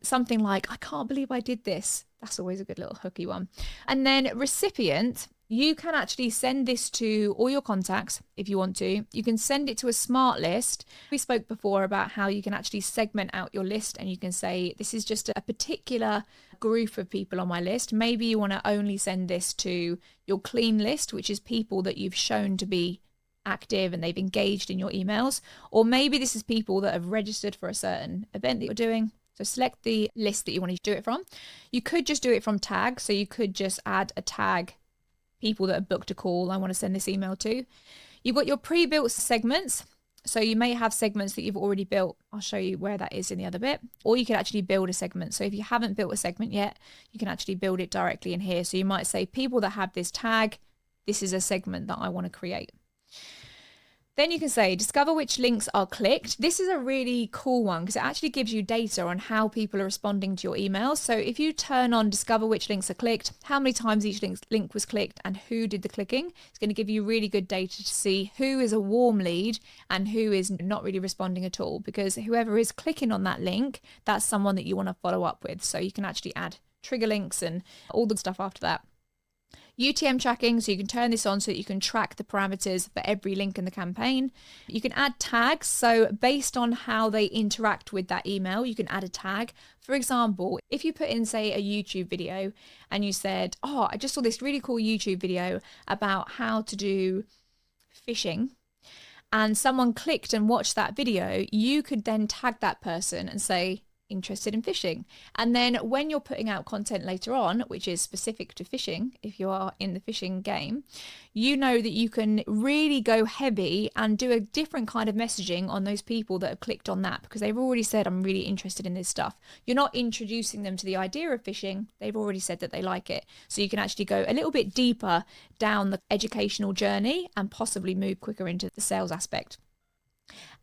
S1: Something like, I can't believe I did this. That's always a good little hooky one. And then recipient, you can actually send this to all your contacts if you want to. You can send it to a smart list. We spoke before about how you can actually segment out your list, and you can say, this is just a particular group of people on my list. Maybe you want to only send this to your clean list, which is people that you've shown to be active and they've engaged in your emails. Or maybe this is people that have registered for a certain event that you're doing. So select the list that you want to do it from. You could just do it from tag. So you could just add a tag, people that have booked a call I want to send this email to. You've got your pre-built segments. So you may have segments that you've already built. I'll show you where that is in the other bit. Or you can actually build a segment. So if you haven't built a segment yet, you can actually build it directly in here. So you might say, people that have this tag, this is a segment that I want to create. Then you can say, discover which links are clicked. This is a really cool one because it actually gives you data on how people are responding to your emails. So if you turn on discover which links are clicked, how many times each link was clicked and who did the clicking, it's going to give you really good data to see who is a warm lead and who is not really responding at all, because whoever is clicking on that link, that's someone that you want to follow up with. So you can actually add trigger links and all the stuff after that. UTM tracking, so you can turn this on so that you can track the parameters for every link in the campaign. You can add tags, so based on how they interact with that email, you can add a tag. For example, if you put in, say, a YouTube video and you said, oh, I just saw this really cool YouTube video about how to do phishing, and someone clicked and watched that video, you could then tag that person and say, interested in phishing. And then when you're putting out content later on, which is specific to phishing, if you are in the phishing game, you know that you can really go heavy and do a different kind of messaging on those people that have clicked on that, because they've already said, I'm really interested in this stuff. You're not introducing them to the idea of phishing. They've already said that they like it. So you can actually go a little bit deeper down the educational journey and possibly move quicker into the sales aspect.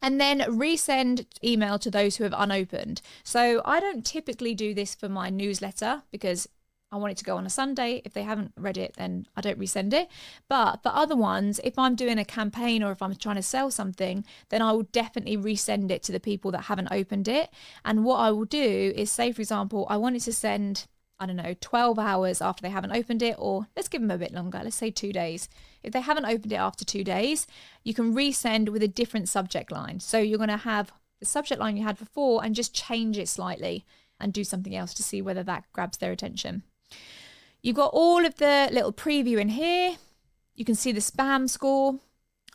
S1: And then resend email to those who have unopened. So I don't typically do this for my newsletter because I want it to go on a Sunday. If they haven't read it, then I don't resend it. But for other ones, if I'm doing a campaign or if I'm trying to sell something, then I will definitely resend it to the people that haven't opened it. And what I will do is, say, for example, I wanted to send, I don't know, 12 hours after they haven't opened it, or let's give them a bit longer. Let's say 2 days. If they haven't opened it after 2 days, you can resend with a different subject line. So you're going to have the subject line you had before and just change it slightly and do something else to see whether that grabs their attention. You've got all of the little preview in here. You can see the spam score.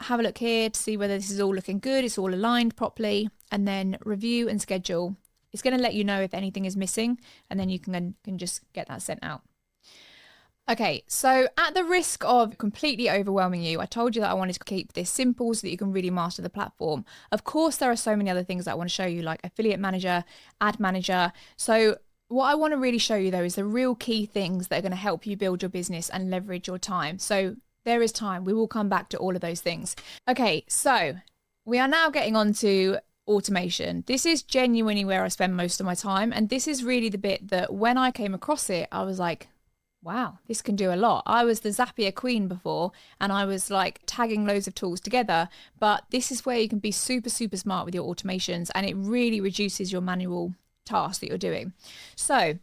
S1: Have a look here to see whether this is all looking good. It's all aligned properly. And then review and schedule. It's going to let you know if anything is missing, and then you can just get that sent out. Okay, so at the risk of completely overwhelming you, I told you that I wanted to keep this simple so that you can really master the platform. Of course, there are so many other things that I want to show you, like affiliate manager, ad manager. So what I want to really show you, though, is the real key things that are going to help you build your business and leverage your time. So there is time. We will come back to all of those things. Okay, so we are now getting on to automation. This is genuinely where I spend most of my time. And this is really the bit that when I came across it, I was like, wow, this can do a lot. I was the Zapier queen before, and I was like tagging loads of tools together. But this is where you can be super, super smart with your automations, and it really reduces your manual tasks that you're doing. So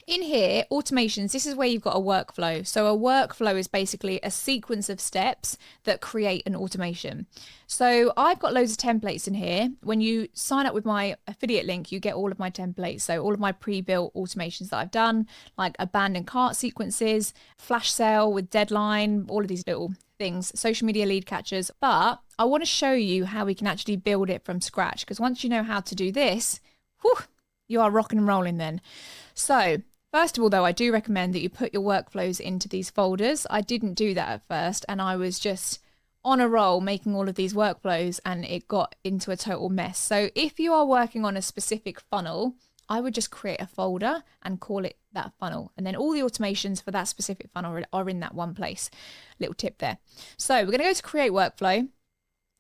S1: in here, automations, this is where you've got a workflow. So a workflow is basically a sequence of steps that create an automation. So I've got loads of templates in here. When you sign up with my affiliate link, you get all of my templates. So all of my pre-built automations that I've done, like abandoned cart sequences, flash sale with deadline, all of these little things, social media lead catchers. But I want to show you how we can actually build it from scratch, because once you know how to do this, whew, you are rocking and rolling then. So first of all, though, I do recommend that you put your workflows into these folders. I didn't do that at first, and I was just on a roll making all of these workflows, and it got into a total mess. So if you are working on a specific funnel, I would just create a folder and call it that funnel. And then all the automations for that specific funnel are in that one place. Little tip there. So we're going to go to create workflow.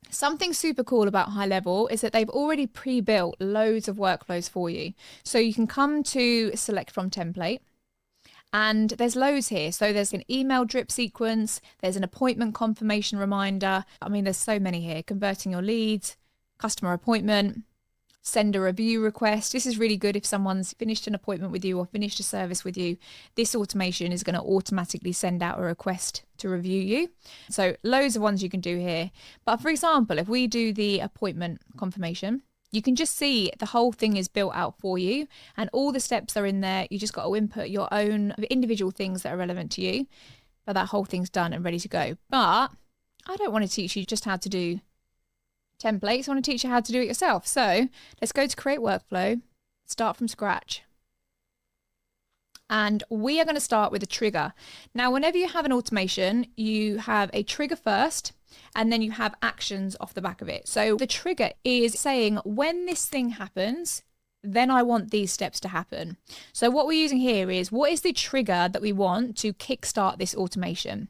S1: Something super cool about HighLevel is that they've already pre-built loads of workflows for you. So you can come to select from template, and there's loads here. So there's an email drip sequence, there's an appointment confirmation reminder. I mean, there's so many here. Converting your leads, customer appointment, send a review request. This is really good if someone's finished an appointment with you or finished a service with you. This automation is going to automatically send out a request to review you. So loads of ones you can do here. But for example, if we do the appointment confirmation, you can just see the whole thing is built out for you and all the steps are in there. You just got to input your own individual things that are relevant to you, but that whole thing's done and ready to go. But I don't want to teach you just how to do templates. I want to teach you how to do it yourself. So let's go to create workflow, start from scratch. And we are going to start with a trigger. Now, whenever you have an automation, you have a trigger first, and then you have actions off the back of it. So the trigger is saying, when this thing happens, then I want these steps to happen. So what we're using here is, what is the trigger that we want to kickstart this automation?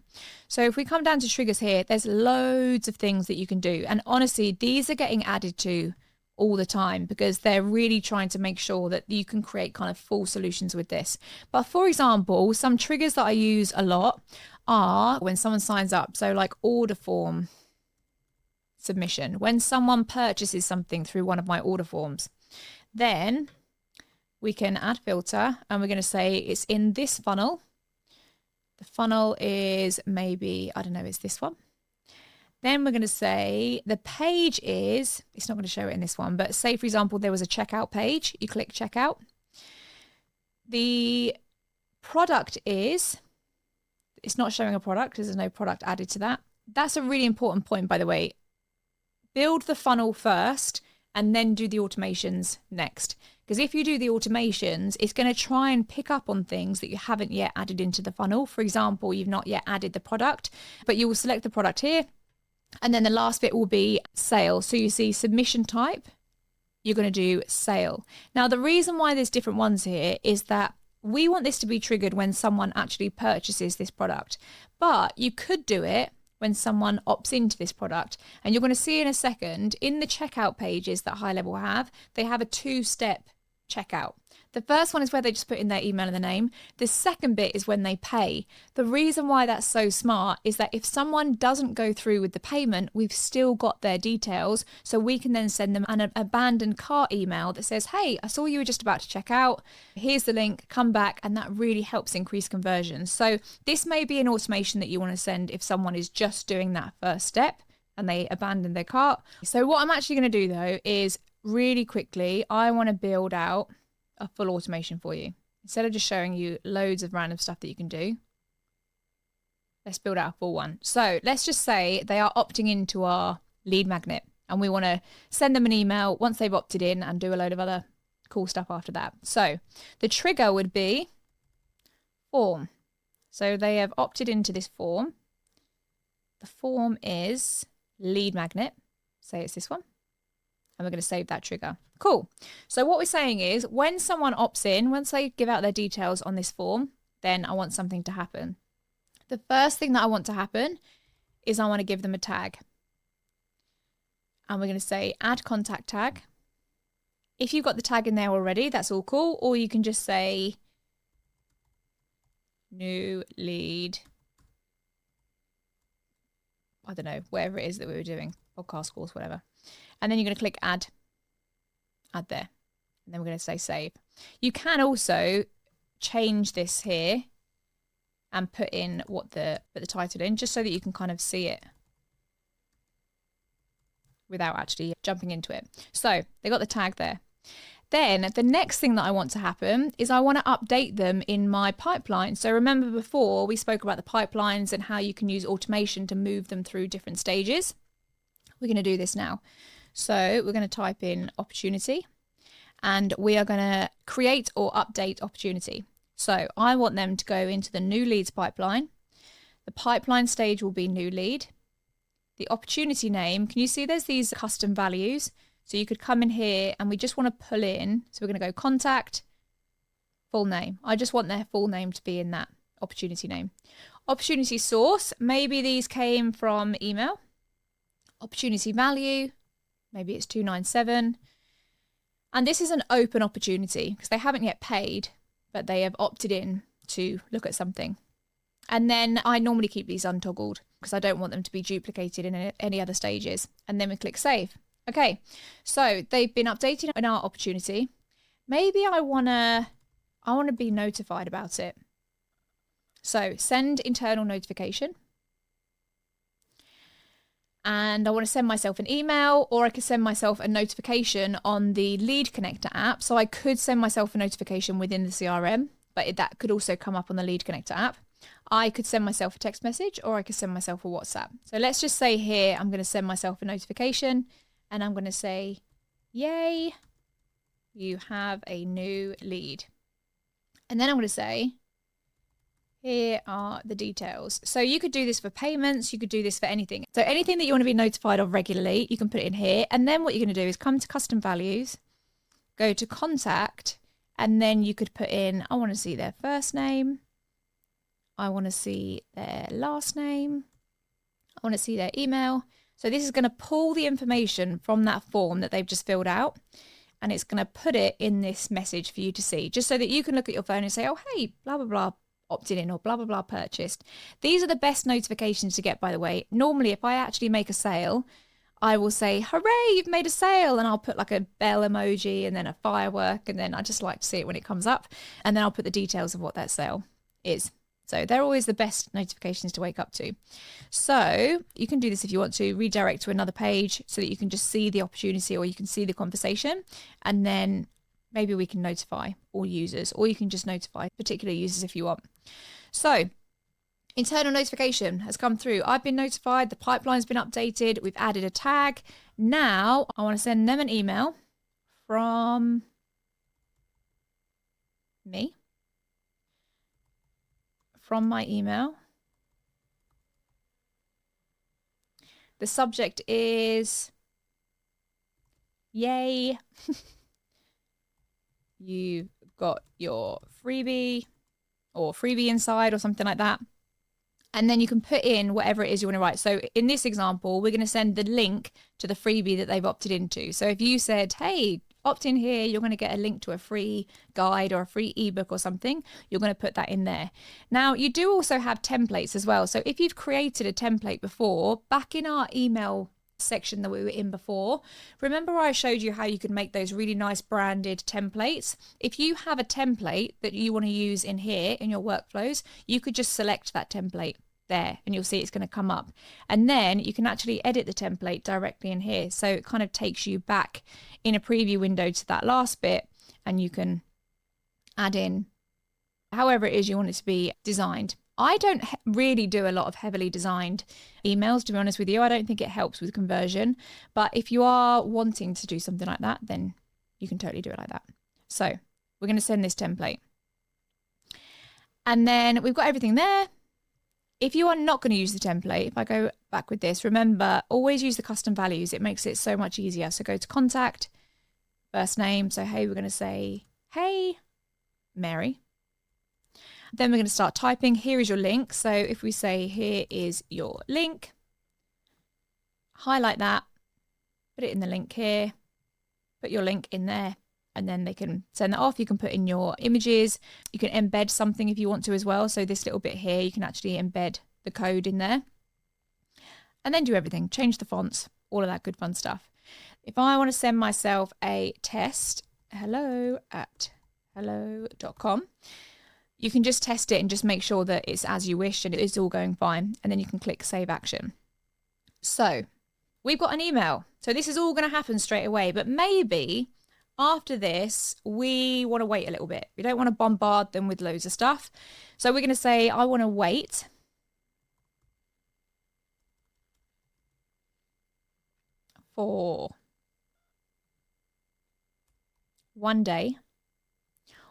S1: So if we come down to triggers here, there's loads of things that you can do. And honestly, these are getting added to all the time because they're really trying to make sure that you can create kind of full solutions with this. But for example, some triggers that I use a lot are when someone signs up. So like order form submission, when someone purchases something through one of my order forms. Then we can add filter and we're going to say it's in this funnel. The funnel is maybe, I don't know, it's this one. Then we're going to say the page is, it's not going to show it in this one, but say for example, there was a checkout page. You click checkout. The product is, it's not showing a product because there's no product added to that. That's a really important point, by the way. Build the funnel first and then do the automations next. Because if you do the automations, it's going to try and pick up on things that you haven't yet added into the funnel. For example, you've not yet added the product, but you will select the product here. And then the last bit will be sale. So you see submission type, you're going to do sale. Now, the reason why there's different ones here is that we want this to be triggered when someone actually purchases this product. But you could do it when someone opts into this product. And you're going to see in a second, in the checkout pages that HighLevel have, they have a two-step checkout. The first one is where they just put in their email and the name. The second bit is when they pay. The reason why that's so smart is that if someone doesn't go through with the payment, we've still got their details. So we can then send them an abandoned cart email that says, hey, I saw you were just about to check out. Here's the link, come back. And that really helps increase conversions. So this may be an automation that you want to send if someone is just doing that first step and they abandon their cart. So what I'm actually going to do though is really quickly, I want to build out a full automation for you. Instead of just showing you loads of random stuff that you can do, let's build out a full one. So let's just say they are opting into our lead magnet and we want to send them an email once they've opted in and do a load of other cool stuff after that. So the trigger would be form. So they have opted into this form. The form is lead magnet. Say it's this one. And we're going to save that trigger. Cool. So what we're saying is when someone opts in, once they give out their details on this form, then I want something to happen. The first thing that I want to happen is I want to give them a tag. And we're going to say add contact tag. If you've got the tag in there already, that's all cool. Or you can just say new lead. I don't know, wherever it is that we were doing, podcast course, whatever. And then you're going to click add there. And then we're going to say save. You can also change this here and put the title in, just so that you can kind of see it without actually jumping into it. So they got the tag there. Then the next thing that I want to happen is I want to update them in my pipeline. So remember before we spoke about the pipelines and how you can use automation to move them through different stages. We're going to do this now. So we're going to type in opportunity and we are going to create or update opportunity. So I want them to go into the new leads pipeline. The pipeline stage will be new lead. The opportunity name, can you see there's these custom values? So you could come in here and we just want to pull in. So we're going to go contact, full name. I just want their full name to be in that opportunity name. Opportunity source, maybe these came from email. Opportunity value, maybe it's 297. And this is an open opportunity because they haven't yet paid, but they have opted in to look at something. And then I normally keep these untoggled because I don't want them to be duplicated in any other stages. And then we click save. Okay, so they've been updated in our opportunity. Maybe I wanna be notified about it. So send internal notification. And I want to send myself an email, or I could send myself a notification on the Lead Connector app. So I could send myself a notification within the CRM, but that could also come up on the Lead Connector app. I could send myself a text message, or I could send myself a WhatsApp. So let's just say here, I'm going to send myself a notification and I'm going to say, yay, you have a new lead. And then I'm going to say, here are the details. So you could do this for payments. You could do this for anything. So anything that you want to be notified of regularly, you can put it in here. And then what you're going to do is come to custom values, go to contact, and then you could put in, I want to see their first name. I want to see their last name. I want to see their email. So this is going to pull the information from that form that they've just filled out. And it's going to put it in this message for you to see, just so that you can look at your phone and say, oh, hey, blah, blah, blah, opted in, or blah, blah, blah, purchased. These are the best notifications to get, by the way. Normally, if I actually make a sale, I will say, hooray, you've made a sale. And I'll put like a bell emoji and then a firework. And then I just like to see it when it comes up. And then I'll put the details of what that sale is. So they're always the best notifications to wake up to. So you can do this if you want to, redirect to another page so that you can just see the opportunity, or you can see the conversation, and then maybe we can notify all users, or you can just notify particular users if you want. So internal notification has come through. I've been notified. The pipeline's been updated. We've added a tag. Now I want to send them an email from me. From my email. The subject is, yay, you've got your freebie, or freebie inside, or something like that. And then you can put in whatever it is you want to write. So in this example, we're going to send the link to the freebie that they've opted into. So if you said, hey, opt in here, you're going to get a link to a free guide or a free ebook or something, you're going to put that in there. Now, you do also have templates as well. So if you've created a template before, back in our email section that we were in before, remember I showed you how you could make those really nice branded templates? If you have a template that you want to use in here in your workflows, you could just select that template there and you'll see it's going to come up. And then you can actually edit the template directly in here. So it kind of takes you back in a preview window to that last bit, and you can add in however it is you want it to be designed. I don't really do a lot of heavily designed emails, to be honest with you. I don't think it helps with conversion. But if you are wanting to do something like that, then you can totally do it like that. So we're going to send this template. And then we've got everything there. If you are not going to use the template, if I go back with this, remember, always use the custom values. It makes it so much easier. So go to contact, first name. So, hey, we're going to say, hey, Mary. Then we're going to start typing. Here is your link. So if we say, here is your link, highlight that, put it in the link here, put your link in there. and then they can send that off. You can put in your images. You can embed something if you want to as well. So this little bit here, you can actually embed the code in there and then do everything. Change the fonts, all of that good fun stuff. If I want to send myself a test, hello@hello.com, you can just test it and just make sure that it's as you wish and it's all going fine. And then you can click Save Action. So we've got an email. So this is all going to happen straight away, but maybe after this, we want to wait a little bit. We don't want to bombard them with loads of stuff. So we're going to say, I want to wait for 1 day,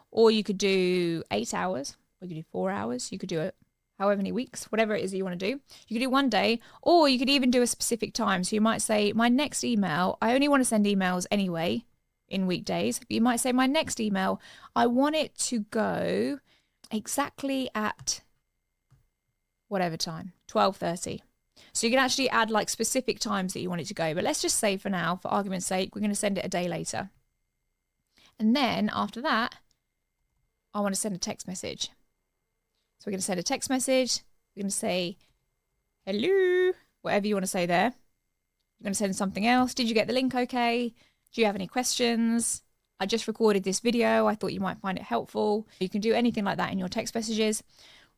S1: or you could do 8 hours, or you could do 4 hours. You could do it however many weeks, whatever it is that you want to do. You could do 1 day, or you could even do a specific time. So you might say, my next email, I only want to send emails anyway in weekdays. But you might say, my next email, I want it to go exactly at whatever time, 12:30. So you can actually add like specific times that you want it to go. But let's just say for now, for argument's sake, we're going to send it a day later. And then after that, I want to send a text message. So we're going to send a text message. We're going to say, hello, whatever you want to say there. You're going to send something else. Did you get the link okay? Do you have any questions? I just recorded this video. I thought you might find it helpful. You can do anything like that in your text messages.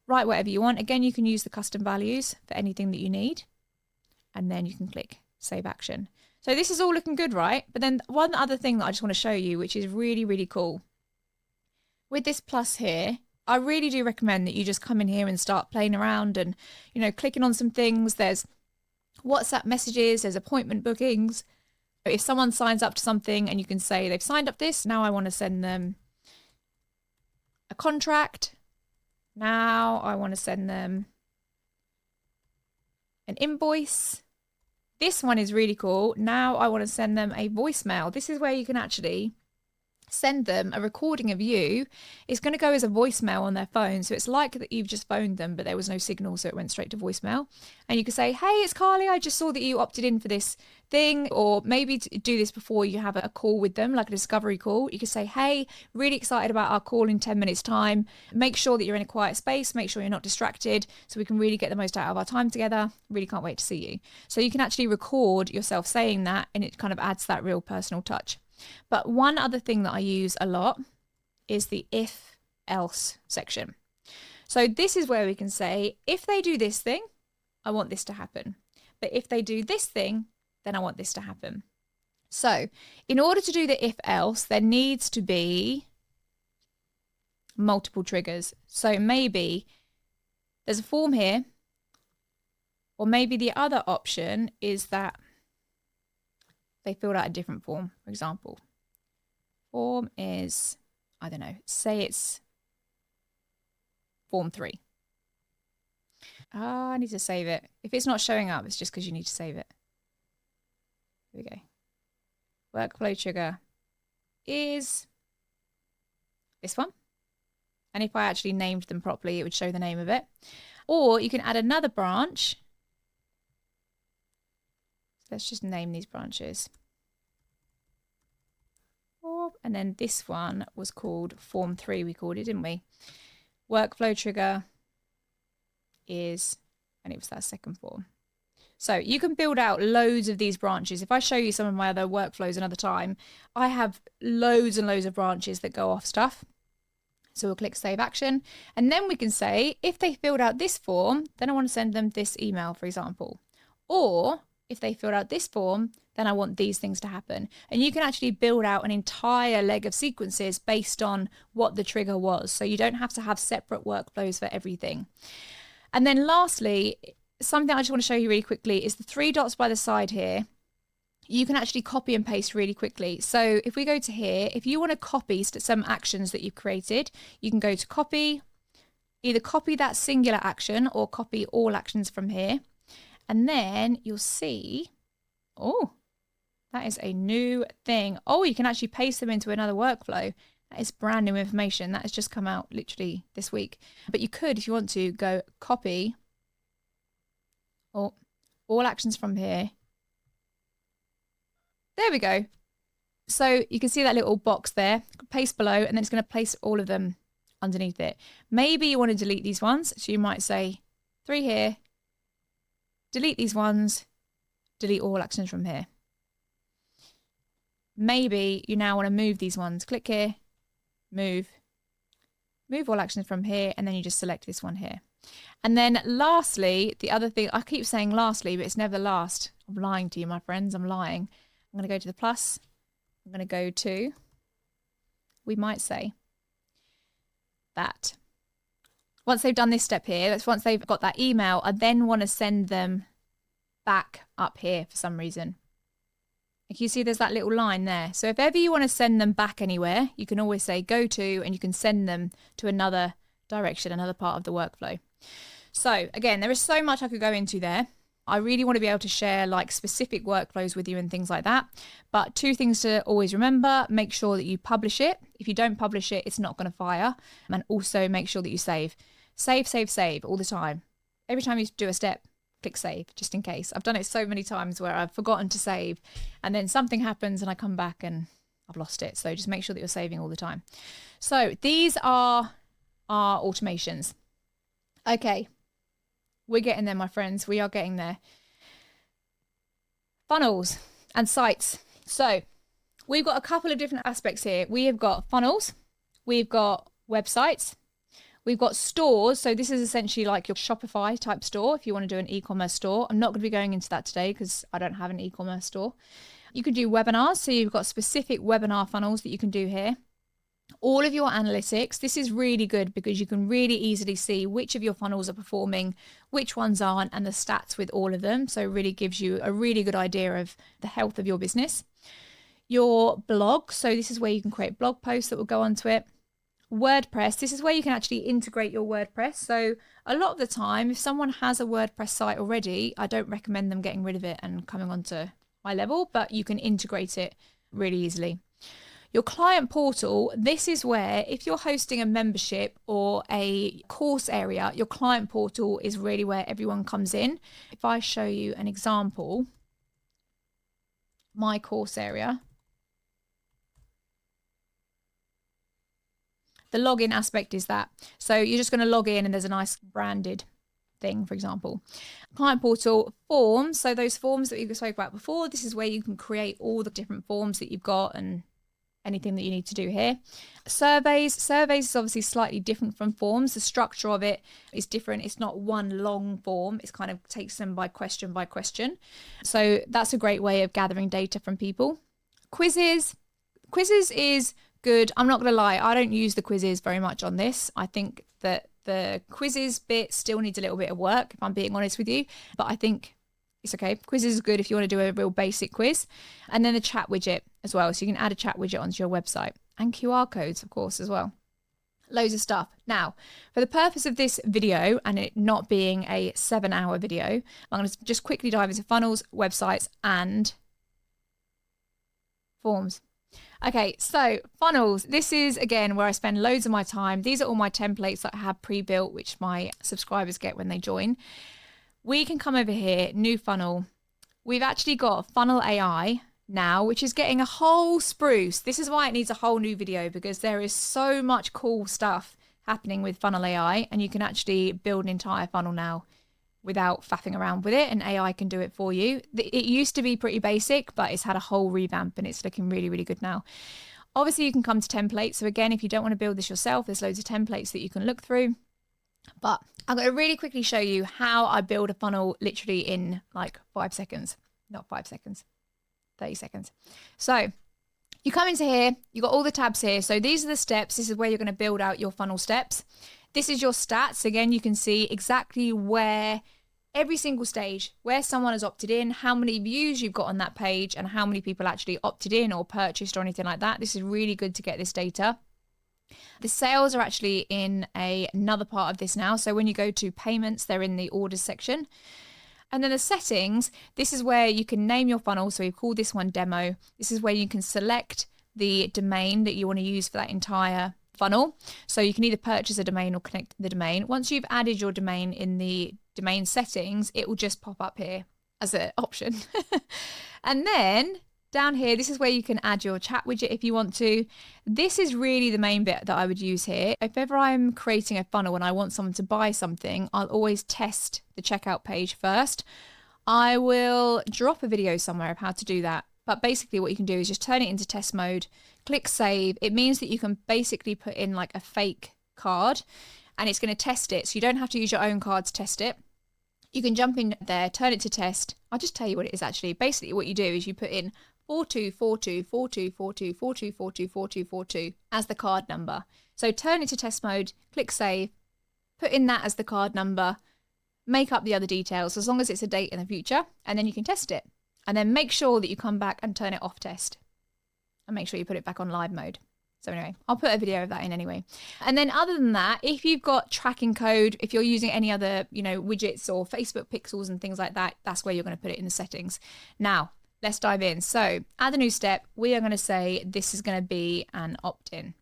S1: Write whatever you want. Again, you can use the custom values for anything that you need. And then you can click Save Action. So this is all looking good, right? But then one other thing that I just want to show you, which is really, really cool. With this plus here, I really do recommend that you just come in here and start playing around and, you know, clicking on some things. There's WhatsApp messages, there's appointment bookings. If someone signs up to something and you can say they've signed up this, now I want to send them a contract. Now I want to send them an invoice. This one is really cool. Now I want to send them a voicemail. This is where you can actually send them a recording of you. It's going to go as a voicemail on their phone. So it's like that you've just phoned them, but there was no signal, so it went straight to voicemail. And you can say, hey, it's Carly. I just saw that you opted in for this thing. Or maybe to do this before you have a call with them, like a discovery call. You can say, hey, really excited about our call in 10 minutes time. Make sure that you're in a quiet space. Make sure you're not distracted so we can really get the most out of our time together. Really can't wait to see you. So you can actually record yourself saying that, and it kind of adds that real personal touch. But one other thing that I use a lot is the if else section. So this is where we can say, if they do this thing, I want this to happen. But if they do this thing, then I want this to happen. So in order to do the if else, there needs to be multiple triggers. So maybe there's a form here, or maybe the other option is that they filled out a different form, for example. Form is, I don't know, say it's form 3. I need to save it. If it's not showing up, it's just because you need to save it. Here we go. Workflow trigger is this one. And if I actually named them properly, it would show the name of it. Or you can add another branch. Let's just name these branches. And then this one was called Form 3, we called it, didn't we? Workflow trigger is, and it was that second form. So you can build out loads of these branches. If I show you some of my other workflows another time, I have loads and loads of branches that go off stuff. So we'll click Save Action. And then we can say, if they filled out this form, then I want to send them this email, for example. Or if they filled out this form, then I want these things to happen. And you can actually build out an entire leg of sequences based on what the trigger was. So you don't have to have separate workflows for everything. And then lastly, something I just want to show you really quickly is the 3 dots by the side here. You can actually copy and paste really quickly. So if we go to here, if you want to copy some actions that you've created, you can go to copy, either copy that singular action or copy all actions from here. And then you'll see, oh, that is a new thing. Oh, you can actually paste them into another workflow. That is brand new information. That has just come out literally this week. But you could, if you want to, go copy all actions from here. There we go. So you can see that little box there, paste below, and then it's going to place all of them underneath it. Maybe you want to delete these ones. So you might say 3 here, delete these ones, delete all actions from here. Maybe you now want to move these ones. Click here, move all actions from here, and then you just select this one here. And then lastly, the other thing, I keep saying lastly, but it's never last. I'm lying to you, my friends, I'm lying. I'm going to go to the plus. I'm going to go to, we might say that. Once they've done this step here, that's once they've got that email, I then want to send them back up here for some reason. Like you see there's that little line there. So if ever you want to send them back anywhere, you can always say go to, and you can send them to another direction, another part of the workflow. So again, there is so much I could go into there. I really want to be able to share like specific workflows with you and things like that. But 2 things to always remember: make sure that you publish it. If you don't publish it, it's not going to fire. And also make sure that you save. Save all the time. Every time you do a step, click save, just in case. I've done it so many times where I've forgotten to save and then something happens and I come back and I've lost it. So just make sure that you're saving all the time. So these are our automations. Okay. We're getting there, my friends. We are getting there. Funnels and sites. So we've got a couple of different aspects here. We have got funnels. We've got websites. We've got stores. So this is essentially like your Shopify type store if you want to do an e-commerce store. I'm not going to be going into that today because I don't have an e-commerce store. You can do webinars. So you've got specific webinar funnels that you can do here. All of your analytics. This is really good because you can really easily see which of your funnels are performing, which ones aren't, and the stats with all of them. So it really gives you a really good idea of the health of your business. Your blog. So this is where you can create blog posts that will go onto it. WordPress. This is where you can actually integrate your WordPress. So a lot of the time, if someone has a WordPress site already, I don't recommend them getting rid of it and coming onto GoHighLevel, but you can integrate it really easily. Your client portal, this is where if you're hosting a membership or a course area, your client portal is really where everyone comes in. If I show you an example, my course area, the login aspect is that. So you're just going to log in and there's a nice branded thing, for example. Client portal, forms. So those forms that we spoke about before, this is where you can create all the different forms that you've got and anything that you need to do here. Surveys is obviously slightly different from forms. The structure of it is different. It's not one long form. It kind of takes them by question. So that's a great way of gathering data from people. Quizzes is good. I'm not going to lie, I don't use the quizzes very much on this. I think that the quizzes bit still needs a little bit of work, if I'm being honest with you, but I think it's okay. Quizzes is good if you want to do a real basic quiz. And then the chat widget as well. So you can add a chat widget onto your website, and QR codes, of course, as well. Loads of stuff. Now, for the purpose of this video and it not being a 7-hour video, I'm going to just quickly dive into funnels, websites, and forms. Okay, so funnels. This is, again, where I spend loads of my time. These are all my templates that I have pre-built, which my subscribers get when they join. We can come over here, new funnel. We've actually got Funnel AI now, which is getting a whole spruce. This is why it needs a whole new video, because there is so much cool stuff happening with Funnel AI, and you can actually build an entire funnel now without faffing around with it, and AI can do it for you. It used to be pretty basic, but it's had a whole revamp and it's looking really, really good now. Obviously, you can come to templates. So again, if you don't want to build this yourself, there's loads of templates that you can look through. But I'm going to really quickly show you how I build a funnel literally in like 5 seconds. Not 5 seconds, 30 seconds. So you come into here, you've got all the tabs here. So these are the steps. This is where you're going to build out your funnel steps. This is your stats. Again, you can see exactly where every single stage, where someone has opted in, how many views you've got on that page, and how many people actually opted in or purchased or anything like that. This is really good to get this data. The sales are actually in another part of this now. So when you go to payments, they're in the orders section. And then the settings, this is where you can name your funnel. So we've called this one demo. This is where you can select the domain that you want to use for that entire funnel. So you can either purchase a domain or connect the domain. Once you've added your domain in the domain settings, it will just pop up here as an option. And then Down here, this is where you can add your chat widget if you want to. This is really the main bit that I would use here. If ever I'm creating a funnel and I want someone to buy something, I'll always test the checkout page first. I will drop a video somewhere of how to do that. But basically what you can do is just turn it into test mode, click save. It means that you can basically put in like a fake card and it's going to test it. So you don't have to use your own card to test it. You can jump in there, turn it to test. I'll just tell you what it is actually. Basically what you do is you put in 42424242424242 as the card number. So turn it to test mode, click save, put in that as the card number, make up the other details as long as it's a date in the future, and then you can test it. And then make sure that you come back and turn it off test. And make sure you put it back on live mode. So anyway, I'll put a video of that in anyway. And then other than that, if you've got tracking code, if you're using any other, widgets or Facebook pixels and things like that, that's where you're going to put it in the settings. Now, let's dive in. So add a new step. We are going to say this is going to be an opt-in.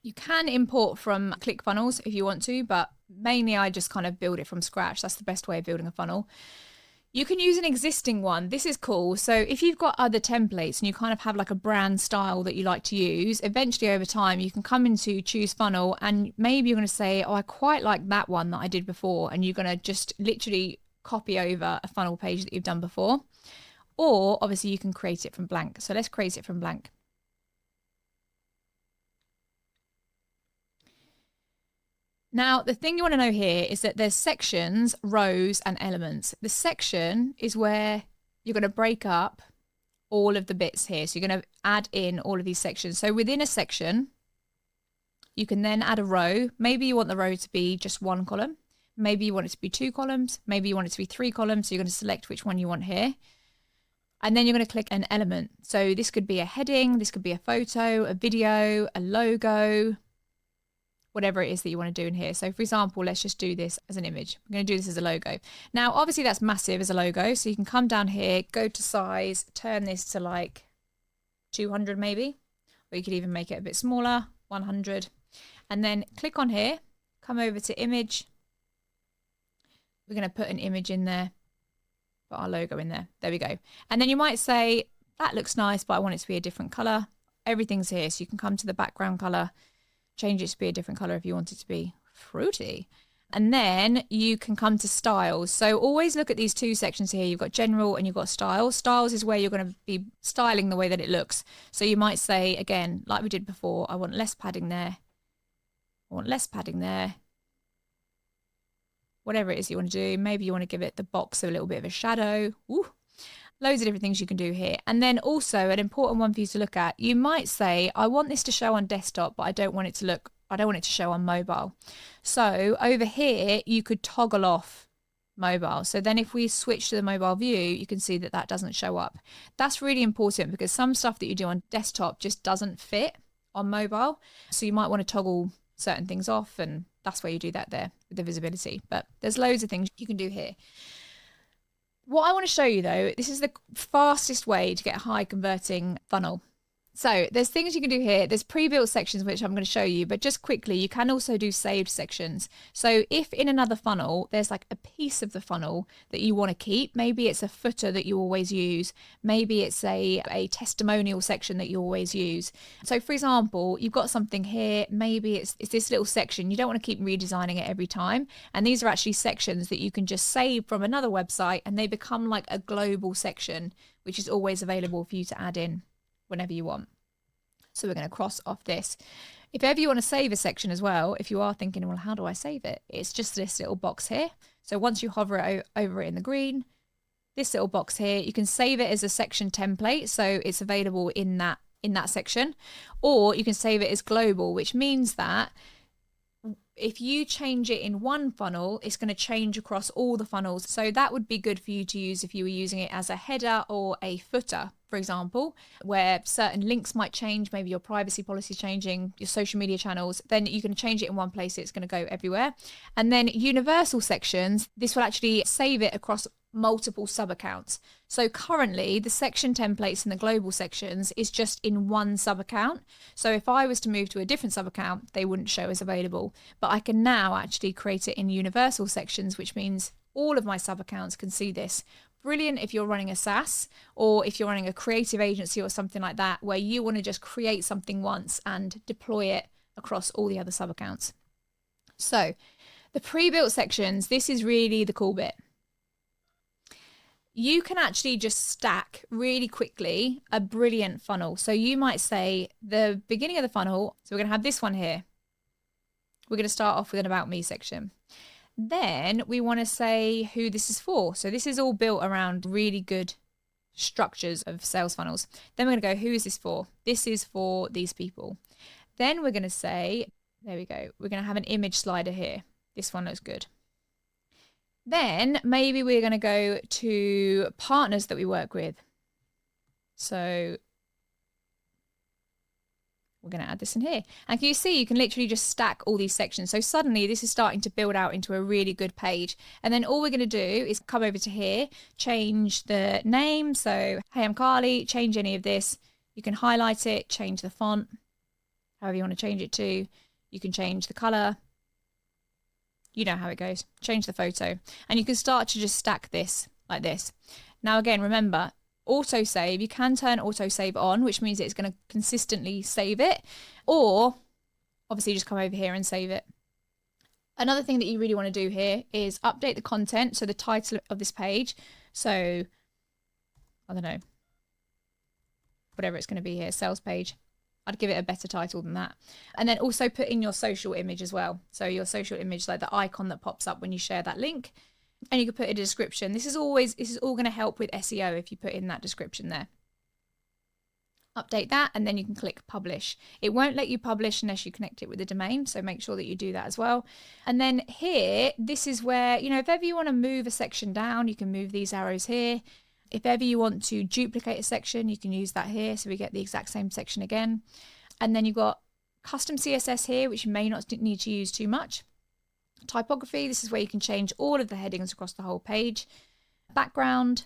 S1: You can import from ClickFunnels if you want to, but mainly I just kind of build it from scratch. That's the best way of building a funnel. You can use an existing one. This is cool. So if you've got other templates and you kind of have like a brand style that you like to use, eventually over time you can come into choose funnel and maybe you're going to say, oh, I quite like that one that I did before. And you're going to just literally copy over a funnel page that you've done before. Or obviously you can create it from blank. So let's create it from blank. Now, the thing you want to know here is that there's sections, rows, and elements. The section is where you're going to break up all of the bits here. So you're going to add in all of these sections. So within a section, you can then add a row. Maybe you want the row to be just one column. Maybe you want it to be 2 columns. Maybe you want it to be 3 columns. So you're going to select which one you want here. And then you're going to click an element. So this could be a heading. This could be a photo, a video, a logo, whatever it is that you want to do in here. So for example, let's just do this as an image. I'm going to do this as a logo. Now, obviously that's massive as a logo. So you can come down here, go to size, turn this to like 200 maybe, or you could even make it a bit smaller, 100. And then click on here, come over to image. We're going to put an image in there, put our logo in there. There we go. And then you might say, that looks nice, but I want it to be a different color. Everything's here. So you can come to the background color, change it to be a different color if you want it to be fruity. And then you can come to styles. So always look at these 2 sections here. You've got general and you've got styles. Styles is where you're going to be styling the way that it looks. So you might say, again, like we did before, I want less padding there. I want less padding there. Whatever it is you want to do. Maybe you want to give it the box a little bit of a shadow. Ooh. Loads of different things you can do here. And then also an important one for you to look at, you might say, I want this to show on desktop, but I don't want it to show on mobile. So over here, you could toggle off mobile. So then if we switch to the mobile view, you can see that that doesn't show up. That's really important because some stuff that you do on desktop just doesn't fit on mobile. So you might want to toggle certain things off, and that's where you do that there with the visibility. But there's loads of things you can do here. What I want to show you though, this is the fastest way to get a high converting funnel. So there's things you can do here. There's pre-built sections, which I'm going to show you, but just quickly, you can also do saved sections. So if in another funnel, there's like a piece of the funnel that you want to keep, maybe it's a footer that you always use. Maybe it's a testimonial section that you always use. So for example, you've got something here, maybe it's this little section. You don't want to keep redesigning it every time. And these are actually sections that you can just save from another website and they become like a global section, which is always available for you to add in whenever you want. So we're going to cross off this. If ever you want to save a section as well, if you are thinking, well, how do I save it? It's just this little box here. So once you hover it over it in the green, this little box here, you can save it as a section template. So it's available in that section, or you can save it as global, which means that if you change it in one funnel, it's going to change across all the funnels. So that would be good for you to use if you were using it as a header or a footer, for example, where certain links might change, maybe your privacy policy changing, your social media channels, then you can change it in one place. It's going to go everywhere. And then universal sections, this will actually save it across multiple sub-accounts. So currently the section templates in the global sections is just in one sub-account. So if I was to move to a different sub-account, they wouldn't show as available. But I can now actually create it in universal sections, which means all of my sub-accounts can see this, brilliant if you're running a SaaS or if you're running a creative agency or something like that, where you want to just create something once and deploy it across all the other sub accounts. So the pre-built sections, this is really the cool bit. You can actually just stack really quickly a brilliant funnel. So you might say the beginning of the funnel, so we're going to have this one here. We're going to start off with an About Me section. Then we want to say who this is for. So this is all built around really good structures of sales funnels. Then we're going to go, who is this for? This is for these people. Then we're going to say, there we go. We're going to have an image slider here. This one looks good. Then maybe we're going to go to partners that we work with. So we're going to add this in here. And can you see, you can literally just stack all these sections. So suddenly this is starting to build out into a really good page. And then all we're going to do is come over to here, change the name. So, hey, I'm Carly, change any of this. You can highlight it, change the font, however you want to change it to. You can change the color. You know how it goes. Change the photo. And you can start to just stack this like this. Now, again, remember, autosave, you can turn autosave on, which means it's going to consistently save it, or obviously just come over here and save it. Another thing that you really want to do here is update the content, so the title of this page. So, I don't know, whatever it's going to be here, sales page. I'd give it a better title than that. And then also put in your social image as well. So your social image, like the icon that pops up when you share that link. And you can put in a description. This is all going to help with SEO if you put in that description there. Update that, and then you can click publish. It won't let you publish unless you connect it with the domain, so make sure that you do that as well. And then here, this is where, if ever you want to move a section down, you can move these arrows here. If ever you want to duplicate a section, you can use that here, so we get the exact same section again. And then you've got custom CSS here, which you may not need to use too much. Typography, this is where you can change all of the headings across the whole page. Background,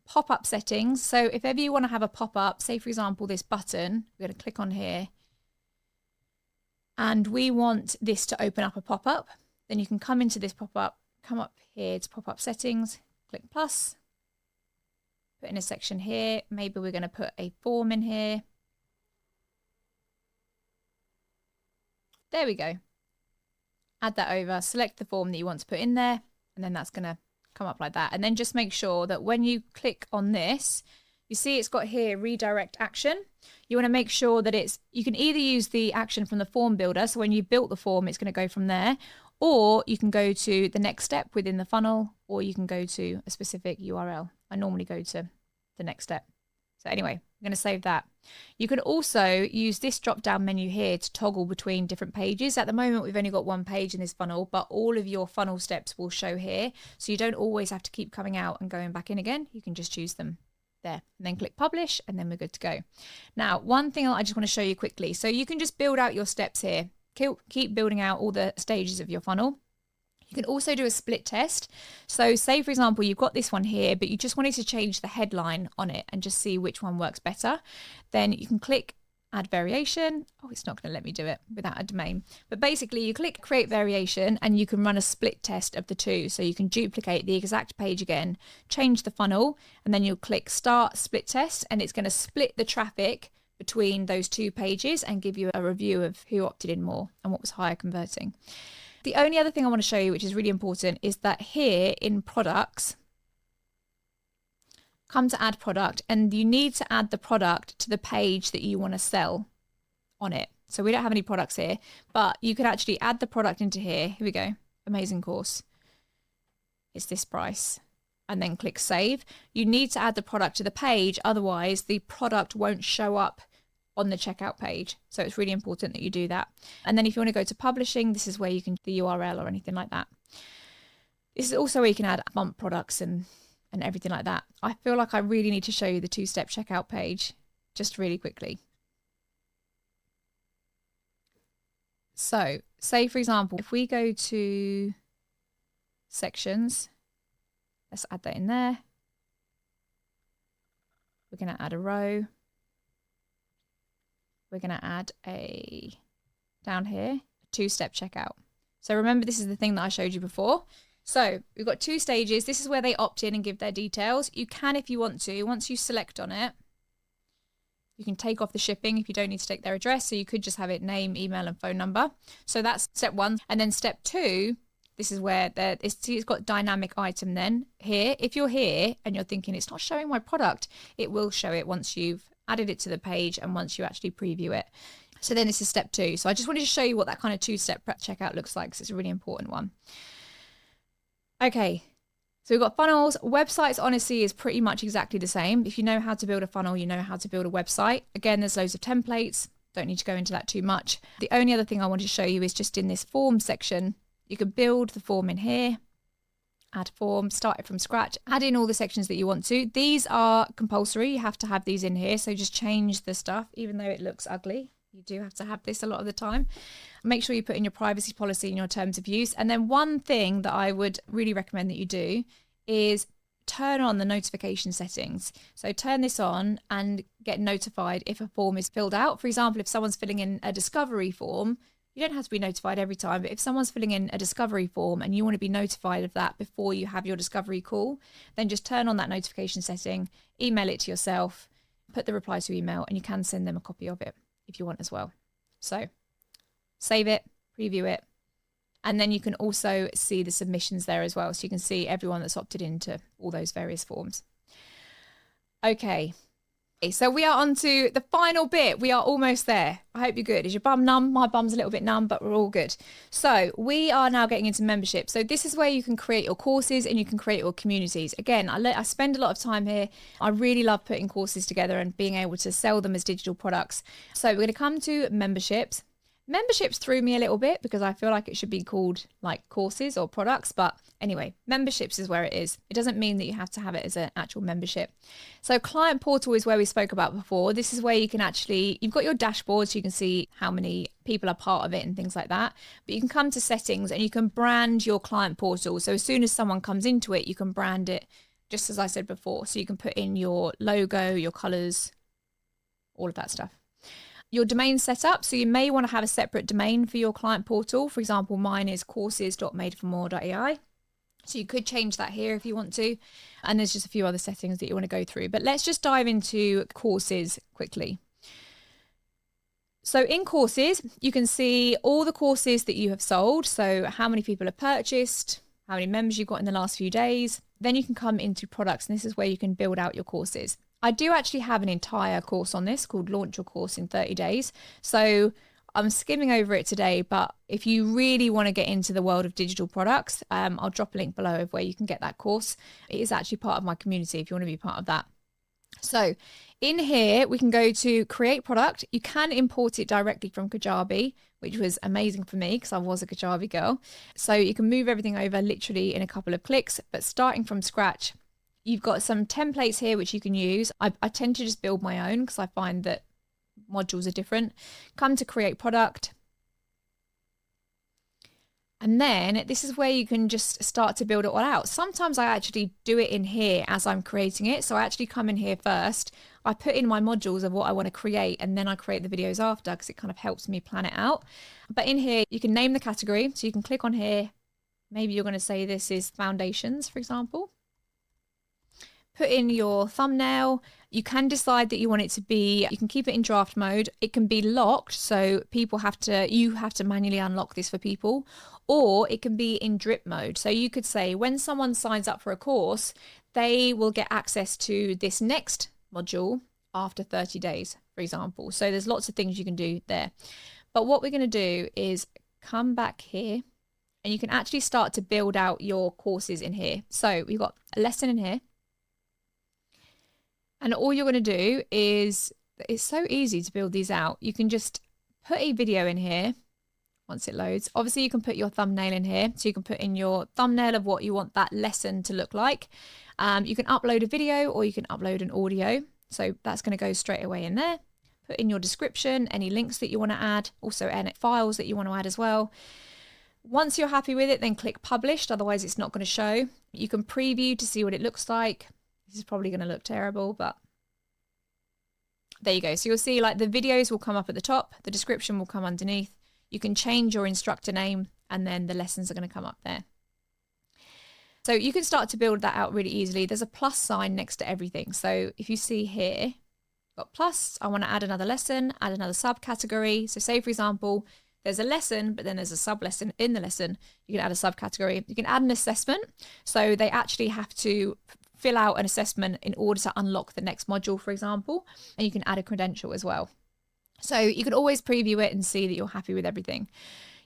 S1: pop-up settings. So if ever you want to have a pop-up, say for example this button, we're going to click on here, and we want this to open up a pop-up, then you can come into this pop-up, come up here to pop-up settings, click plus, put in a section here. Maybe we're going to put a form in here. There we go. Add that over, select the form that you want to put in there, and then that's going to come up like that. And then just make sure that when you click on this, you see it's got here redirect action. You want to make sure that you can either use the action from the form builder, so when you built the form, it's going to go from there, or you can go to the next step within the funnel, or you can go to a specific URL. I normally go to the next step. So anyway, I'm going to save that. You can also use this drop-down menu here to toggle between different pages. At the moment, we've only got one page in this funnel, but all of your funnel steps will show here. So you don't always have to keep coming out and going back in again. You can just choose them there and then click publish, and then we're good to go. Now, one thing I just want to show you quickly. So you can just build out your steps here. Keep building out all the stages of your funnel. You can also do a split test. So say, for example, you've got this one here, but you just wanted to change the headline on it and just see which one works better. Then you can click add variation. Oh, it's not going to let me do it without a domain. But basically you click create variation and you can run a split test of the two. So you can duplicate the exact page again, change the funnel, and then you'll click start split test, and it's going to split the traffic between those two pages and give you a review of who opted in more and what was higher converting. The only other thing I want to show you, which is really important, is that here in products, come to add product, and you need to add the product to the page that you want to sell on it. So we don't have any products here, but you could actually add the product into here. Here we go. Amazing course. It's this price. And then click save. You need to add the product to the page. Otherwise, the product won't show up on the checkout page. So it's really important that you do that. And then if you want to go to publishing, this is where you can do the URL or anything like that. This is also where you can add bump products and everything like that. I feel like I really need to show you the two-step checkout page just really quickly. So say, for example, if we go to sections, let's add that in there. We're going to add a row. We're going to add down here, a two-step checkout. So remember, this is the thing that I showed you before. So we've got 2 stages. This is where they opt in and give their details. You can, if you want to, once you select on it, you can take off the shipping if you don't need to take their address. So you could just have it name, email, and phone number. So that's step 1. And then step 2, this is where it's got dynamic item then. Here, if you're here and you're thinking it's not showing my product, it will show it once you've added it to the page and once you actually preview it. So then this is step 2. So I just wanted to show you what that kind of 2-step checkout looks like, because it's a really important one. Okay, so we've got funnels. Websites, honestly, is pretty much exactly the same. If you know how to build a funnel, you know how to build a website. Again, there's loads of templates. Don't need to go into that too much. The only other thing I wanted to show you is just in this form section, you can build the form in here, add form, start it from scratch, add in all the sections that you want to. These are compulsory. You have to have these in here. So just change the stuff, even though it looks ugly. You do have to have this a lot of the time. Make sure you put in your privacy policy and your terms of use. And then one thing that I would really recommend that you do is turn on the notification settings. So turn this on and get notified if a form is filled out. For example, if someone's filling in a discovery form, you don't have to be notified every time, but if someone's filling in a discovery form and you want to be notified of that before you have your discovery call, then just turn on that notification setting, email it to yourself, put the reply to email, and you can send them a copy of it if you want as well. So save it, preview it, and then you can also see the submissions there as well. So you can see everyone that's opted into all those various forms. Okay, so we are on to the final bit. We are almost there. I hope you're good. Is your bum numb? My bum's a little bit numb, but we're all good. So we are now getting into membership. So this is where you can create your courses and you can create your communities. Again, I spend a lot of time here. I really love putting courses together and being able to sell them as digital products. So we're going to come to memberships. Memberships threw me a little bit because I feel like it should be called like courses or products. But anyway, memberships is where it is. It doesn't mean that you have to have it as an actual membership. So client portal is where we spoke about before. This is where you can actually, you've got your dashboard so you can see how many people are part of it and things like that. But you can come to settings and you can brand your client portal. So as soon as someone comes into it, you can brand it just as I said before. So you can put in your logo, your colors, all of that stuff. Your domain setup, so you may want to have a separate domain for your client portal. For example, mine is courses.madeformore.ai. So you could change that here if you want to. And there's just a few other settings that you want to go through. But let's just dive into courses quickly. So in courses, you can see all the courses that you have sold. So how many people have purchased, how many members you've got in the last few days. Then you can come into products, and this is where you can build out your courses. I do actually have an entire course on this called Launch Your Course in 30 Days. So I'm skimming over it today, but if you really want to get into the world of digital products, I'll drop a link below of where you can get that course. It is actually part of my community if you want to be part of that. So in here, we can go to create product. You can import it directly from Kajabi, which was amazing for me because I was a Kajabi girl. So you can move everything over literally in a couple of clicks, but starting from scratch, you've got some templates here which you can use. I tend to just build my own because I find that modules are different. Come to create product. And then this is where you can just start to build it all out. Sometimes I actually do it in here as I'm creating it. So I actually come in here first. I put in my modules of what I want to create, and then I create the videos after because it kind of helps me plan it out. But in here, you can name the category. So you can click on here. Maybe you're going to say this is foundations, for example. Put in your thumbnail. You can decide that you want it to be, you can keep it in draft mode. It can be locked, so you have to manually unlock this for people, or it can be in drip mode. So you could say when someone signs up for a course, they will get access to this next module after 30 days, for example. So there's lots of things you can do there. But what we're going to do is come back here, and you can actually start to build out your courses in here. So we've got a lesson in here. And all you're going to do is, it's so easy to build these out. You can just put a video in here once it loads. Obviously, you can put your thumbnail in here. So you can put in your thumbnail of what you want that lesson to look like. You can upload a video or you can upload an audio. So that's going to go straight away in there. Put in your description, any links that you want to add, also any files that you want to add as well. Once you're happy with it, then click published. Otherwise, it's not going to show. You can preview to see what it looks like. This is probably going to look terrible, but there you go. So you'll see like the videos will come up at the top, the description will come underneath. You can change your instructor name, and then the lessons are going to come up there. So you can start to build that out really easily. There's a plus sign next to everything. So if you see here, got plus, I want to add another lesson, add another subcategory. So say, for example, there's a lesson, but then there's a sub lesson in the lesson. You can add a subcategory. You can add an assessment. So they actually have to fill out an assessment in order to unlock the next module, for example. And you can add a credential as well. So you can always preview it and see that you're happy with everything.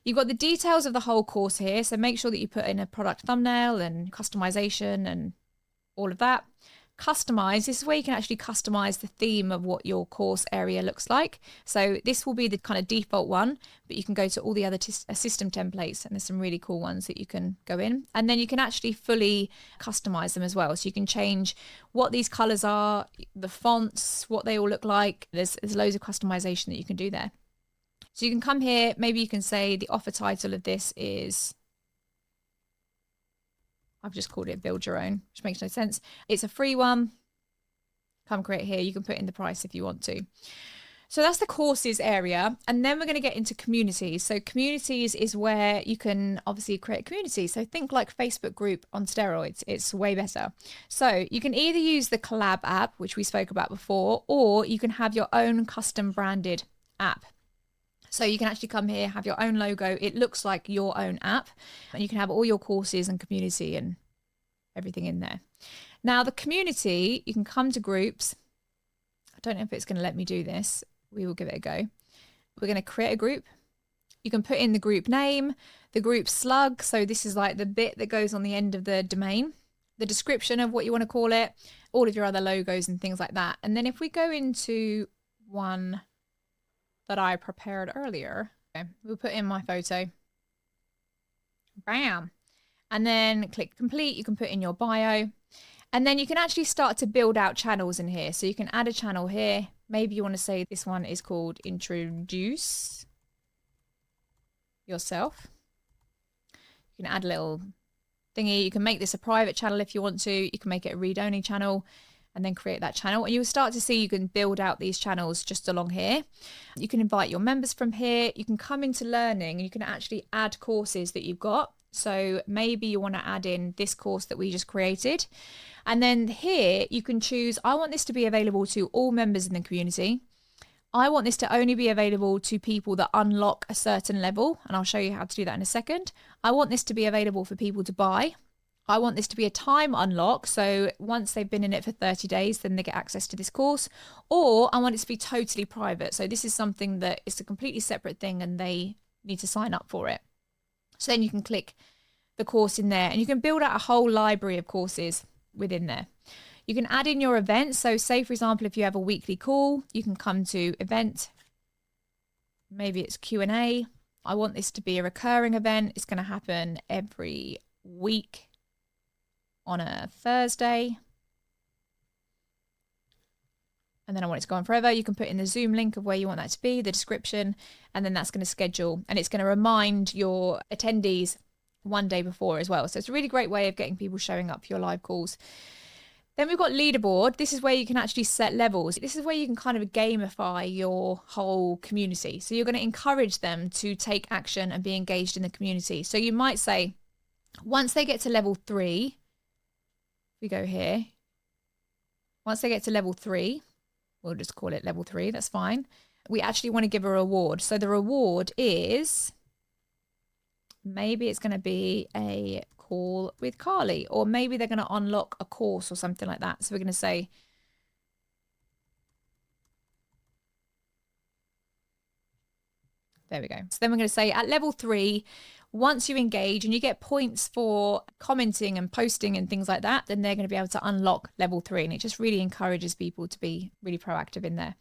S1: You've got the details of the whole course here. So make sure that you put in a product thumbnail and customization and all of that. Customize, this is where you can actually customize the theme of what your course area looks like. So this will be the kind of default one, but you can go to all the other system templates, and there's some really cool ones that you can go in. And then you can actually fully customize them as well. So you can change what these colors are, the fonts, what they all look like. There's loads of customization that you can do there. So you can come here, maybe you can say the offer title of this is, I've just called it Build Your Own, which makes no sense. It's a free one. Come create here. You can put in the price if you want to. So that's the courses area. And then we're going to get into communities. So communities is where you can obviously create a community. So think like Facebook group on steroids. It's way better. So you can either use the collab app, which we spoke about before, or you can have your own custom branded app. So you can actually come here, have your own logo. It looks like your own app, and you can have all your courses and community and everything in there. Now the community, you can come to groups. I don't know if it's going to let me do this. We will give it a go. We're going to create a group. You can put in the group name, the group slug. So this is like the bit that goes on the end of the domain, the description of what you want to call it, all of your other logos and things like that. And then if we go into one that I prepared earlier. Okay, we'll put in my photo. Bam. And then click complete. You can put in your bio. And then you can actually start to build out channels in here. So you can add a channel here. Maybe you want to say this one is called Introduce Yourself. You can add a little thingy. You can make this a private channel if you want to. You can make it a read-only channel, and then create that channel. And you'll start to see you can build out these channels just along here. You can invite your members from here. You can come into learning and you can actually add courses that you've got. So maybe you want to add in this course that we just created. And then here you can choose, I want this to be available to all members in the community. I want this to only be available to people that unlock a certain level. And I'll show you how to do that in a second. I want this to be available for people to buy. I want this to be a time unlock. So once they've been in it for 30 days, then they get access to this course. Or I want it to be totally private. So this is something that is a completely separate thing and they need to sign up for it. So then you can click the course in there and you can build out a whole library of courses within there. You can add in your events. So say, for example, if you have a weekly call, you can come to event. Maybe it's Q&A. I want this to be a recurring event. It's going to happen every week on a Thursday. And then I want it to go on forever. You can put in the Zoom link of where you want that to be, the description, and then that's going to schedule. And it's going to remind your attendees one day before as well. So it's a really great way of getting people showing up for your live calls. Then we've got leaderboard. This is where you can actually set levels. This is where you can kind of gamify your whole community. So you're going to encourage them to take action and be engaged in the community. So you might say, once they get to level 3, we go here. Once they get to level 3, we'll just call it level 3. That's fine. We actually want to give a reward. So the reward is, maybe it's going to be a call with Carly, or maybe they're going to unlock a course or something like that. So we're going to say, there we go. So then we're going to say at level 3, once you engage and you get points for commenting and posting and things like that, then they're going to be able to unlock level 3. And it just really encourages people to be really proactive in there.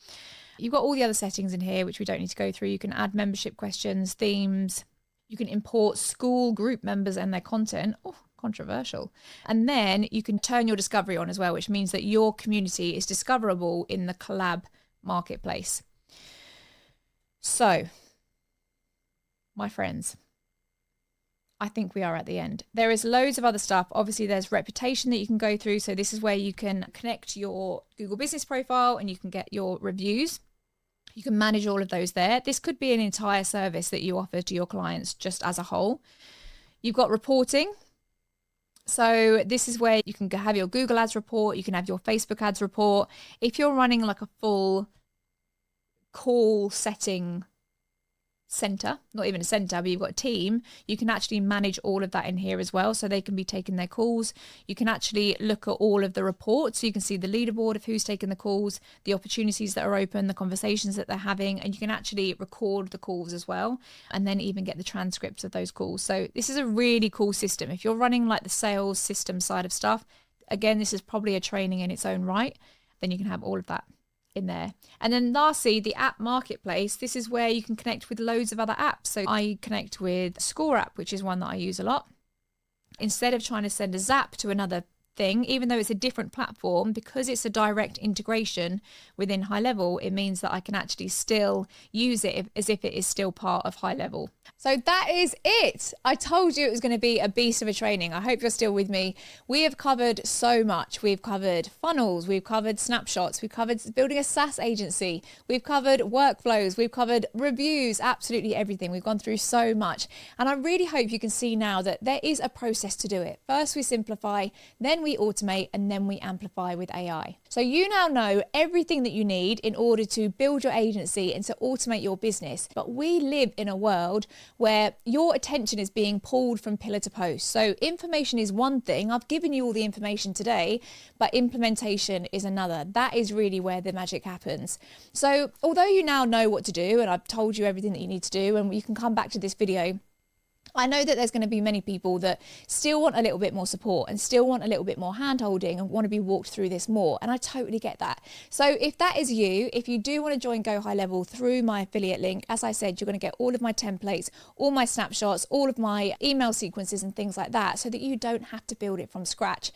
S1: You've got all the other settings in here, which we don't need to go through. You can add membership questions, themes. You can import school group members and their content. Oh, controversial. And then you can turn your discovery on as well, which means that your community is discoverable in the collab marketplace. So, my friends, I think we are at the end. There is loads of other stuff. Obviously, there's reputation that you can go through. So this is where you can connect your Google business profile and you can get your reviews. You can manage all of those there. This could be an entire service that you offer to your clients just as a whole. You've got reporting. So this is where you can have your Google Ads report, you can have your Facebook Ads report. If you're running like a full call setting center, not even a center, but you've got a team, you can actually manage all of that in here as well. So they can be taking their calls. You can actually look at all of the reports. So you can see the leaderboard of who's taking the calls, the opportunities that are open, the conversations that they're having, and you can actually record the calls as well, and then even get the transcripts of those calls. So this is a really cool system. If you're running like the sales system side of stuff, again, this is probably a training in its own right, then you can have all of that in there. And then lastly, the app marketplace. This is where you can connect with loads of other apps. So I connect with Score app, which is one that I use a lot. Instead of trying to send a zap to another thing, even though it's a different platform, because it's a direct integration within HighLevel, it means that I can actually still use it as if it is still part of HighLevel. So that is it. I told you it was going to be a beast of a training. I hope you're still with me. We have covered so much. We've covered funnels, we've covered snapshots, we've covered building a SaaS agency, we've covered workflows, we've covered reviews, absolutely everything. We've gone through so much. And I really hope you can see now that there is a process to do it. First, we simplify, then we automate, and then we amplify with AI. So you now know everything that you need in order to build your agency and to automate your business. But we live in a world where your attention is being pulled from pillar to post. So information is one thing. I've given you all the information today, but implementation is another. That is really where the magic happens. So although you now know what to do, and I've told you everything that you need to do, and you can come back to this video, I know that there's going to be many people that still want a little bit more support and still want a little bit more hand-holding and want to be walked through this more. And I totally get that. So if that is you, if you do want to join Go High Level through my affiliate link, as I said, you're going to get all of my templates, all my snapshots, all of my email sequences and things like that, so that you don't have to build it from scratch.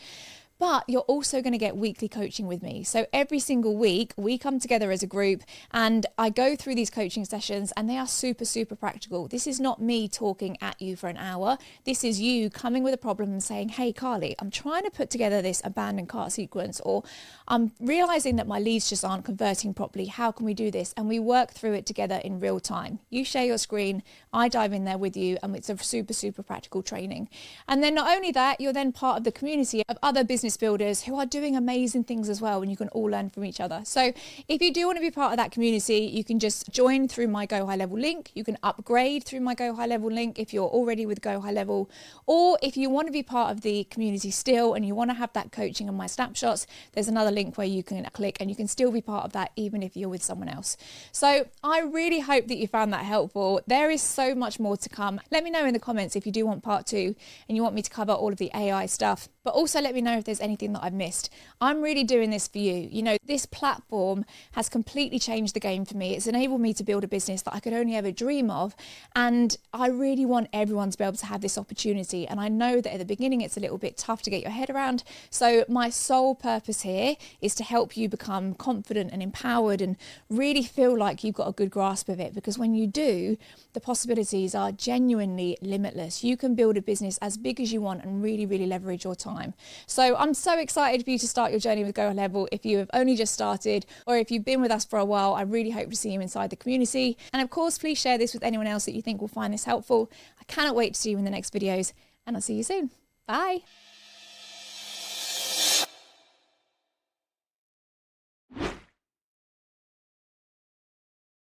S1: But you're also going to get weekly coaching with me. So every single week we come together as a group and I go through these coaching sessions, and they are super, super practical. This is not me talking at you for an hour. This is you coming with a problem and saying, hey, Carly, I'm trying to put together this abandoned cart sequence, or I'm realizing that my leads just aren't converting properly. How can we do this? And we work through it together in real time. You share your screen, I dive in there with you, and it's a super, super practical training. And then not only that, you're then part of the community of other business builders who are doing amazing things as well, and you can all learn from each other. So if you do want to be part of that community, you can just join through my Go High Level link. You can upgrade through my Go High Level link if you're already with Go High Level, or if you want to be part of the community still and you want to have that coaching and my snapshots, there's another link where you can click and you can still be part of that even if you're with someone else. So I really hope that you found that helpful. There is so much more to come. Let me know in the comments if you do want part 2 and you want me to cover all of the AI stuff, but also let me know if there's anything that I've missed. I'm really doing this for you. You know, this platform has completely changed the game for me. It's enabled me to build a business that I could only ever dream of. And I really want everyone to be able to have this opportunity. And I know that at the beginning, it's a little bit tough to get your head around. So my sole purpose here is to help you become confident and empowered and really feel like you've got a good grasp of it. Because when you do, the possibilities are genuinely limitless. You can build a business as big as you want and really, really leverage your time. So I'm so excited for you to start your journey with Go Level. If you have only just started, or if you've been with us for a while, I really hope to see you inside the community. And of course, please share this with anyone else that you think will find this helpful. I cannot wait to see you in the next videos, and I'll see you soon. Bye.